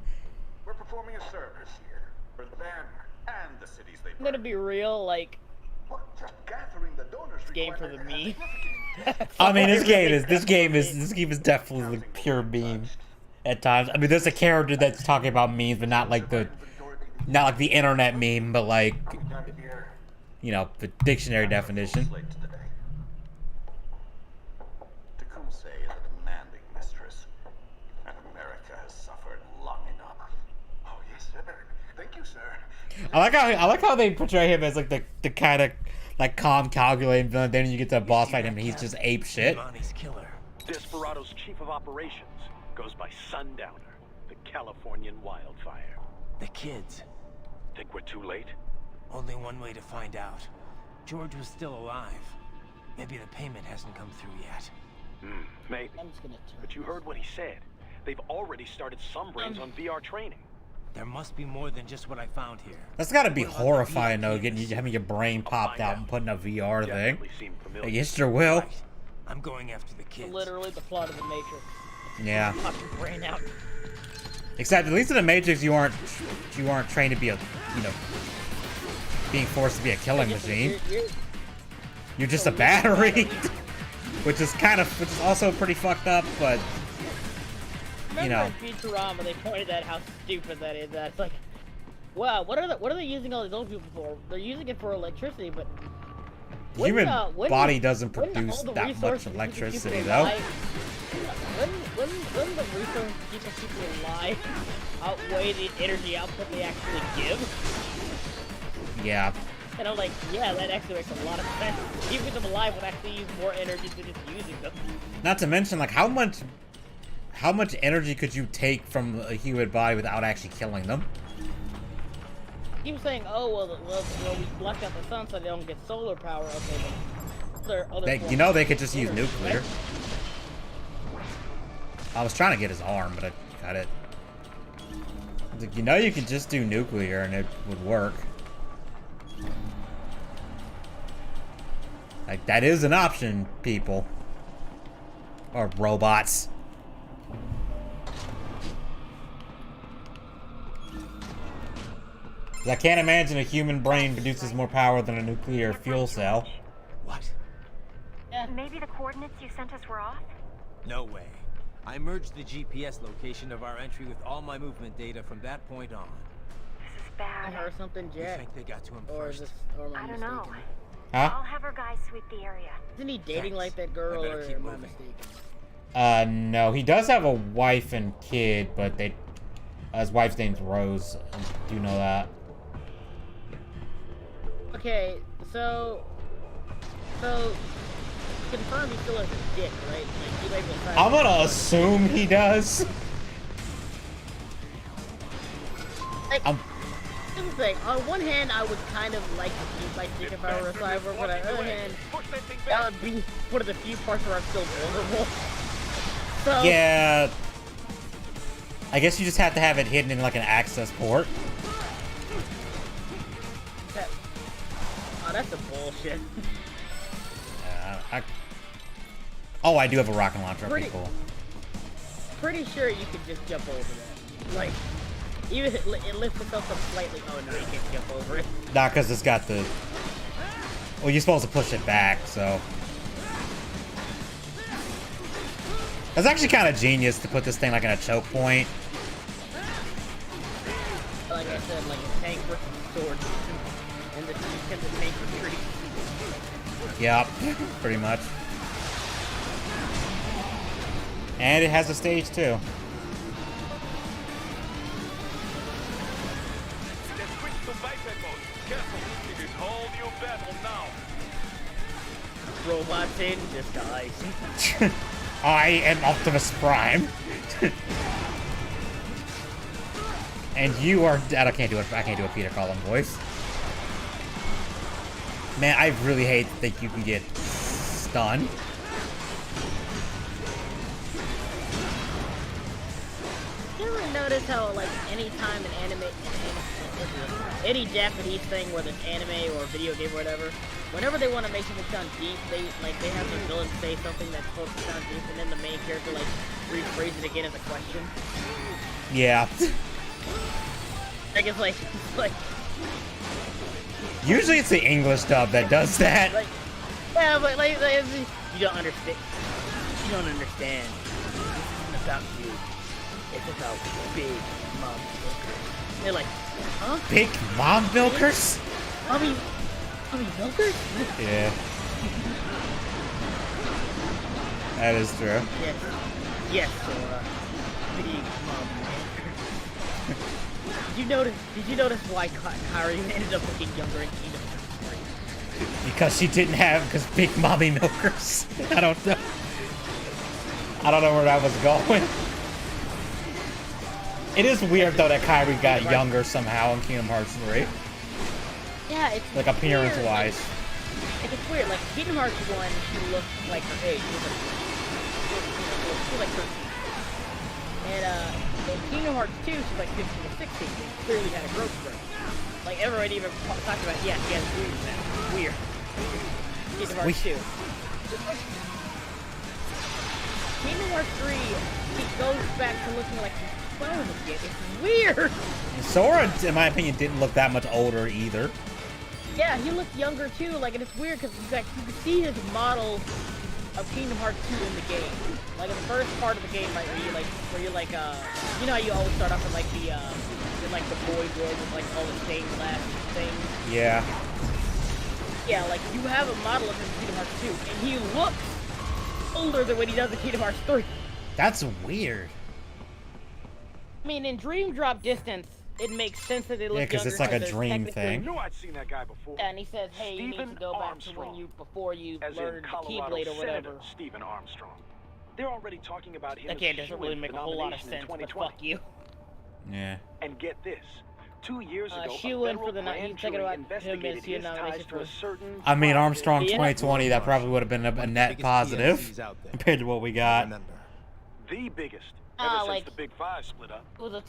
We're performing a service here for them and the cities they I'm gonna be real, like, just gathering the donors game for the meme. I mean, this game is definitely like pure meme at times. I mean, there's a character that's talking about memes, but not like the internet meme, but like, you know, the dictionary definition. Tecumseh is a demanding mistress, and America has suffered long enough. Oh yes, sir. Thank you, sir. I like how they portray him as like the kind of like calm, calculating villain. Then you get to a boss fight him, and he's just ape shit. Money's killer. Desperado's chief of operations goes by Sundowner, the Californian wildfire. The kids. Think we're too late? Only one way to find out. George was still alive. Maybe the payment hasn't come through yet. Maybe. But you heard what he said. They've already started some brains on VR training. There must be more than just what I found here. That's gotta be horrifying though, having your brain popped out and putting a VR thing against your will. Right. I'm going after the kids. Literally the plot of the Matrix. Yeah. Pop your brain out. Except at least in the Matrix, you aren't trained to be a, you know, being forced to be a killing machine. You're just a battery, which is also pretty fucked up, but. You know. In Futurama, they pointed out how stupid that is. That's like, wow, what are they using all these old people for? They're using it for electricity, but the human body doesn't produce that much electricity, though. Wouldn't the resources keeping people alive outweigh the energy output they actually give? Yeah. And I'm like, yeah, that actually makes a lot of sense. Keeping them alive would actually use more energy than just using them. Not to mention, like, how much energy could you take from a human body without actually killing them? Keep saying, oh, well, we blocked out the sun so they don't get solar power. Okay, but they could just use nuclear. I was trying to get his arm, but I got it. Like, you can just do nuclear and it would work. Like, that is an option, people. Or robots. I can't imagine a human brain produces more power than a nuclear fuel cell. What? Yeah. Maybe the coordinates you sent us were off? No way. I merged the GPS location of our entry with all my movement data from that point on. This is bad. Or something, Jack. You think they got to him or first? I don't know. Huh? I'll have our guys sweep the area. Isn't he dating like that girl, or am I mistaken? No, he does have a wife and kid, but his wife's name's Rose. I do know that. Okay, so confirm he still has a dick, right? Like, I'm gonna assume he does. Like, here's the thing. On one hand, I would kind of like to keep my dick if I were a cyborg, but on the other hand, that would be one of the few parts where I'm still vulnerable. So, yeah. I guess you just have to have it hidden in like an access port. Oh, that's some bullshit. Oh, I do have a rocket launcher. Okay, cool. Pretty sure you could just jump over that. Like, even if it lifts itself up slightly. Oh no, you can't jump over it. Nah, because it's got the. Well, you're supposed to push it back, so. That's actually kind of genius to put this thing like in a choke point. Like I said, like a tank versus sword, and the tank retreat. Yep, pretty much. And it has a stage too. Robots in disguise. I am Optimus Prime. And you are. I can't do it. I can't do a Peter Cullen voice. Man, I really hate to think you can get stunned. You ever notice how like anytime an any Japanese thing, whether it's anime or video game or whatever, whenever they want to make something sound deep, they have the villain say something that's supposed to sound deep, and then the main character like rephrase it again as a question. Yeah. Like it's like Usually it's the English dub that does that. like, yeah, but like you don't understand. You don't understand. This isn't about you. It's about big mom milkers. They're like, huh? Big mom milkers? Mommy milkers? Yeah. That is true. Yes. Yes, Sora. Big mom milkers. Did you notice why Kairi ended up looking younger in Kingdom Hearts 3? Because big mommy milkers. I don't know. I don't know where that was going. It is weird though that Kairi got younger somehow in Kingdom Hearts 3. Yeah, it's like appearance weird. wise. Like, it's weird. Like Kingdom Hearts 1, she looked like her age. She was like 13. And in Kingdom Hearts 2, she's like 15 or 16. She clearly had a growth spurt. Like everybody even talked about, yeah, she has boobs now. Weird. Kingdom Hearts 2. Kingdom Hearts 3, he goes back to looking like she's 12 again. It's weird. Sora, in my opinion, didn't look that much older either. Yeah, he looked younger too. Like, and it's weird because you can see his model of Kingdom Hearts 2 in the game. Like in the first part of the game, right, where you're like, you know how you always start off with like the void world with like all the stained glass things. Yeah. Yeah, like you have a model of him in Kingdom Hearts 2, and he looks older than what he does in Kingdom Hearts 3. That's weird. I mean, in Dream Drop Distance, it makes sense that they look younger. Yeah, because it's like a dream thing. I knew I'd seen that guy before. Yeah, and he says, hey, you need to go back to before you learned the Keyblade or whatever. Stephen Armstrong. They're already talking about him. Okay, it doesn't really make a whole lot of sense, but fuck you. Yeah. And get this. 2 years ago, Shoo-in for the night. You talking about him as your nomination for a certain. I mean, Armstrong 2020, that probably would have been a net positive compared to what we got. The biggest. Ever since the Big Five split up.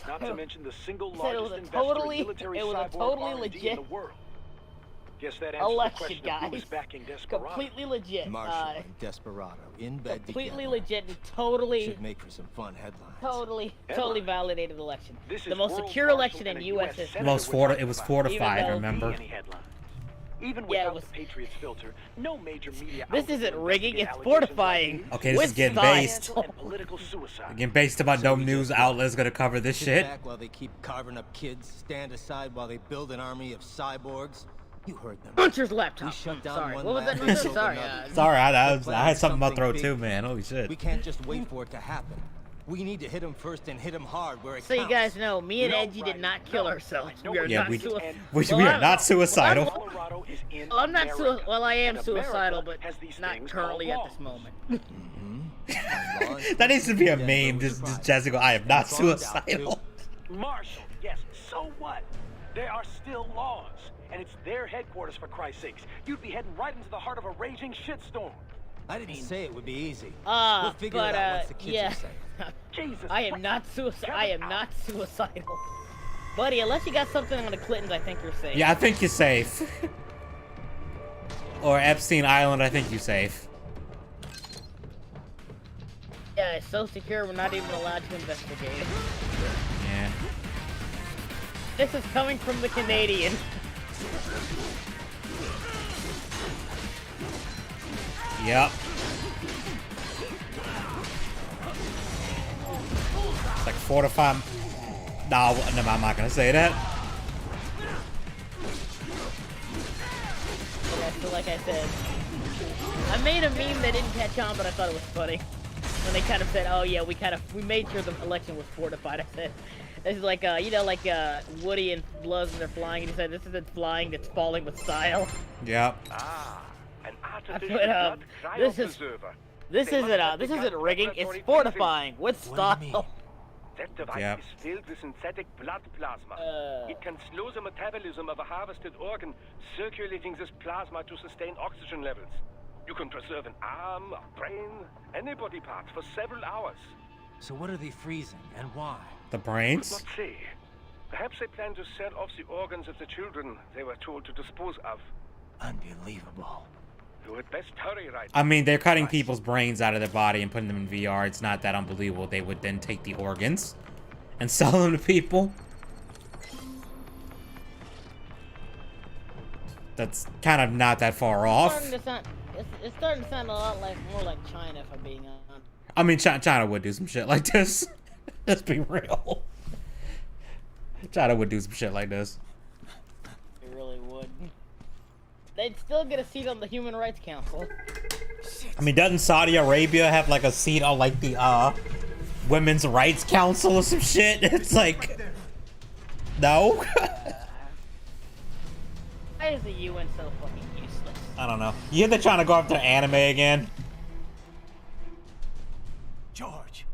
Not to mention the single largest investor in military cyborg R&D in the world. Guess that answers the question of who is backing Desperado. Completely legit. Marshall and Desperado in bed completely together. legit and totally. Should make for some fun headlines. Totally validated election. The most secure election in U.S. history. It was fortified, remember? Even without the Patriots filter, no major media. This isn't rigging, it's fortifying. Okay, this is getting based. Getting based about no news outlet's gonna cover this shit. Back while they keep carving up kids, stand aside while they build an army of cyborgs. You heard them. Puncher's laptop. We shut down Sorry, one what was that? lab, Sorry. Sorry, I had something in my throat too, man. Holy shit. We can't just wait for it to happen. We need to hit him first and hit him hard where it So counts. you guys know, me and Edgy did not kill ourselves. We are not suicidal. We are not suicidal. Well, I'm not suicidal. Well, I am suicidal, but not currently at this moment. That needs to be a meme. Just Jessica, I am not suicidal. Marshall, yes, so what? There are still laws, and it's their headquarters for Christ's sakes. You'd be heading right into the heart of a raging shitstorm. I didn't say it would be easy. But it out once the kids yeah. are safe. Jesus, I am not suicidal. I am not suicidal, buddy. Unless you got something on the Clintons, I think you're safe. Yeah, I think you're safe. Or Epstein Island, I think you're safe. Yeah, it's so secure we're not even allowed to investigate it. Yeah. This is coming from the Canadian. Yep. It's like 4 to 5. No, I'm not gonna say that. Yeah, so like I said, I made a meme that didn't catch on, but I thought it was funny. When they kind of said, oh yeah, we made sure the election was fortified. I said, this is like, you know, like Woody and Buzz when they're flying, and he said, this isn't flying, that's falling with style. Yep. An I put, this isn't rigging, it's fortifying with style. That device is filled with synthetic blood plasma. It can slow the metabolism of a harvested organ, circulating this plasma to sustain oxygen levels. You can preserve an arm, a brain, any body part for several hours. So what are they freezing, and why? The brains? Could not say. Perhaps they plan to sell off the organs of the children they were told to dispose of. Unbelievable. You had best hurry, right? I mean, they're cutting people's brains out of their body and putting them in VR. It's not that unbelievable. They would then take the organs and sell them to people. That's kind of not that far off. It's starting to sound a lot more like China, if I'm being honest. I mean, China would do some shit like this. Let's be real. China would do some shit like this. They really would. They'd still get a seat on the Human Rights Council. I mean, doesn't Saudi Arabia have like a seat on like the Women's Rights Council or some shit? It's like, no. Why is the UN so fucking useless? I don't know. You hear they're trying to go after anime again? George.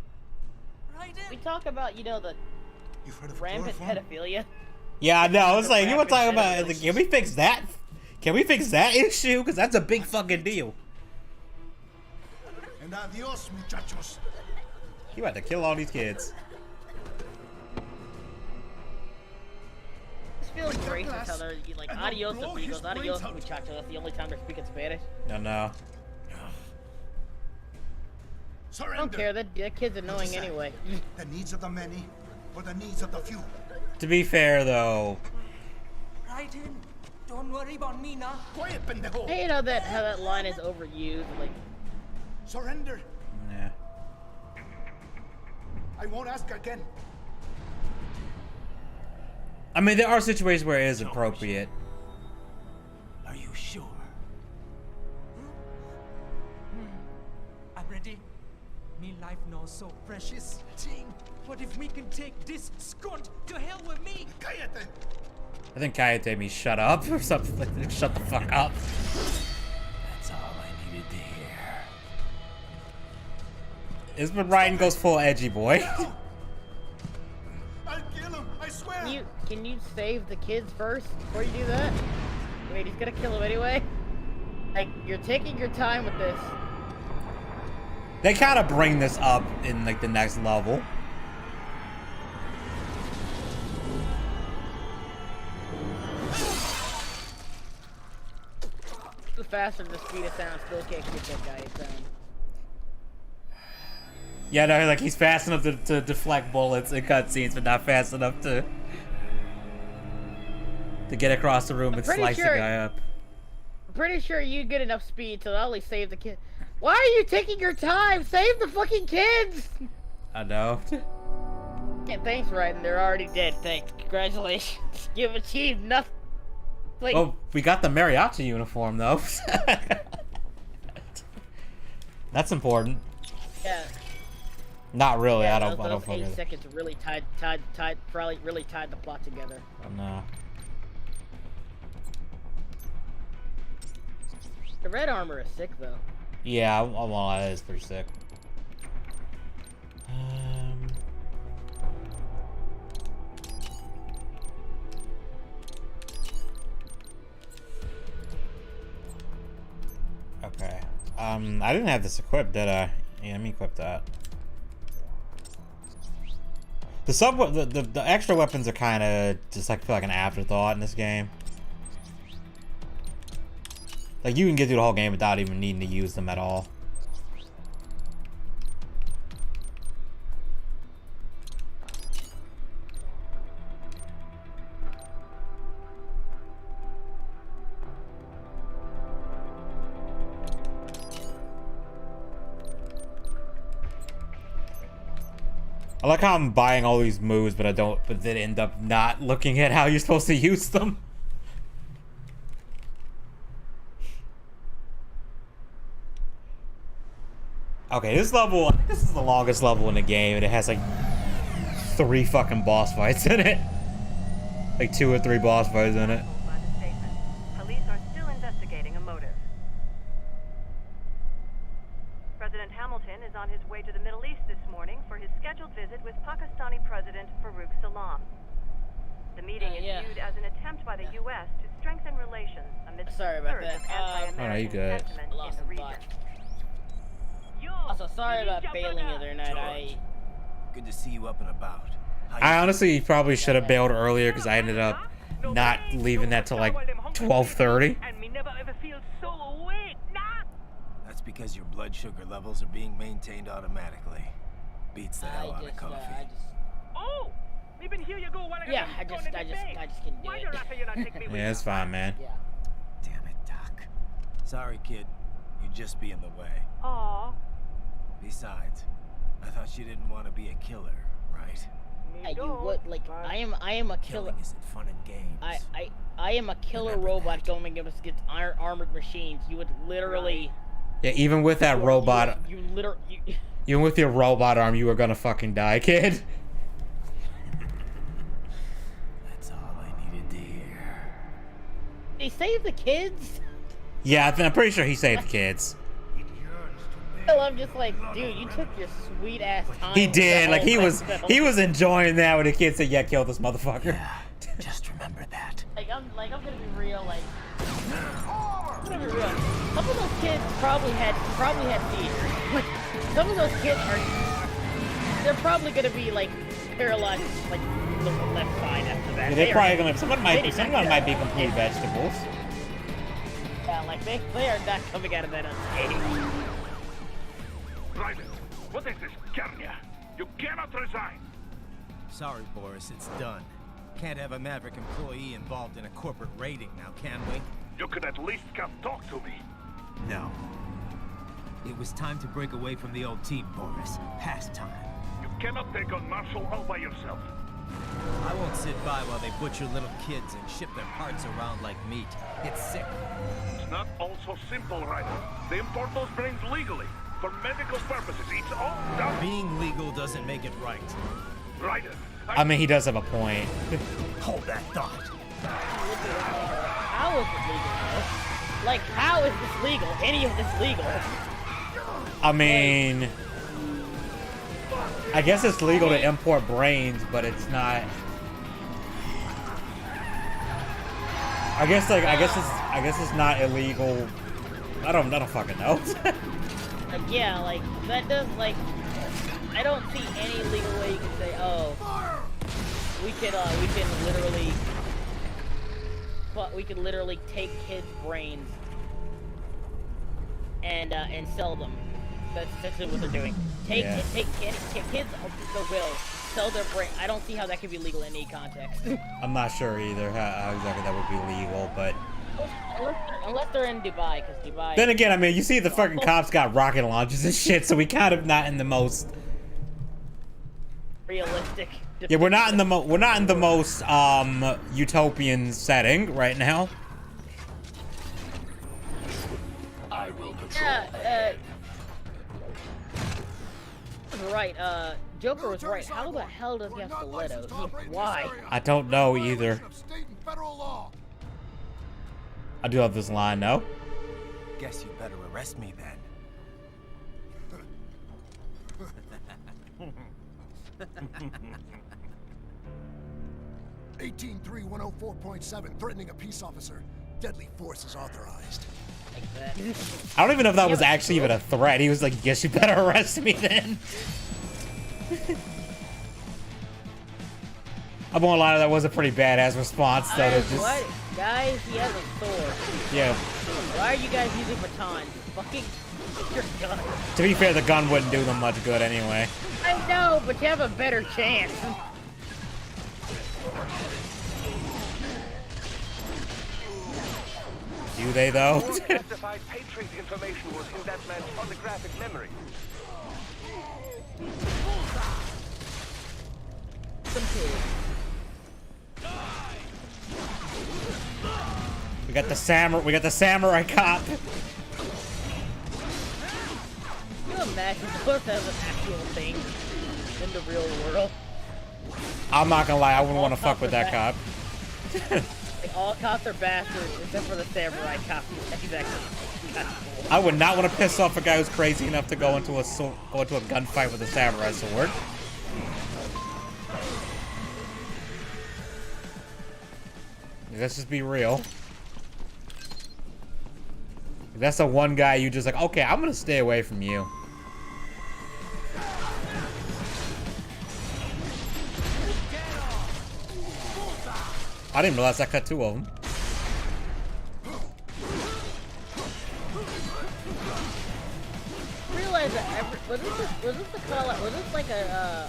Right in. We talk about, you know, the rampant pedophilia. Yeah, I know. It's like, you were talking about, like, can we fix that? Can we fix that issue? Because that's a big fucking deal. And adios, muchachos. You about to kill all these kids. This feels racist how they're like, adios amigos, adios muchachos. That's the only time they're speaking Spanish. No. I don't care, that kid's annoying anyway. The needs of the many or the needs of the few. To be fair, though. Right in. Don't worry about me now. Quiet, pendejo. I hate how that line is overused. Like, surrender. Yeah. I won't ask again. I mean, there are situations where it is appropriate. Are you sure? I'm ready. Me life now so precious. Team, what if we can take this skunt to hell with me? Cállate. I think Kayate means shut up or something like that. Shut the fuck up. That's all I needed to hear. Is when Ryan goes full edgy boy. I'll kill him, I swear. Can you save the kids first before you do that? Wait, he's gonna kill him anyway? Like, you're taking your time with this. They kind of bring this up in like the next level. Too faster than the speed of sound, still can't get that guy down. Yeah, no, like he's fast enough to deflect bullets in cutscenes, but not fast enough to get across the room and slice the guy up. I'm pretty sure you get enough speed to not only save the kid. Why are you taking your time? Save the fucking kids! I know. Yeah, thanks, Ryden. They're already dead. Thanks. Congratulations. You've achieved nothing. Like, oh, we got the mariachi uniform though. That's important. Yeah. Not really. Yeah, I don't. Those 8 really. seconds really probably really tied the plot together. Oh, no. The red armor is sick though. Yeah, well, that is pretty sick. Okay. I didn't have this equipped, did I? Yeah, let me equip that. The extra weapons are kind of just like feel like an afterthought in this game. Like you can get through the whole game without even needing to use them at all. I like how I'm buying all these moves, but then end up not looking at how you're supposed to use them. Okay, this is the longest level in the game, and it has like 3 fucking boss fights in it. Like 2 or 3 boss fights in it. Police are still investigating a motive. President Hamilton is on his way to the Middle East this morning for his scheduled visit with Pakistani President Farouk Salam. The meeting is viewed as an attempt by the U.S. to strengthen relations amidst the surge of anti-American sentiment in the region. Also, sorry about failing the other night. Good to see you up and about. I honestly probably should have bailed earlier because I ended up not leaving that till like 12:30. That's because your blood sugar levels are being maintained automatically. Beats the hell out of coffee. Oh! Even here you go. Yeah, I just couldn't do it. Yeah, it's fine, man. Yeah. Damn it, Doc. Sorry, kid. You'd just be in the way. Aww. Besides, I thought you didn't want to be a killer, right? Yeah, you would, like, I am a killer. Killing isn't fun and games. I am a killer robot going up against armored machines. You would literally... Yeah, even with that robot... You literally... Even with your robot arm, you were gonna fucking die, kid. That's all I needed to hear. They saved the kids? Yeah, I'm pretty sure he saved the kids. I'm just like, dude, you took your sweet ass time. He did, like he was enjoying that when the kid said, "Yeah, kill this motherfucker." Yeah, just remember that. I'm gonna be real, like, I'm gonna be real. Some of those kids probably had seizures. Like, some of those kids they're probably gonna be like paralyzed, like the left side after that. Yeah, they're probably gonna. Someone might be complete vegetables. Yeah, like they are not coming out of that unscathed. Private, what is this Garnia? You cannot resign. Sorry, Boris, it's done. Can't have a Maverick employee involved in a corporate raiding now, can we? You could at least come talk to me. No. It was time to break away from the old team, Boris. Past time. You cannot take on Marshall all by yourself. I won't sit by while they butcher little kids and ship their parts around like meat. It's sick. It's not all so simple, Ryder. They import those brains legally. For medical purposes, it's all done. Being legal doesn't make it right. Ryder. I mean, he does have a point. Hold that thought. How is it legal, though? Like, how is this legal? Any of this legal? I mean, I guess it's legal to import brains, but it's not. I guess it's not illegal. I don't fucking know. Like, yeah, like, that does, like, I don't see any legal way you can say, oh, we can literally take kids' brains and sell them. That's essentially what they're doing. Take kids the will, sell their brain. I don't see how that could be legal in any context. I'm not sure either how exactly that would be legal, but. Unless they're in Dubai, because Dubai... Then again, I mean, you see the fucking cops got rocket launchers and shit, so we kind of not in the most... realistic... Yeah, we're not in the most, utopian setting right now. I will patrol. Right, Joker was right. How the hell does he have stilettos? Why? I don't know either. I do have this line, no? Guess you better arrest me then. 183-104.7, threatening a peace officer. Deadly force is authorized. I don't even know if that was actually even a threat. He was like, guess you better arrest me then. I'm gonna lie, that was a pretty badass response, though. What? Guys, he has a sword. Yeah. Why are you guys using batons? Fucking your gun. To be fair, the gun wouldn't do them much good anyway. I know, but you have a better chance. Do they, though? Classified Patriot information was in that man's photographic memory. Some kids. We got the samurai cop. Can you imagine what that was an actual thing in the real world? I'm not gonna lie, I wouldn't want to fuck with that cop. Like, all cops are bastards except for the samurai cop. He's actually kind of cool. I would not want to piss off a guy who's crazy enough to go into a gunfight with a samurai sword. Let's just be real. If that's the one guy you just like, okay, I'm gonna stay away from you. I didn't realize I cut 2 of them. I realized that was this the call out? Was this like a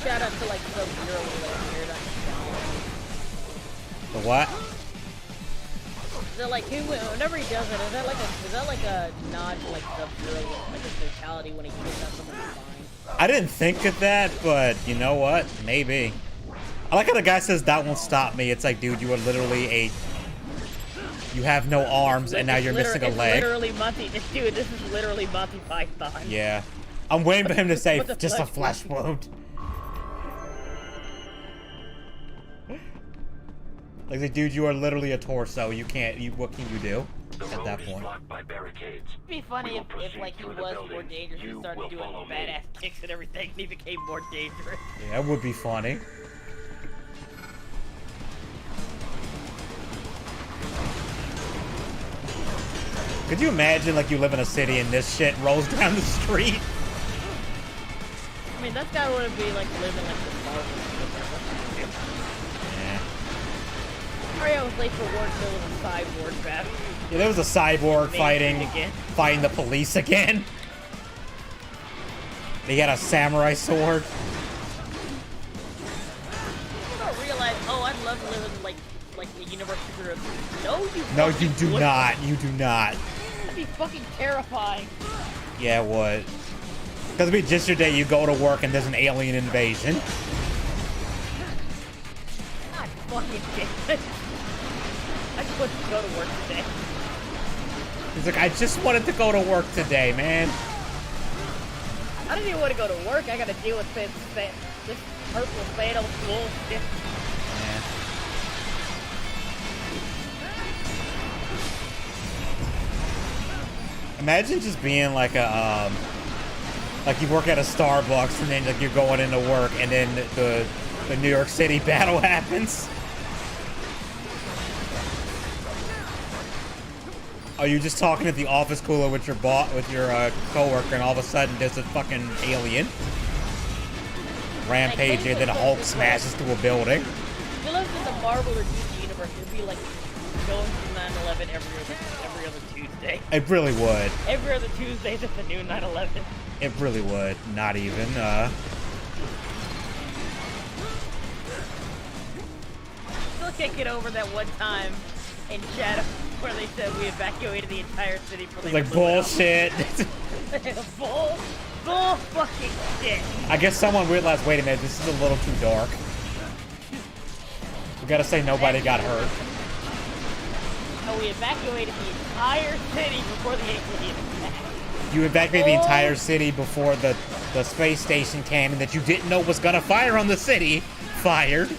shout out to like Sub-Zero here? The what? Is that like whenever he does it, is that like a nod to like Sub-Zero, like his fatality when he kicks out someone's spine? I didn't think of that, but you know what? Maybe. I like how the guy says that won't stop me. It's like, dude, you are literally you have no arms and now you're missing a leg. Literally Monty, dude, this is literally Monty Python. Yeah. I'm waiting for him to say just a flesh wound. Like, dude, you are literally a torso. You can't. What can you do at that point? It'd be funny if like he was more dangerous and started doing badass kicks and everything, and he became more dangerous. Yeah, it would be funny. Could you imagine, like, you live in a city and this shit rolls down the street? I mean, that's gotta want to be like living like the Marvel. Yeah. Sorry, I was late for work. There was a cyborg battle. Yeah, there was a cyborg fighting the police again. They got a samurai sword. People don't realize. Oh, I'd love to live in like the Universal Group. No, you do not. You do not. That'd be fucking terrifying. Yeah, it would. Because it'd be just your day. You go to work and there's an alien invasion. God fucking shit. I just wanted to go to work today. He's like, I just wanted to go to work today, man. I don't even want to go to work. I gotta deal with this purple fatal bullshit. Yeah. Imagine just being like a, like you work at a Starbucks and then like you're going into work and then the New York City battle happens. Are you just talking at the office cooler with your coworker, and all of a sudden there's a fucking alien rampage, and then Hulk smashes through a building? If you live in the Marvel or DC universe, it'd be like going through 9/11 every other Tuesday. It really would. Every other Tuesday is the new 9/11. It really would. Not even. Still can't get over that one time in Shadow where they said we evacuated the entire city for like bullshit. bull fucking shit. I guess someone realized, wait a minute, this is a little too dark. We gotta say nobody got hurt. No, we evacuated the entire city before the alien attack. You evacuated the entire city before the space station cannon that you didn't know was gonna fire on the city fired.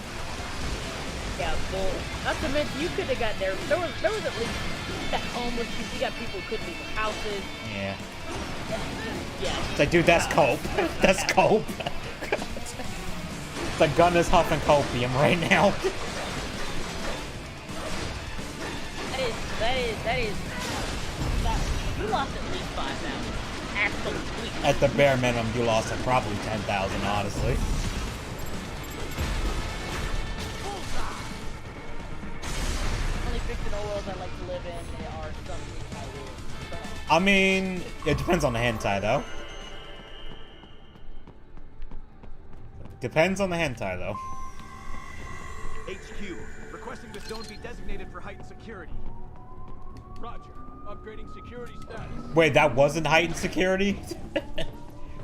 Yeah, bull. Not to mention, you could have got there. There was at least that homeless people. You got people who couldn't leave their houses. Yeah. Yeah. It's like, dude, that's cope. That's cope. It's like gun is huffing copium right now. That is. You lost at least 5,000. Absolutely. At the bare minimum, you lost probably 10,000, honestly. Only fictional worlds I like to live in, they are something I will. I mean, it depends on the hentai, though. Depends on the hentai, though. HQ, requesting the zone be designated for heightened security. Roger. Upgrading security status. Wait, that wasn't heightened security?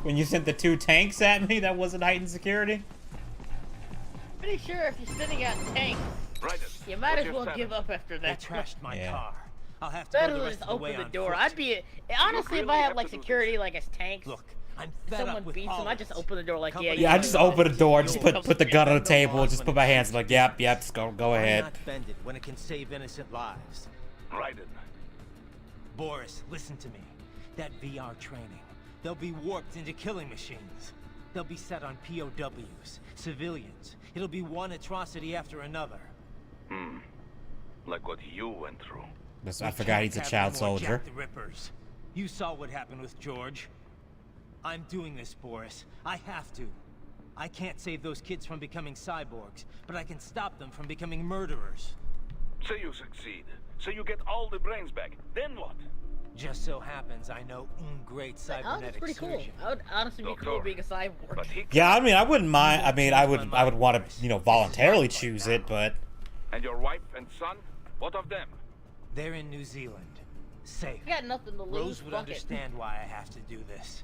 When you sent the 2 tanks at me, that wasn't heightened security? Pretty sure if you're sending out tanks, you might as well give up after that. They trashed my car. I'll have to Better go the than rest just of the way open the on door. foot. I'd be honestly if I have like security like as tanks. Look, I'm if fed someone up with beats all them, I just open the door like Yeah, I just open the door, just put the gun on the table, just put my hands like, yep, just go ahead. I'm not offended when it can save innocent lives. Raiden. Boris, listen to me. That VR training, they'll be warped into killing machines. They'll be set on POWs, civilians. It'll be one atrocity after another. Like what you went through. I forgot he's a child soldier. Jack the Rippers. You saw what happened with George. I'm doing this, Boris. I have to. I can't save those kids from becoming cyborgs, but I can stop them from becoming murderers. Say you succeed. Say you get all the brains back. Then what? Just so happens I know great cybernetic that's pretty cool. surgeon. I would honestly be cool being a cyborg. Yeah, I mean, I wouldn't mind. I mean, I would want to, you know, voluntarily choose it, but. And your wife and son? What of them? They're in New Zealand. Safe. I got nothing to lose. Rose would understand why I have to do this.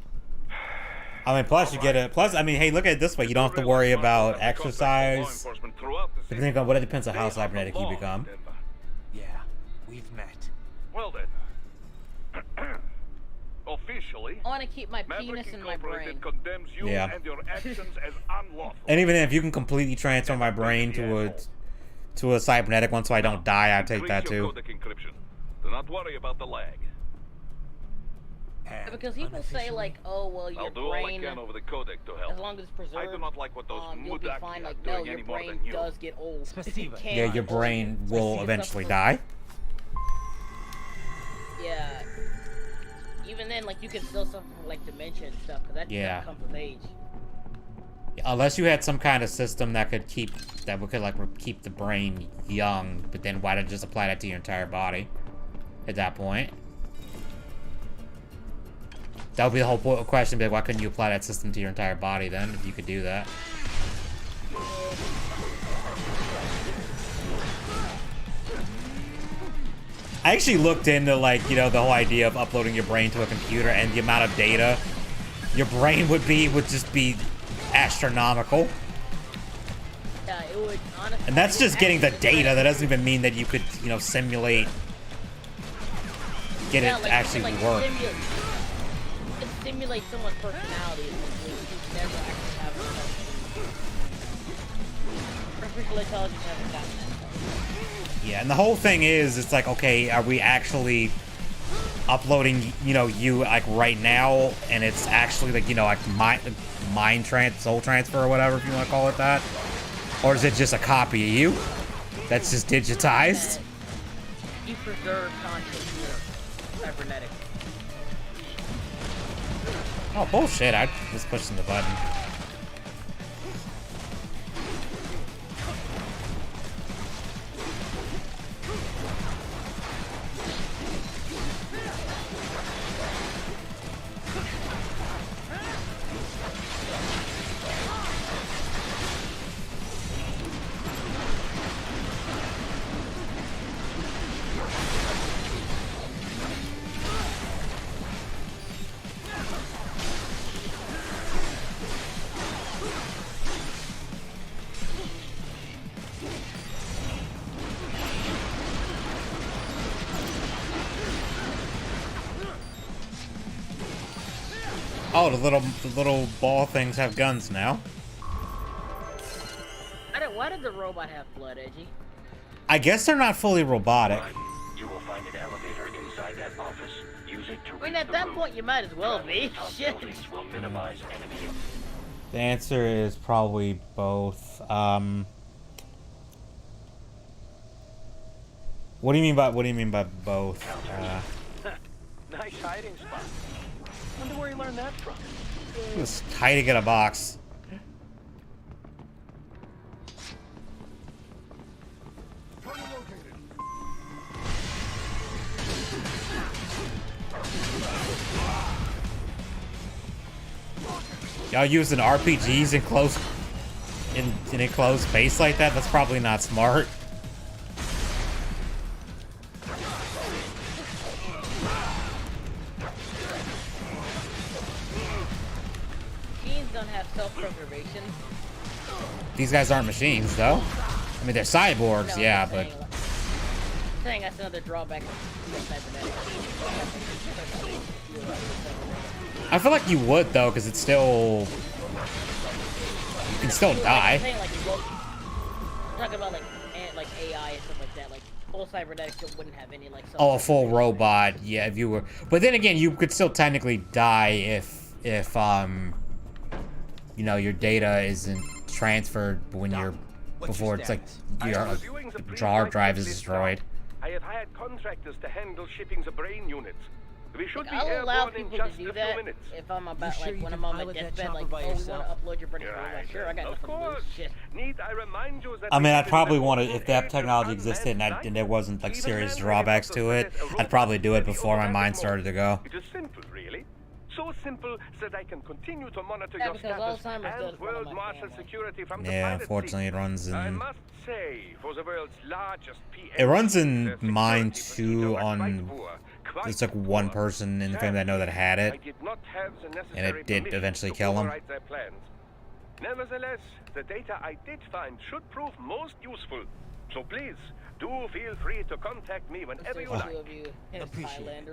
I mean, plus you get a plus. I mean, hey, look at it this way: you don't have to worry about exercise. Depending on what it depends on how cybernetic you become. Yeah, we've met. Well then. Officially, I want to keep my penis in my brain. Condemns you Yeah. and your actions as unlawful. And even if you can completely transfer my brain to a cybernetic one, so I don't die, I take that too. Do not worry about the lag. Yeah, because people say like, oh well, your I'll do all I brain, can over the codec to help. as long as it's preserved, I do not like what those you'll be fine. Like, doing no, your any more brain than you. does get old. Yeah, your brain will eventually die. Yeah. Even then, like, you can still suffer from like dementia and stuff, because that Yeah. comes with age. Unless you had some kind of system that could keep keep the brain young, but then why not just apply that to your entire body at that point? That would be the whole question, but why couldn't you apply that system to your entire body then, if you could do that? I actually looked into, like, you know, the whole idea of uploading your brain to a computer, and the amount of data your brain would just be astronomical. Yeah, it would honestly. And that's just getting the data. That doesn't even mean that you could, you know, simulate, get it to actually work. Simulate someone's personality. You never actually have artificial intelligence hasn't gotten that. Yeah, and the whole thing is, it's like, okay, are we actually uploading, you know, you, like, right now, and it's actually, like, you know, like, soul transfer or whatever, if you want to call it that? Or is it just a copy of you that's just digitized? You preserve consciousness, cybernetic. Oh, bullshit, I was pushing the button. Oh, the little ball things have guns now. Why did the robot have blood, Edgy? I guess they're not fully robotic. You will find an elevator inside that office. Use it to I mean, at that point, you might as well be. Shit. will minimize enemy. The answer is probably both. What do you mean by both? Nice hiding spot. Wonder where you learned that from. It's hiding in a box. Y'all using RPGs in a closed space like that? That's probably not smart. Machines don't have self-preservation. These guys aren't machines, though. I mean, they're cyborgs, No, yeah, I'm but... saying that's another drawback of cybernetic. I feel like you would, though, because it's still... You can still die. I'm saying, like, talking about, like AI and stuff like that. Like, full cybernetics wouldn't have any, like... Oh, a full robot, yeah, if you were... But then again, you could still technically die if you know, your data isn't transferred when you're... Before it's like, your hard drive is destroyed. I have hired contractors to handle shipping the brain units. We should Like, be I'll allow airborne in people to just do a that few minutes. if I'm about sure like you when can I'm on my pilot that deathbed, chopper like, by oh, we want yourself? to upload your British I'm like, sure, I got Of nothing to lose. course. Shit. Need I remind you that I mean, we I'd live in probably the want to, golden if that age of technology unmanned existed flight. and there wasn't like Even serious man drawbacks able to it, possess a I'd probably do it robot before my in the mind automatic started to go. mode. It is simple, really. So simple that I can continue to monitor Yeah, your because status Alzheimer's does and run in world my marshal family. security from the Yeah, pilot unfortunately, seat. it runs I in. must say, for the world's largest PMC, It runs their in security mine procedure too. was On quite poor. there's like one person in the family I know that had I it, did not have the and necessary it did permission eventually to kill him. override their plans. Nevertheless, the data I did find should prove most useful. So please, do feel free to contact me whenever you like.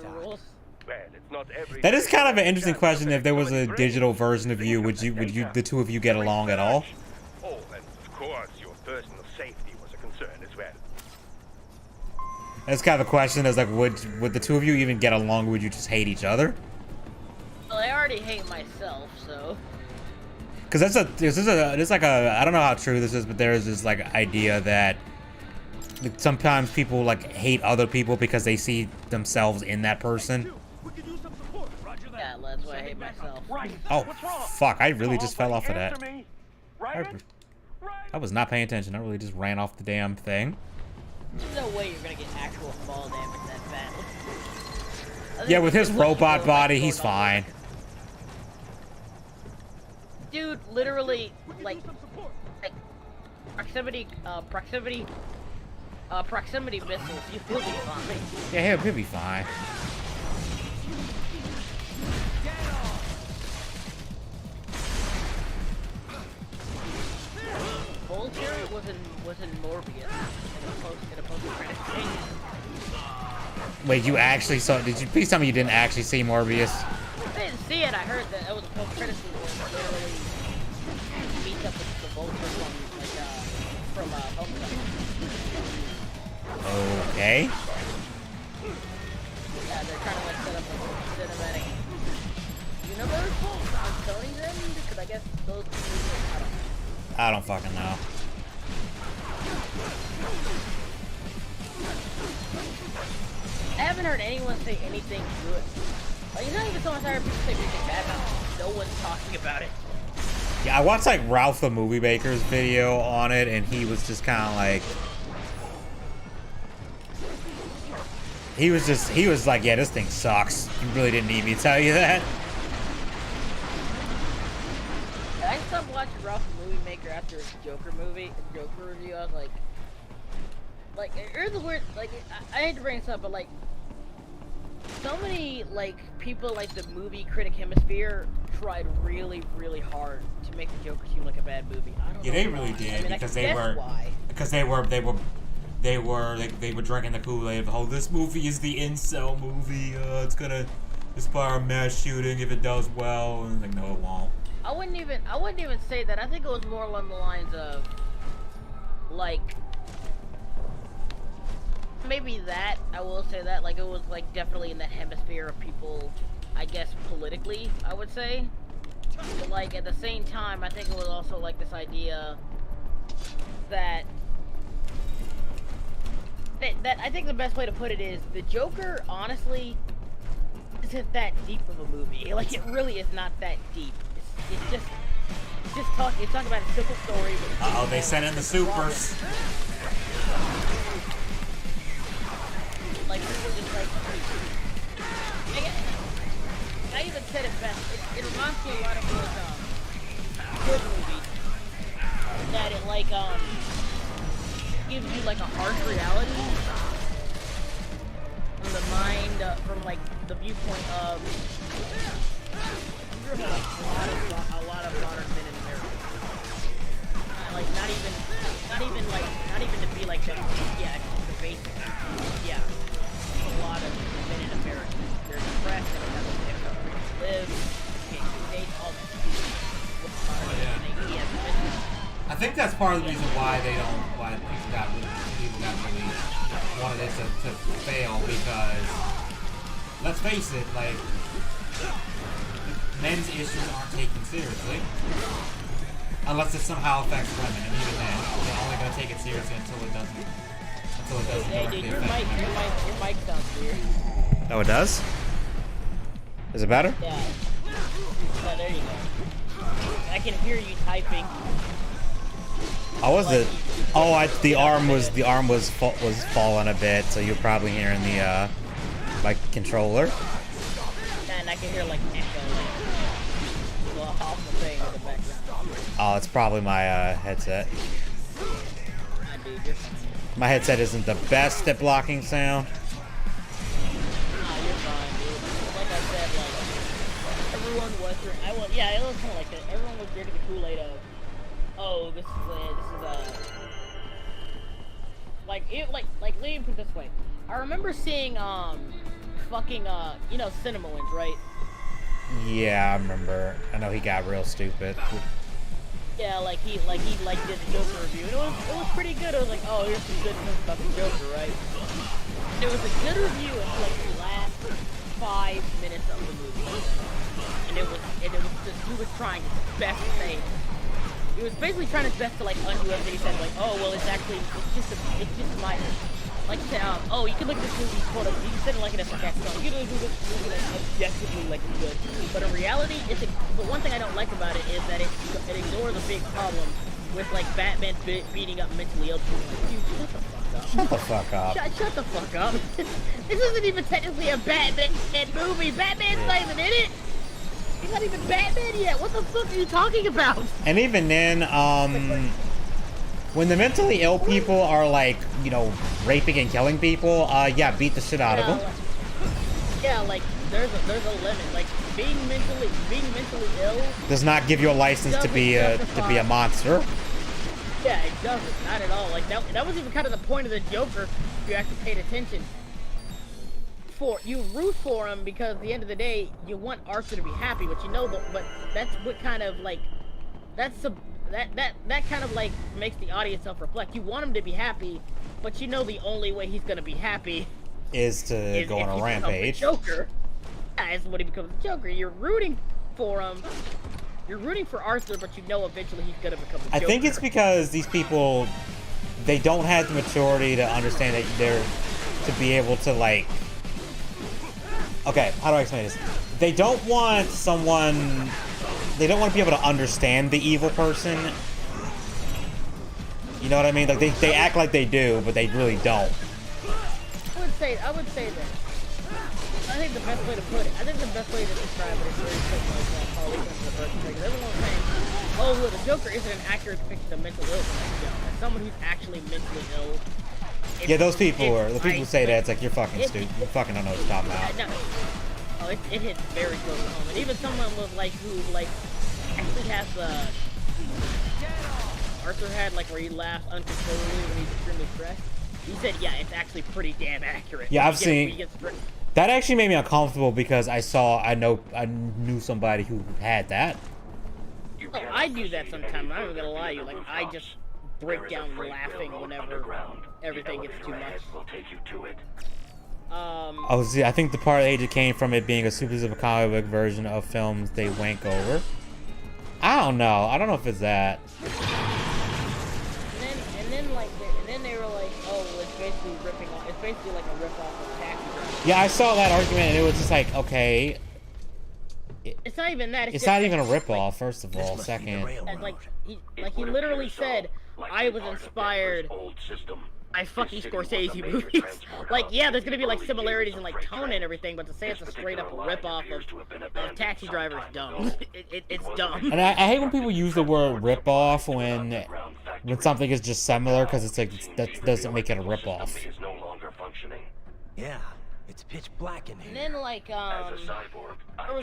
Rules. Well, it's not every That is day kind of an that interesting chance question. to If there was somebody a brave. digital version of you, would you, the two of you get along at all? Oh, and of course, your personal safety was a concern as well. That's kind of a question. Is like, would the two of you even get along? Or would you just hate each other? Well, I already hate myself, so. Because there's like a, I don't know how true this is, but there is this like idea that sometimes people like hate other people because they see themselves in that person. Yeah, that's why I hate myself. Oh, fuck, I really just fell off of that. I was not paying attention. I really just ran off the damn thing. There's no way you're gonna get actual fall damage that bad. Yeah, with his robot body, he's fine. Dude, literally, like proximity missiles, you'll be fine. Yeah, he'll be fine. Vulture was in Morbius in a post-credit scene. Wait, you actually saw? Did you please tell me you didn't actually see Morbius? I didn't see it. I heard that it was a post-credit scene where literally meets up with the Vulture from Homecoming. Okay. Yeah, they're trying to like set up a cinematic universe on Sony's end, because I guess those two, I don't fucking know. I haven't heard anyone say anything good. Like, it's not even so much I heard people say anything bad about it. No one's talking about it. Yeah, I watched like Ralph the Movie Maker's video on it, and he was just kind of like, he was like, yeah, this thing sucks. You really didn't need me to tell you that. I stopped watching Ralph the Movie Maker after his Joker review. I was like, here's the weird, like, I hate to bring this up, but like, so many like people like the movie critic hemisphere tried really, really hard to make the Joker seem like a bad movie. I don't know They why. really did, I mean, because they were drinking the Kool-Aid of, oh, this movie is the incel movie. It's gonna inspire a mass shooting if it does well, and like, no, it won't. I wouldn't even say that. I think it was more along the lines of like maybe that. I will say that, like, it was like definitely in that hemisphere of people, I guess, politically, I would say. But like at the same time, I think it was also like this idea that I think the best way to put it is the Joker honestly isn't that deep of a movie. Like, it really is not that deep. It's talking about a simple story. Uh-oh, they sent in the supers. Like, people just like, I even said it best. It reminds me a lot of those good movies that it like gives you like a harsh reality from the mind, from like the viewpoint of a lot of modern men in America. Like not even to be like the basic. Yeah, a lot of men in America. They're depressed and they have to live, can't all that. I think that's part of the reason why people got really wanted it to fail, because let's face it, like, men's issues aren't taken seriously unless it somehow affects women, and even then, they're only going to take it seriously until it doesn't. Hey, dude, your mic sounds weird. Oh, it does? Is it better? Yeah. Oh, there you go. I can hear you typing. Oh, was it? Oh, the arm was falling a bit, so you're probably hearing the like controller. And I can hear like echo, like awful thing in the background. Oh, it's probably my headset. My headset isn't the best at blocking sound. You're fine, dude. Like I said, like everyone was, yeah, it was kind of like that. Everyone was drinking the Kool-Aid of, oh, this is like let me put it this way. I remember seeing fucking you know, Cinnamowins, right? Yeah, I remember. I know he got real stupid. Yeah, like he did the Joker review. And it was pretty good. It was like, oh, here's some good news about the Joker, right? And it was a good review until like the last 5 minutes of the movie. And it was just, he was trying his best to say, he was basically trying his best to like undo everything he said, like, oh well, it's just minor. Like he said, oh, you can look at this movie quote, you can sit and like it as a cat song. You can look at this movie objectively like it's good. But in reality, but one thing I don't like about it is that it ignores a big problem with like Batman beating up mentally ill people. Like, dude, shut the fuck up. Shut the fuck up. This isn't even technically a Batman movie. Batman's not even in it. He's not even Batman yet. What the fuck are you talking about? And even then, when the mentally ill people are like, you know, raping and killing people, yeah, beat the shit out of them. Yeah, like there's a limit. Like being mentally ill does not give you a license to be a monster. Yeah, it doesn't. Not at all. Like that was even kind of the point of the Joker. If you actually paid attention. You root for him because at the end of the day you want Arthur to be happy, but you know, but that's what kind of like that kind of like makes the audience self-reflect. You want him to be happy, but you know the only way he's gonna be happy is to go on a rampage. Joker. Yeah, is when he becomes a Joker. You're rooting for him. You're rooting for Arthur, but you know eventually he's gonna become a Joker. I think it's because these people, they don't have the maturity to understand that they're to be able to like. Okay, how do I explain this? They don't want someone. They don't want to be able to understand the evil person. You know what I mean? Like they act like they do, but they really don't. I would say that. I think the best way to put it. I think the best way to describe it is very simple, like how we come to the person. Because everyone's saying, "Oh, well, the Joker isn't an accurate depiction of mental illness." As someone who's actually mentally ill. Yeah, those people who say that, it's like, you're fucking stupid. You fucking don't know what you're talking about. Yeah, no. Oh, it hits very close to home. And even someone was like, who like actually has Arthur had like where he laughs uncontrollably when he's extremely stressed. He said, yeah, it's actually pretty damn accurate. Yeah, I've seen. That actually made me uncomfortable because I knew somebody who had that. Oh, I do that sometimes. I'm not even gonna lie to you. Like I just break down laughing whenever everything gets too much. Oh, see, I think the part of Edgy came from it being a super comic book version of films they wank over. I don't know if it's that. And then they were like, oh, well, it's basically ripping off. It's basically like a rip off of Taxi Driver. Yeah, I saw that argument and it was just like, okay. It's not even that. It's not even a rip off. First of all, second. Like he literally said, I was inspired by fucking Scorsese movies. Like, yeah, there's gonna be like similarities in like tone and everything, but to say it's a straight up rip off of Taxi Driver is dumb. It's dumb. And I hate when people use the word rip off when something is just similar, because it's like that doesn't make it a rip off. Yeah. It's pitch black in here. And then like there was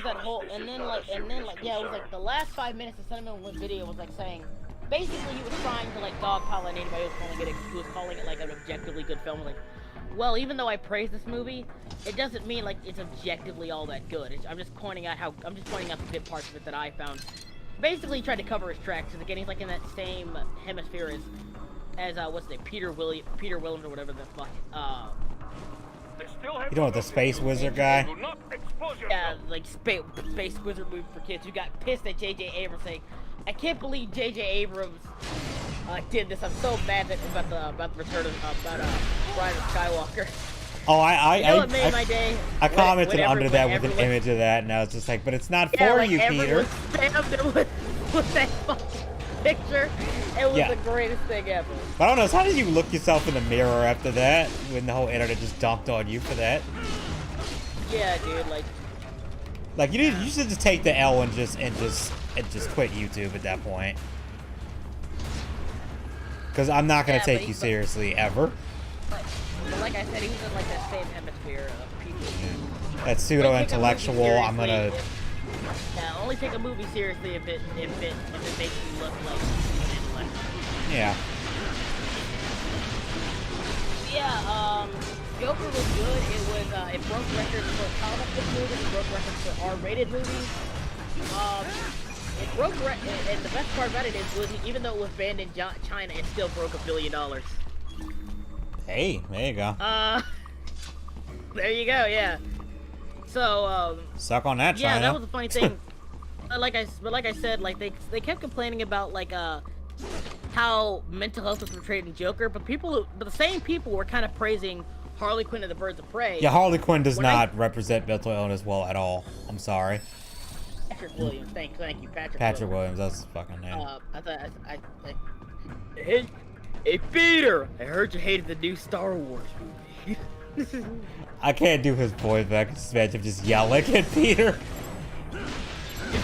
that whole yeah, it was like the last 5 minutes of Cinnamon video was like saying basically he was trying to like dogpile on anybody who was calling it like an objectively good film. Like, well, even though I praise this movie, it doesn't mean like it's objectively all that good. I'm just pointing out the good parts of it that I found. Basically he tried to cover his tracks, because again he's like in that same hemisphere as what's his name, Peter Williams or whatever the fuck. You know what, the Space Wizard guy? Yeah, like Space Wizard movie for kids who got pissed at J.J. Abrams saying, I can't believe J.J. Abrams did this. I'm so mad about the return of Rise of Skywalker. Oh, made my day. I commented under that with an image of that, and I was just like, but it's not for you, Peter. Spammed it with that fucking picture. It was the greatest thing ever. But I don't know, how did you look yourself in the mirror after that when the whole internet just dumped on you for that? Yeah, dude, like you should just take the L and just quit YouTube at that point. Because I'm not gonna take you seriously ever. But like I said, he's in like that same hemisphere of people. That pseudo-intellectual. I'm gonna. Yeah, only take a movie seriously if it makes you look like an intellectual. Yeah. Yeah. Joker was good. It broke records for comic book movies. It broke records for R-rated movies. It broke and the best part about it was even though it was banned in China, it still broke $1 billion. Hey, there you go. There you go. Yeah. So. Suck on that, China. Yeah, that was a funny thing. like I said, like they kept complaining about like how mental health was portrayed in Joker, but the same people were kind of praising Harley Quinn and the Birds of Prey. Yeah, Harley Quinn does not represent mental illness well at all. I'm sorry. Patrick Williams, thank you, Patrick Williams, that's his fucking name. Hey, Peter! I heard you hated the new Star Wars movie. I can't do his voice, but I can just imagine him just yelling at Peter.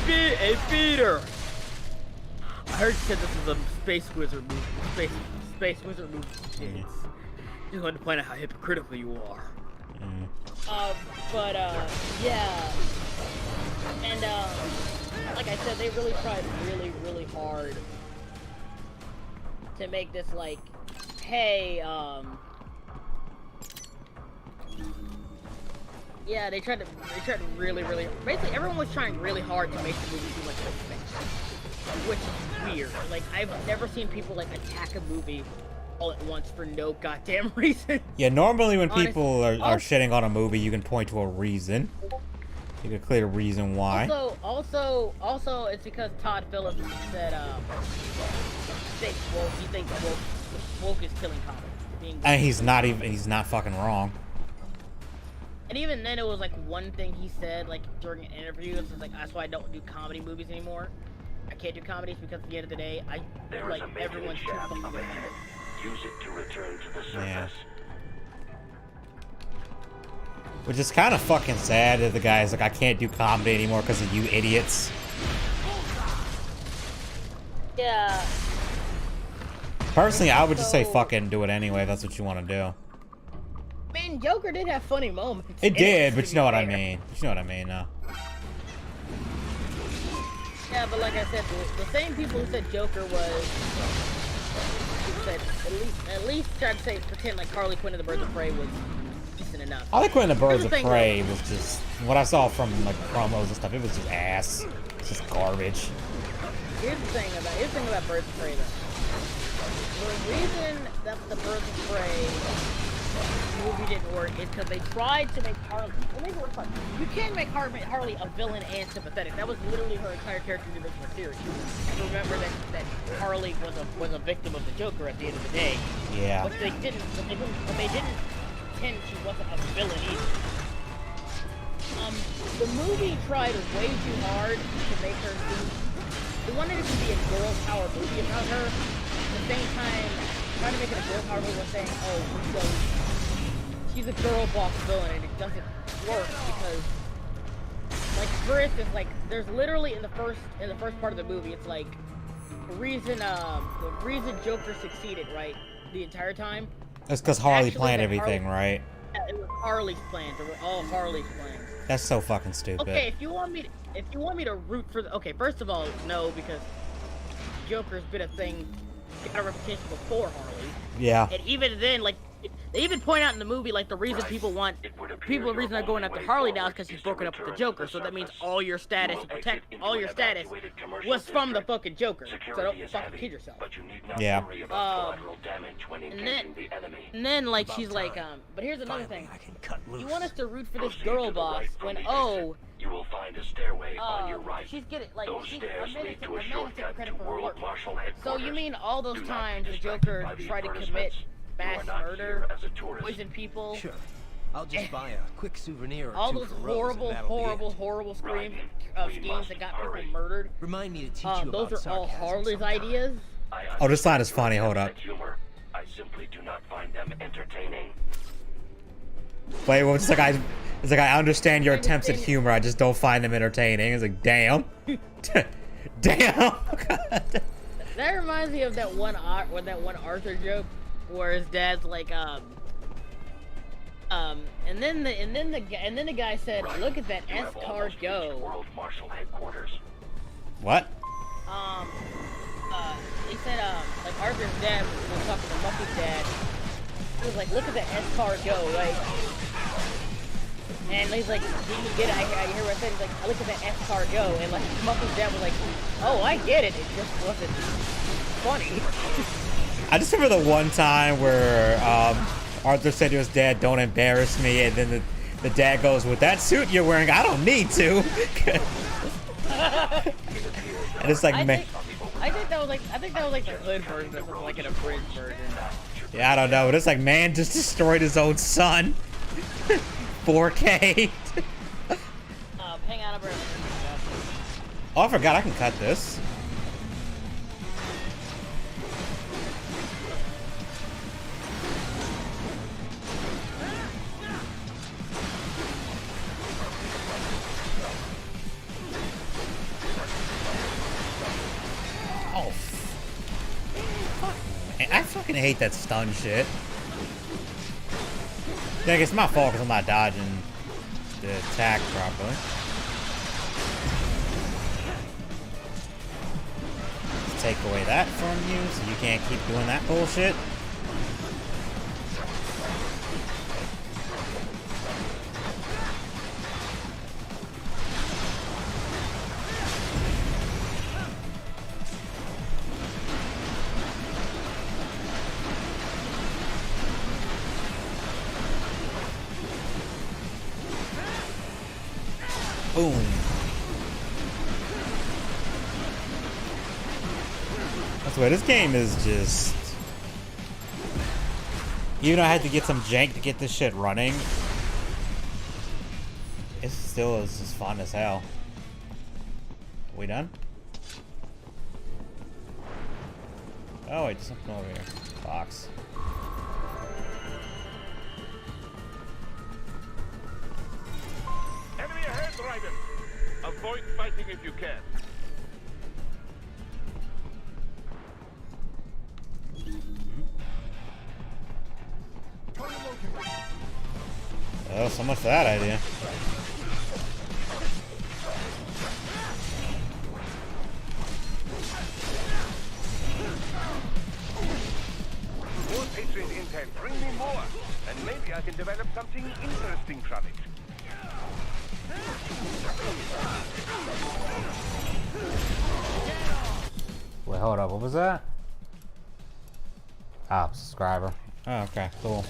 Hey, Peter! I heard you said this was a Space Wizard movie. Space Wizard movie. Just wanted to point out how hypocritical you are. Yeah. And, like I said, they really tried really, really hard to make this, like, hey, yeah, they tried really, really, basically everyone was trying really hard to make the movie too much of a which is weird. Like, I've never seen people, like, attack a movie all at once for no goddamn reason. Yeah, normally when people are shitting on a movie, you can point to a reason. You can clear a reason why. Also, it's because Todd Phillips said, he thinks woke is killing comics. And he's not fucking wrong. And even then, it was like one thing he said, like during an interview. It's like, that's why I don't do comedy movies anymore. I can't do comedies because at the end of the day, everyone's too fucking good. Use it to return to the surface. Yeah. Which is kind of fucking sad that the guy's like, I can't do comedy anymore because of you idiots. Yeah. Personally, I would just say fucking do it anyway if that's what you want to do. I mean, Joker did have funny moments. It did, but you know what I mean. You know what I mean, though. Yeah, but like I said, the same people who said Joker was, said at least try to pretend like Harley Quinn and the Birds of Prey was decent enough. Harley Quinn and the Birds of Prey was just, what I saw from like promos and stuff, it was just ass. It's just garbage. Here's the thing about Birds of Prey though. The reason that the Birds of Prey movie didn't work is because they tried to make Harley. You can't make Harley a villain and sympathetic. That was literally her entire character in the original series. And remember that Harley was a victim of the Joker at the end of the day. Yeah. But they didn't pretend she wasn't a villain either. The movie tried way too hard to make her seem. They wanted it to be a girl power movie about her. At the same time, trying to make it a girl power movie was saying, she's a girl boss villain, and it doesn't work because, like, for instance, like, there's literally in the first part of the movie, it's like the reason Joker succeeded, right, the entire time. That's because Harley planned everything, right? Yeah, it was Harley's plans. They were all Harley's plans. That's so fucking stupid. Okay, if you want me to root for okay, first of all, no, because Joker's been a thing, got a reputation before Harley. Yeah. And even then, like, they even point out in the movie, like, the reason the reason are going after Harley now is because he's broken up with the Joker. So that means all your status was from the fucking Joker. So don't fucking kid yourself. Yeah. And then, like, she's like, but here's another thing. You want us to root for this girl boss when, you will find a stairway on your right. She's getting, like, those stairs lead to a shortcut to World Marshal Headquarters. So you mean all those times the Joker tried to commit mass murder, poison people? Sure. I'll just buy a quick souvenir or all two those for Rose horrible, and that'll be horrible, it. horrible schemes that got people murdered. Remind me to teach you about those are all sarcasm Harley's sometime. ideas. Oh, this line is funny. Hold up. Humor. I simply do not find them entertaining. Wait, well, it's like I understand your attempts at humor. I just don't find them entertaining. It's like, damn, damn. That reminds me of that one Arthur joke where his dad's like, and then the guy said, "Look at that S car go." World Marshal Headquarters. What? He said, like Arthur's dad was talking to Muffy's dad. He was like, "Look at that S car go, right?" And he's like, "Did you get it? I hear what I said." He's like, "I look at that S car go," and like Muffy's dad was like, "Oh, I get it. It just wasn't funny." I just remember the one time where Arthur said to his dad, "Don't embarrass me," and then the dad goes, "With that suit you're wearing, I don't need to." And it's like, I think that was like the hood version or something, like an abridged version. yeah, I don't know, but it's like, man just destroyed his own son. 4K. Hang on, Oh, I forgot I can cut this. Oh, I fucking hate that stun shit. Yeah, it's my fault because I'm not dodging the attack properly. Let's take away that from you so you can't keep doing that bullshit. Boom. That's why this game is just... Even though I had to get some jank to get this shit running, it still is just fun as hell. We done? Oh wait, there's something over here. Box. Enemy ahead, Raiden! Avoid fighting if you can. Oh, so much for that idea. More Patriot intel, bring me more, and maybe I can develop something interesting from it. Wait, hold up. What was that? Ah, subscriber. Oh, okay, cool.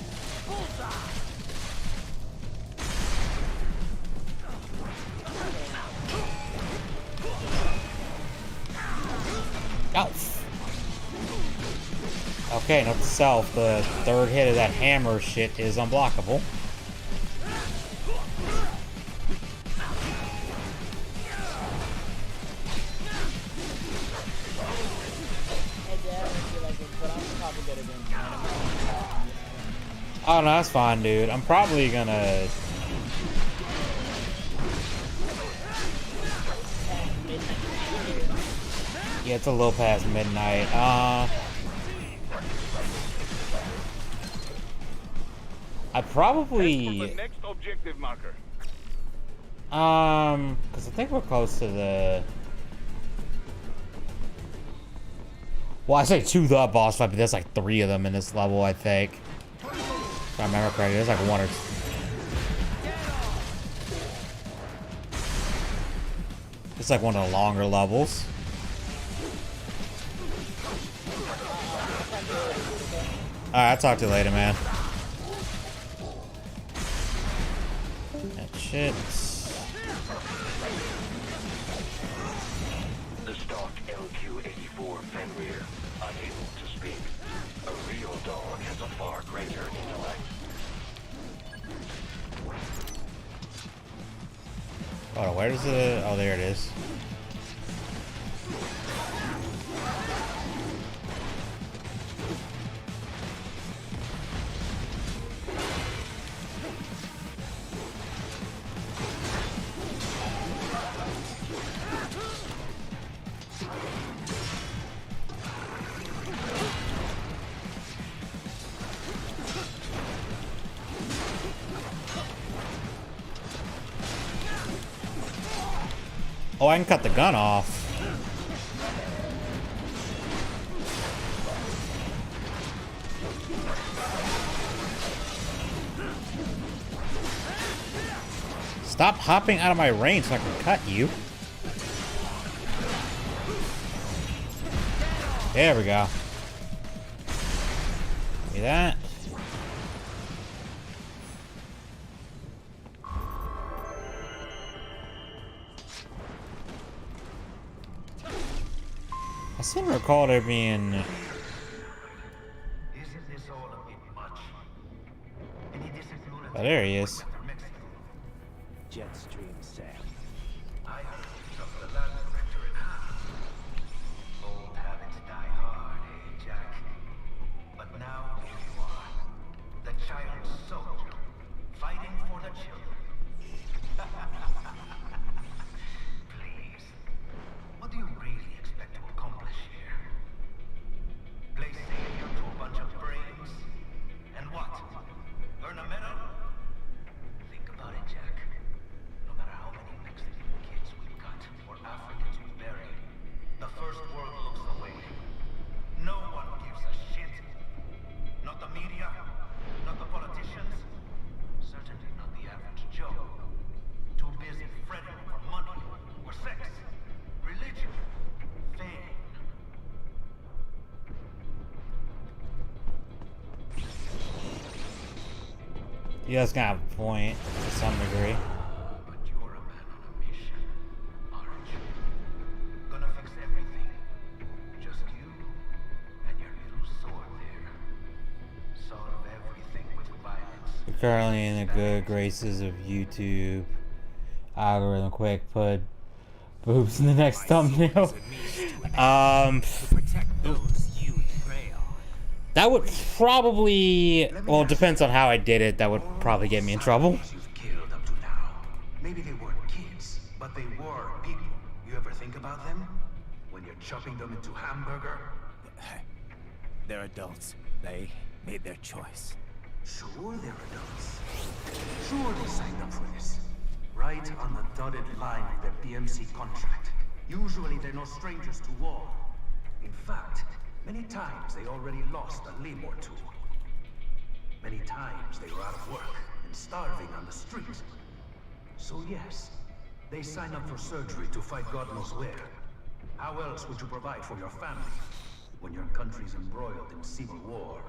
Oh. Okay, note to self, the third hit of that hammer shit is unblockable. Oh no, that's fine, dude. I'm probably gonna... Yeah, it's a little past midnight. I probably... The next objective marker. Because I think we're close to the... Well, I say to the boss fight, but there's like 3 of them in this level, I think. If I remember correctly, there's like 1 or 2. It's like one of the longer levels. Alright, I'll talk to you later, man. That shit. The stock LQ-84 Fenrir, unable to speak. A real dog has a far greater intellect. Oh, where is it? Oh, there it is. Oh, I can cut the gun off. Stop hopping out of my range so I can cut you. There we go. See that? I seem to recall there being... Isn't this all a bit much? Any decent lunatic? Oh, there he is. Jetstream, Sam. I heard you took the land director in half. Old habits die hard, eh, Jack? But now here you are, the child soldier, fighting for the children. Please, what do you really expect to accomplish here? Play savior to a bunch of brains? And what? Earn a medal? Think about it, Jack. No matter how many Mexican kids we've got, or Africans we've buried, the first world looks away. No one gives a shit. Not the media, not the politicians, certainly not the average Joe. Too busy fretting for money, or sex, religion, fame. You guys can have a point to some degree. But you're a man on a mission, aren't you? Gonna fix everything. Just you and your little sword there. Solve everything with violence. We're currently in the good graces of YouTube. Algorithm quick put boobs in the next thumbnail. That would probably, well, it depends on how I did it. That would probably get me in trouble. You've killed up to now. Maybe they weren't kids, but they were people. You ever think about them? When you're chopping them into hamburger? They're adults. They made their choice. Sure they're adults. Sure they signed up for this. Right on the dotted line of their PMC contract. Usually they're no strangers to war. In fact, many times they already lost a limb or two. Many times they were out of work and starving on the street. So yes, they sign up for surgery to fight God knows where. How else would you provide for your family when your country's embroiled in civil war?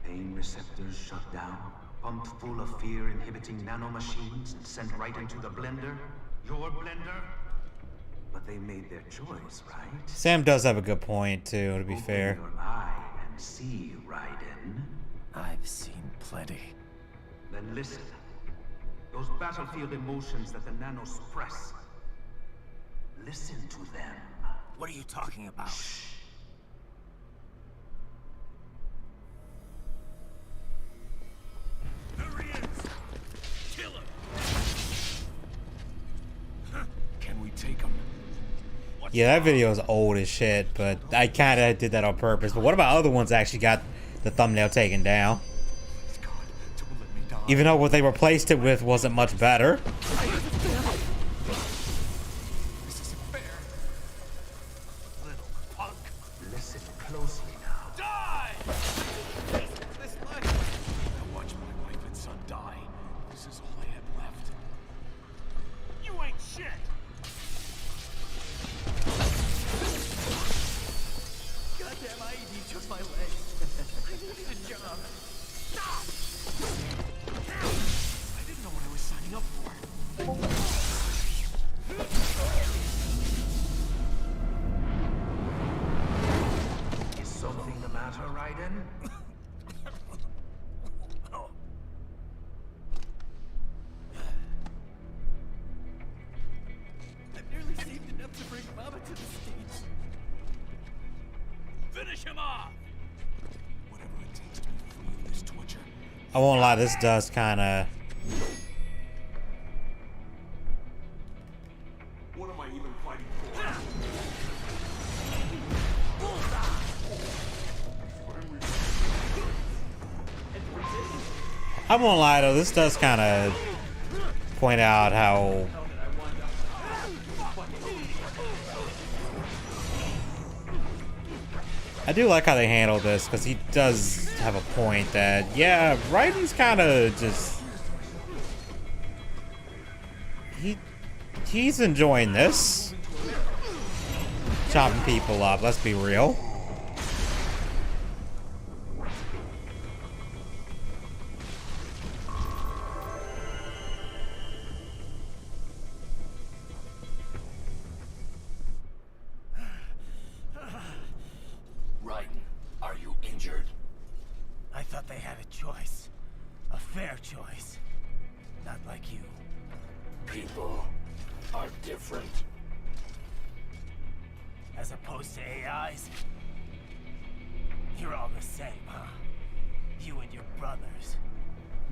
Pain receptors shut down, pumped full of fear-inhibiting nanomachines and sent right into the blender? Your blender? But they made their choice, right? Sam does have a good point, too, to be fair. Open your eye and see, Raiden. I've seen plenty. Then listen. Those battlefield emotions that the nanos suppress. Listen to them. What are you talking about? Shh. There he is! Kill him! Can we take him? Yeah, that video is old as shit, but I kind of did that on purpose. But what about other ones that actually got the thumbnail taken down? Even though what they replaced it with wasn't much better. This isn't fair. Little punk. Listen closely now. Die! This life. I watched my wife and son die. This is all I had left. You ain't shit! Goddamn, I need just my legs. I needed a job. Stop! I didn't know what I was signing up for. I won't lie, this does kind of... What am I even fighting for? I won't lie though, this does kind of point out how... I do like how they handle this, because he does have a point that, yeah, Raiden's kind of just... He's enjoying this. Chopping people up, let's be real. I thought they had a choice. A fair choice. Not like you. People are different. As opposed to AIs? You're all the same, huh? You and your brothers.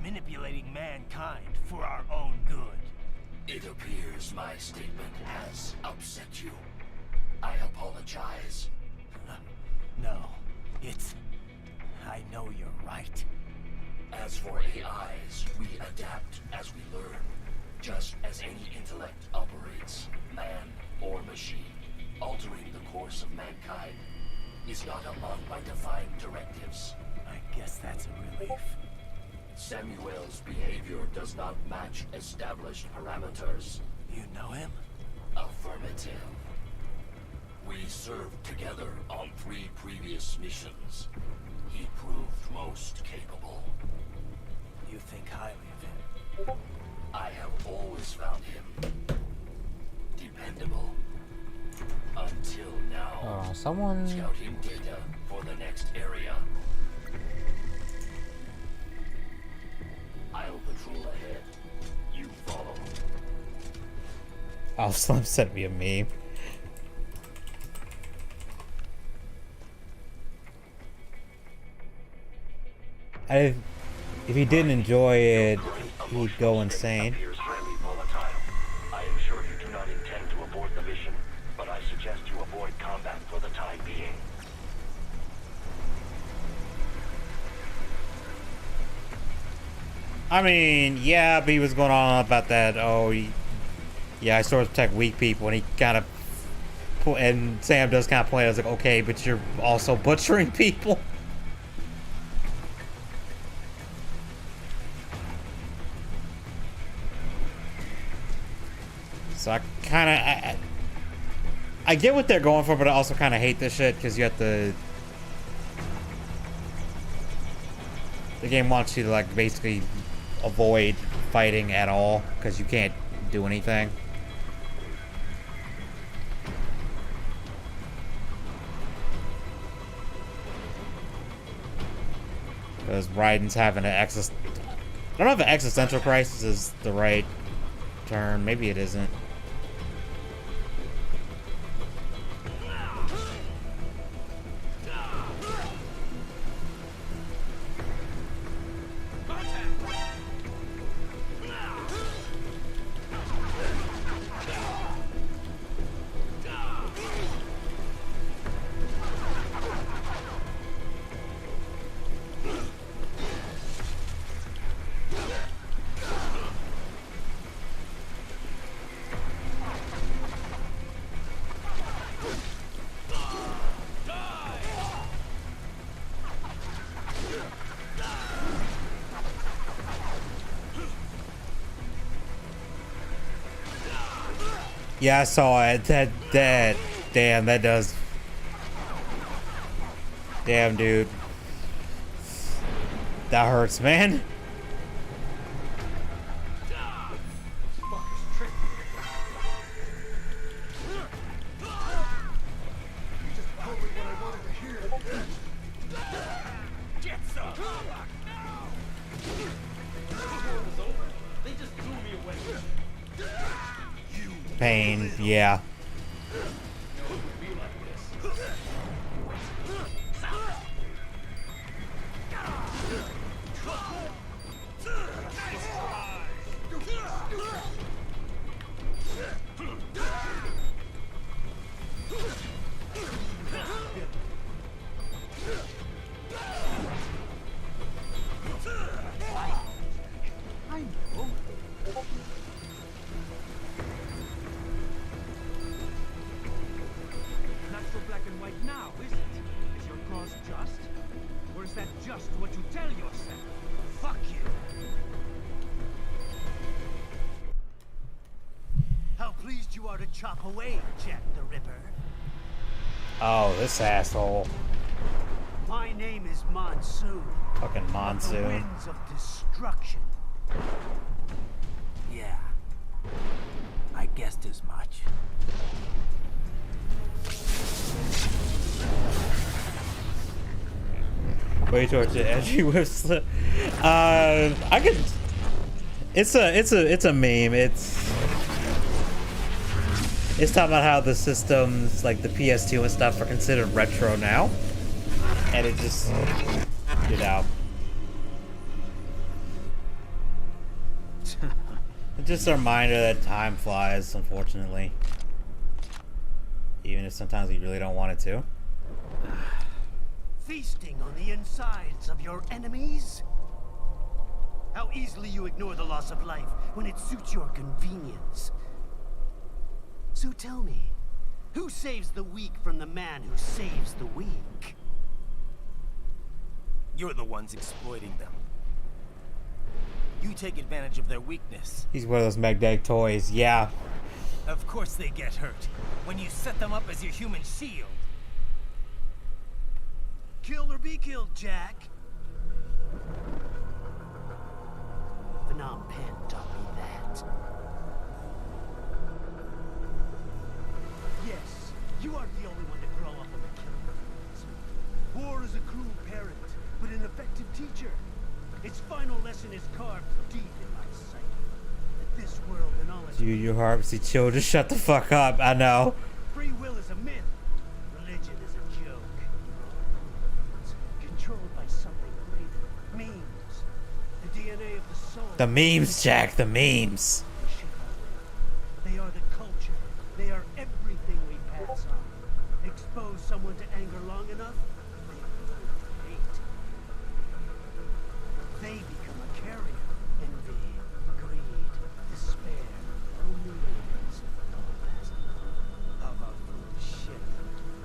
Manipulating mankind for our own good. It appears my statement has upset you. I apologize. No, it's... I know you're right. As for AIs, we adapt as we learn. Just as any intellect operates, man or machine, altering the course of mankind is not among my defined directives. I guess that's a relief. Samuel's behavior does not match established parameters. You know him? Affirmative. We served together on 3 previous missions. He proved most capable. You think highly of him? I have always found him dependable. Until now. Oh, someone... Scouting data for the next area. I'll patrol ahead. You follow. Oh, Slim sent me a meme. If he didn't enjoy it, he'd go insane. I am sure you do not intend to abort the mission, but I suggest you avoid combat for the time being. I mean, yeah, but he was going on about that. Oh, yeah, I sort of protect weak people, and he kind of, and Sam does kind of point. I was like, okay, but you're also butchering people. So I kind of, I get what they're going for, but I also kind of hate this shit because you have to. The game wants you to like basically avoid fighting at all because you can't do anything. Because Raiden's having an I don't know if an existential crisis is the right term. Maybe it isn't. Yeah, I saw it. That damn, that does. Damn, dude. That hurts, man. Pain, yeah. are to chop away, Jack the Ripper. Oh, this asshole. My name is Monsoon. Fucking Monsoon. The winds of destruction. Yeah. I guessed as much. Way towards the Edgy whips. I could. It's a meme. It's talking about how the systems like the PS2 and stuff are considered retro now, and it just, you know, it's just a reminder that time flies, unfortunately, even if sometimes we really don't want it to. Feasting on the insides of your enemies? How easily you ignore the loss of life when it suits your convenience. So tell me, who saves the weak from the man who saves the weak? You're the ones exploiting them. You take advantage of their weakness. He's one of those magnetic toys, yeah. Of course they get hurt when you set them up as your human shield. Kill or be killed, Jack. Phnom Penh taught me that. Yes, you aren't the only one to grow up on the killing fields. War is a cruel parent, but an effective teacher. Its final lesson is carved deep in my psyche. That this world and all its... You harvesty children, shut the fuck up, I know. Free will is a myth. Religion is a joke. Controlled by something greater. Memes. The DNA of the soul. The memes, Jack, the memes. They are the culture. They are everything we pass on. Expose someone to anger long enough, they learn to hate. They become a carrier. Envy, greed, despair, loneliness, all that. How about shit?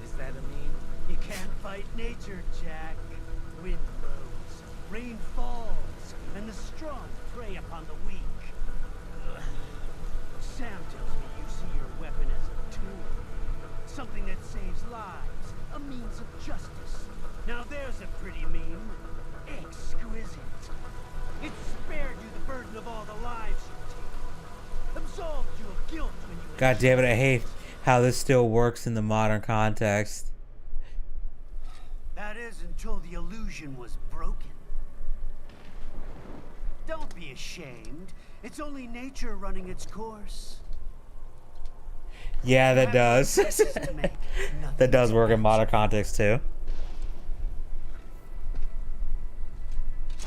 Is that a meme? You can't fight nature, Jack. Wind blows, rain falls, and the strong prey upon the weak. Ugh. Sam tells me you see your weapon as a tool. Something that saves lives, a means of justice. Now there's a pretty meme. Exquisite. It spared you the burden of all the lives you take. Absolved you of guilt when you... God damn it, I hate how this still works in the modern context. That is until the illusion was broken. Don't be ashamed. It's only nature running its course. Yeah, that does. That does work in modern context too.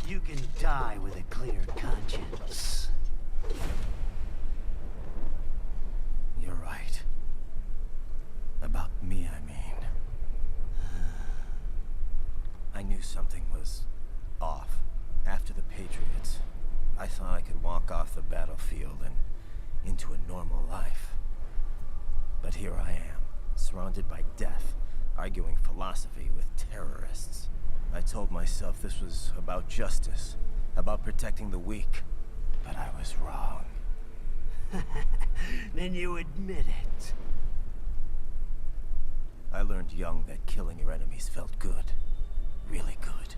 You can die with a clear conscience. You're right. About me, I mean. I knew something was off. After the Patriots, I thought I could walk off the battlefield and into a normal life. But here I am, surrounded by death, arguing philosophy with terrorists. I told myself this was about justice, about protecting the weak, but I was wrong. Then you admit it. I learned young that killing your enemies felt good. Really good.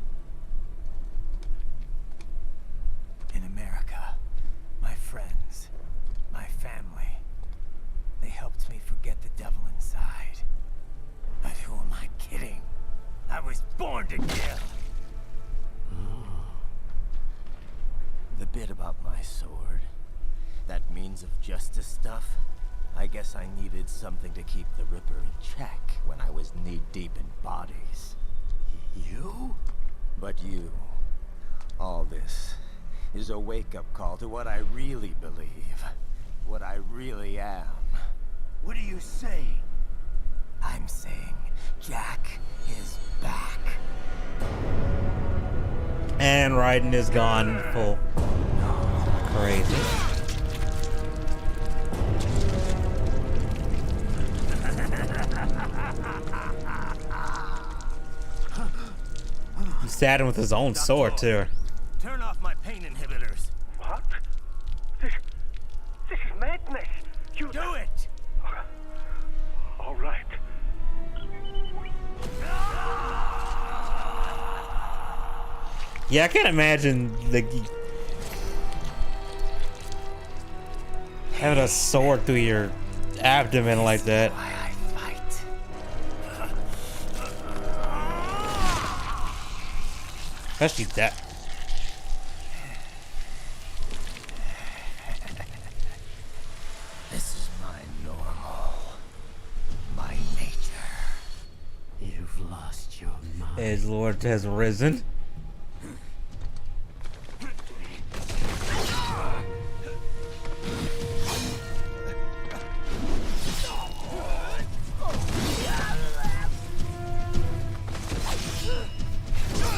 In America, my friends, my family, they helped me forget the devil inside. But who am I kidding? I was born to kill! The bit about my sword, that means of justice stuff, I guess I needed something to keep the Ripper in check when I was knee-deep in bodies. You? But you. All this is a wake-up call to what I really believe. What I really am. What are you saying? I'm saying Jack is back. And Raiden is gone full crazy. He stabbed him with his own sword too. Turn off my pain inhibitors. What? This is madness. You do it. Yeah, I can't imagine having a sword through your abdomen like that. Especially that. This is my normal. My nature. You've lost your mind. His Lord has risen.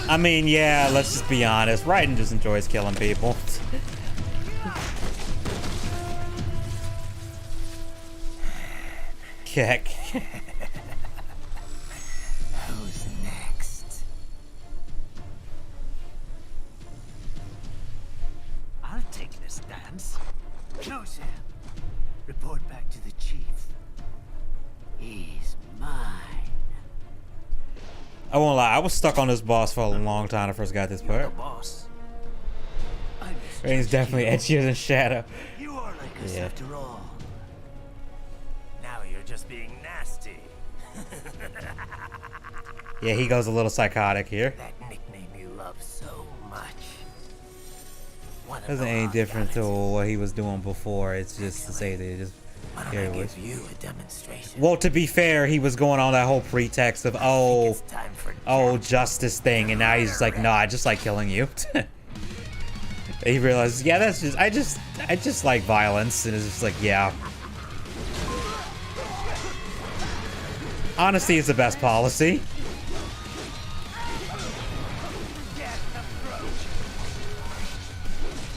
I mean, yeah, let's just be honest. Raiden just enjoys killing people. Kick. Who's next? I'll take this dance. No, Sam. Report back to the chief. He's mine. I won't lie, I was stuck on this boss for a long time when I first got this part. Boss. Raiden's definitely edgier than Shadow. You are like us Yeah. after all. Now you're just being nasty. Yeah, he goes a little psychotic here. That nickname you love so much. Doesn't any different to what he was doing before. It's just to say that it just here it was. You a demonstration. Well, to be fair, he was going on that whole pretext of oh justice thing, and now he's just like, no, I just like killing you. He realizes, yeah, that's just I just like violence, and it's just like, yeah. Honesty is the best policy.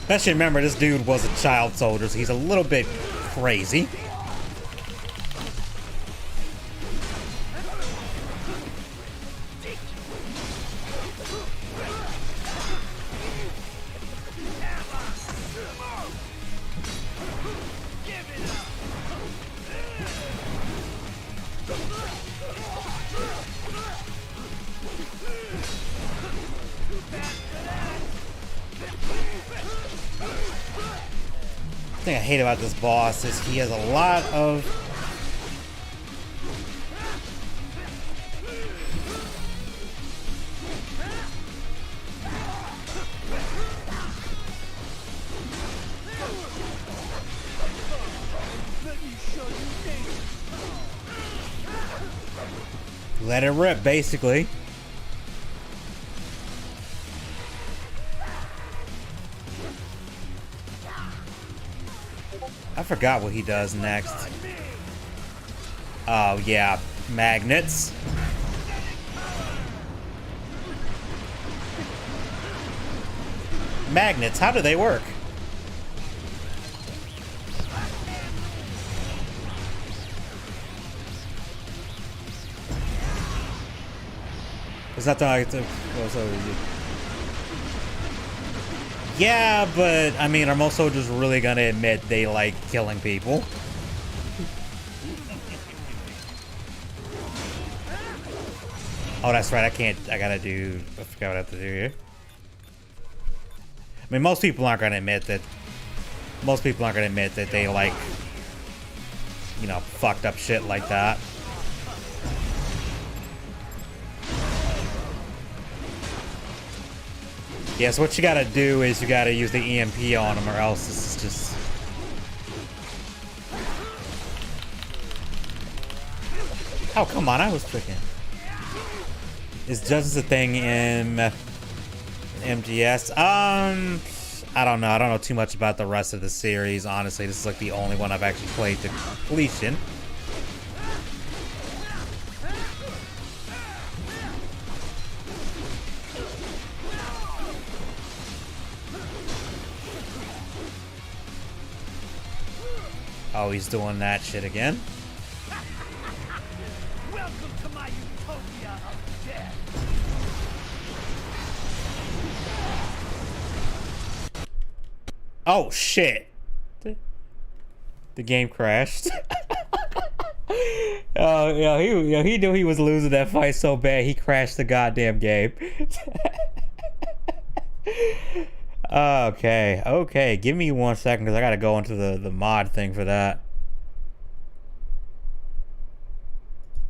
Especially remember, this dude was a child soldier, so he's a little bit crazy. The thing I hate about this boss is he has a lot of let it rip, basically. I forgot what he does next. Oh, yeah. Magnets. Magnets, how do they work? It's not like it's yeah, but I mean, are most soldiers really gonna admit they like killing people? Oh, that's right. I forgot what I have to do here. I mean, most people aren't gonna admit that. Most people aren't gonna admit that they like, you know, fucked up shit like that. Yeah, so what you gotta do is you gotta use the EMP on them, or else this is just... Oh, come on, I was freaking... Is justice a thing in MGS? I don't know. I don't know too much about the rest of the series, honestly. This is like the only one I've actually played to completion. Oh, he's doing that shit again. Welcome to my utopia of death. Oh shit! The game crashed. Oh yeah, he knew he was losing that fight so bad he crashed the goddamn game. Okay, okay. Give me 1 second because I gotta go into the mod thing for that.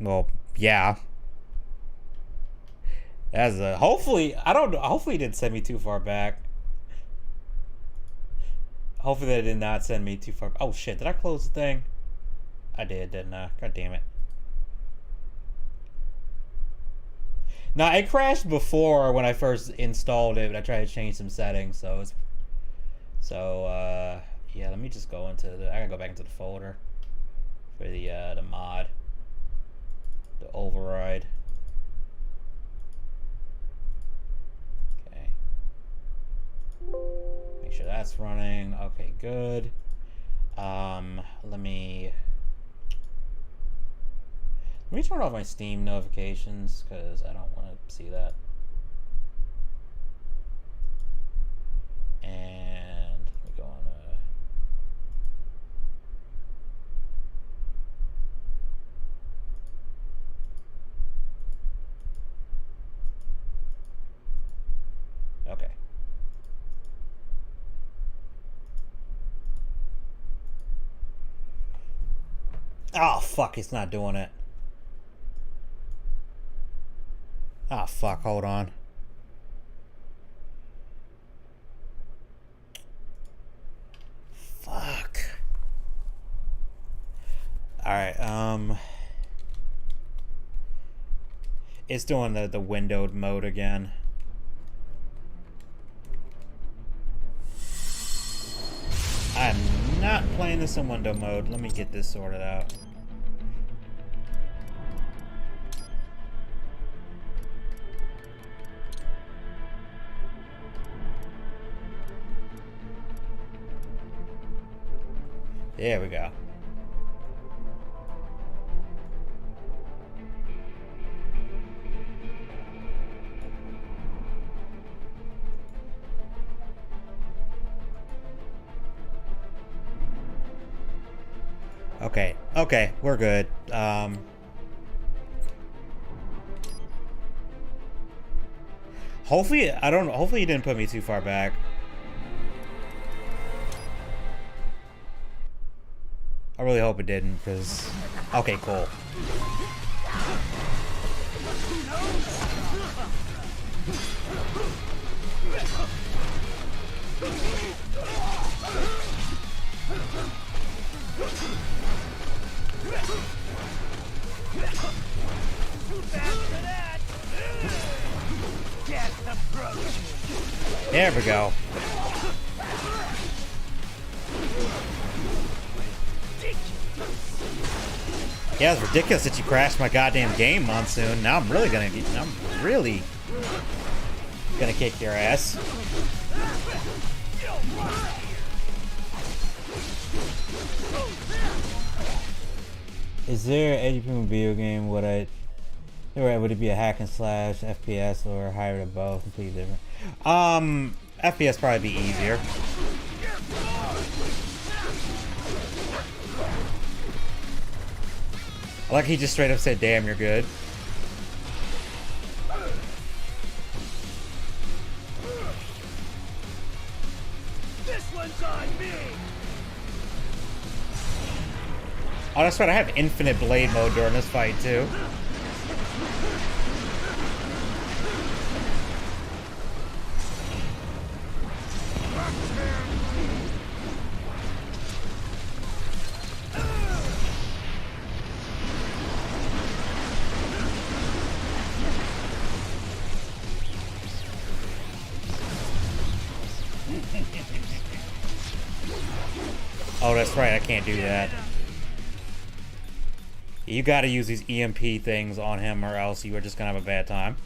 Well, yeah. As a hopefully, I don't know. Hopefully, it didn't send me too far back. Hopefully, they did not send me too far. Oh shit! Did I close the thing? I did, didn't I? God damn it. Now, it crashed before when I first installed it, but I tried to change some settings, so it's... So, yeah, let me just go into the... I gotta go back into the folder for the mod. The override. Okay. Make sure that's running. Okay, good. Let me turn off my Steam notifications because I don't want to see that. And let me go on okay. Oh fuck, it's not doing it. Ah, fuck, hold on. Fuck. Alright, it's doing the windowed mode again. I'm not playing this in window mode. Let me get this sorted out. There we go. Okay, okay, we're good. Hopefully, I don't know, hopefully he didn't put me too far back. I really hope it didn't, because... Okay, cool. There we go. Yeah, it's ridiculous that you crashed my goddamn game, Monsoon. Now I'm really gonna kick your ass. Is there an Edgy video game? Would it be a hack and slash, FPS, or a hybrid of both? Completely different. FPS probably be easier. Like he just straight up said, "Damn, you're good." This one's on me. Oh, that's right. I have infinite blade mode during this fight too. Oh, that's right. I can't do that. You gotta use these EMP things on him or else you are just gonna have a bad time.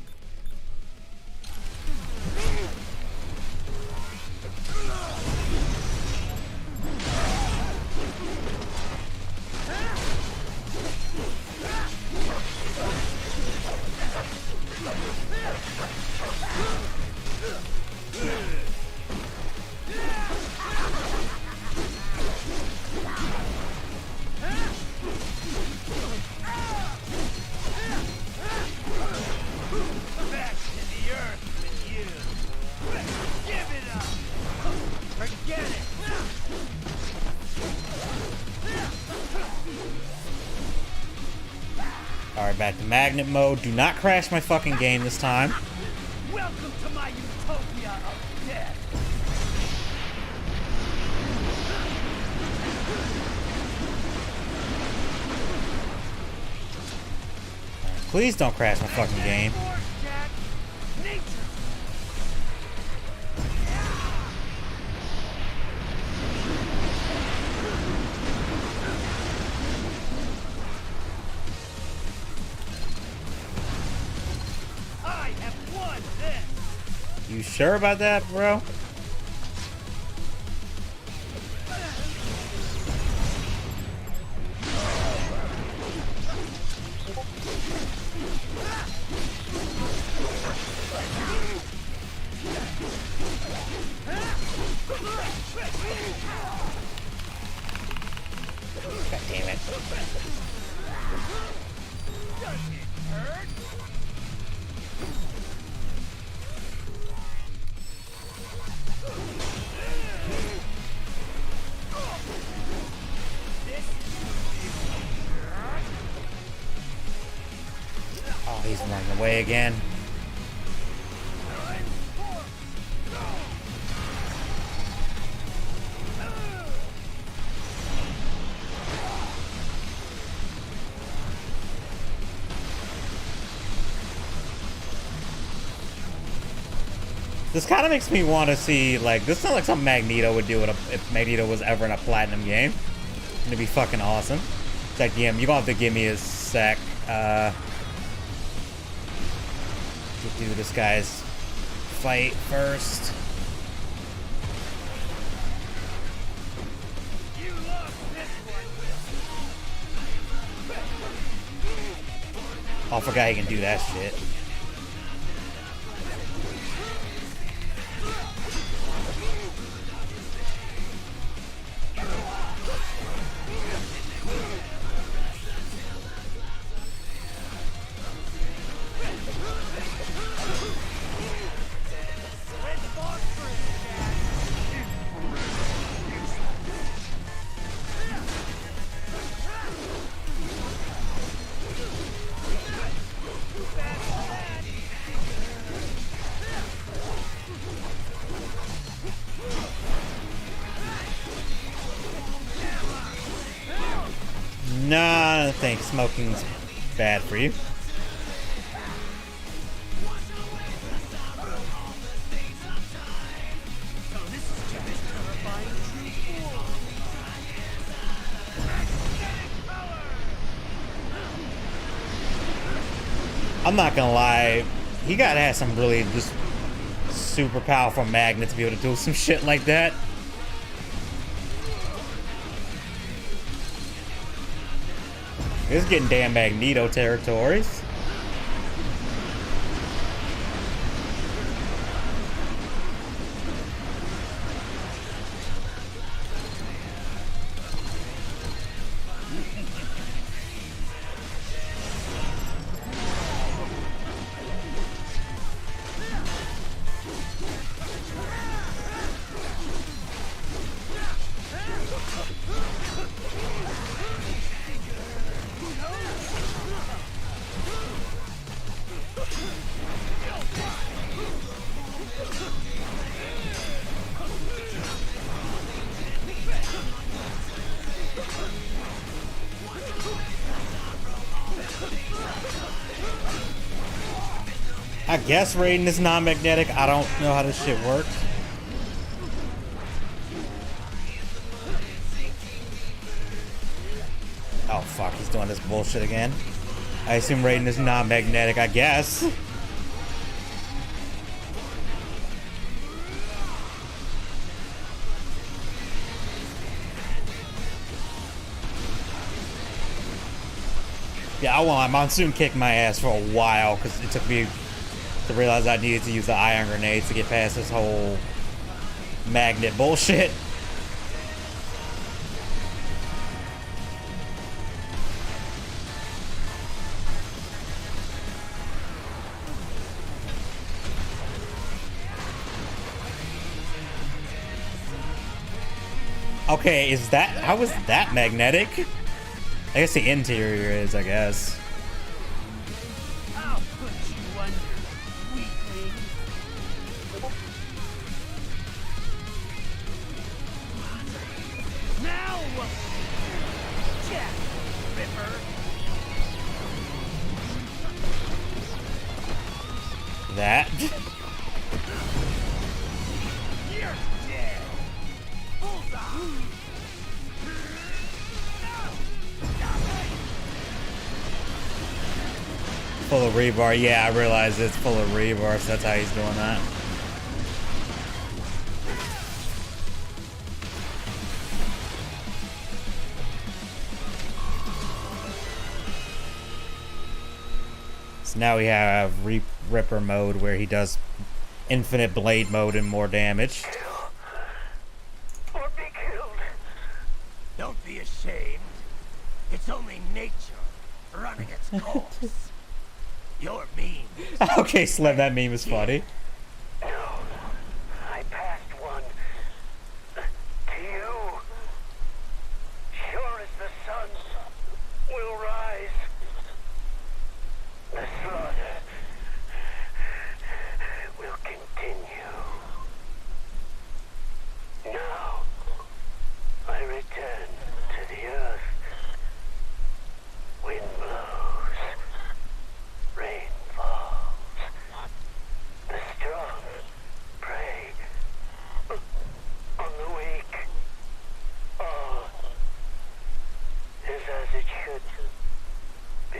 Alright, back to magnet mode. Do not crash my fucking game this time. Welcome to my utopia of death. Please don't crash my fucking game. You sure about that, bro? God damn it. Oh, he's running away again. This kind of makes me want to see, like, this sounds like something Magneto would do if Magneto was ever in a Platinum game. It'd be fucking awesome. It's like, yeah, you're gonna have to give me a sec, to do this guy's fight first. Oh, I forgot he can do that shit. Nah, I think smoking's bad for you. I'm not gonna lie, he gotta have some really just super powerful magnet to be able to do some shit like that. This is getting damn Magneto territories. I guess Raiden is non-magnetic. I don't know how this shit works. Oh fuck, he's doing this bullshit again. I assume Raiden is non-magnetic, I guess. Yeah, I want Monsoon kicked my ass for a while because it took me to realize I needed to use the ion grenades to get past this whole magnet bullshit. Okay, how is that magnetic? I guess the interior is, I guess. Jack, Ripper. That. You're dead. Bullseye. Full of rebar. Yeah, I realize it's full of rebar, so that's how he's doing that. So now we have Ripper mode where he does infinite blade mode and more damage. Or be killed. Don't be ashamed. It's only nature running its course. You're mean. Okay, Slim, that meme is funny. No, I passed one to you. Sure as the sun will rise, the slaughter will continue. Now, I return to the earth. Wind blows, rain falls. The strong prey on the weak. All is as it should be.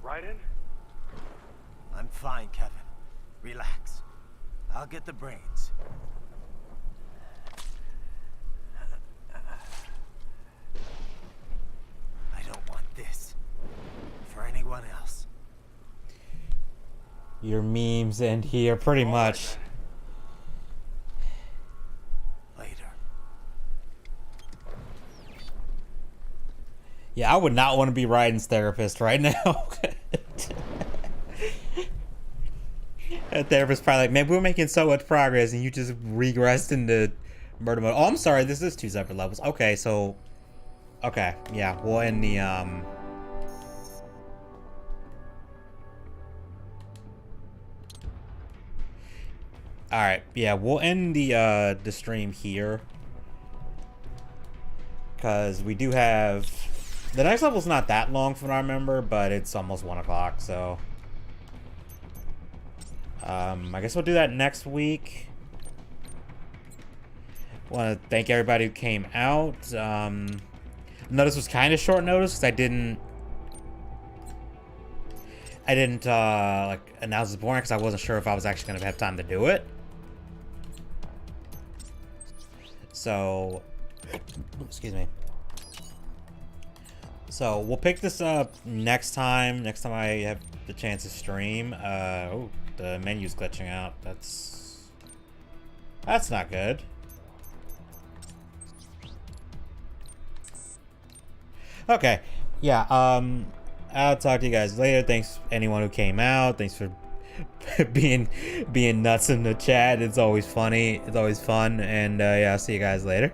Raiden? I'm fine, Kevin. Relax. I'll get the brains. I don't want this for anyone else. Your memes end here, pretty much. Later. Yeah, I would not want to be Raiden's therapist right now. That therapist probably like, man, we're making so much progress and you just regressed into murder mode. Oh, I'm sorry, this is 2 separate levels. Okay, so okay, yeah, we'll end the Alright, yeah, we'll end the stream here. Cause we do have the next level's not that long from what I remember, but it's almost 1 o'clock, so I guess we'll do that next week. Want to thank everybody who came out. I know this was kind of short notice because I didn't like announce this beforehand because I wasn't sure if I was actually going to have time to do it. So, excuse me. So we'll pick this up next time. Next time I have the chance to stream. Oh, the menu's glitching out. That's not good. Okay, yeah. I'll talk to you guys later. Thanks anyone who came out. Thanks for being nuts in the chat. It's always funny. It's always fun. And yeah, I'll see you guys later.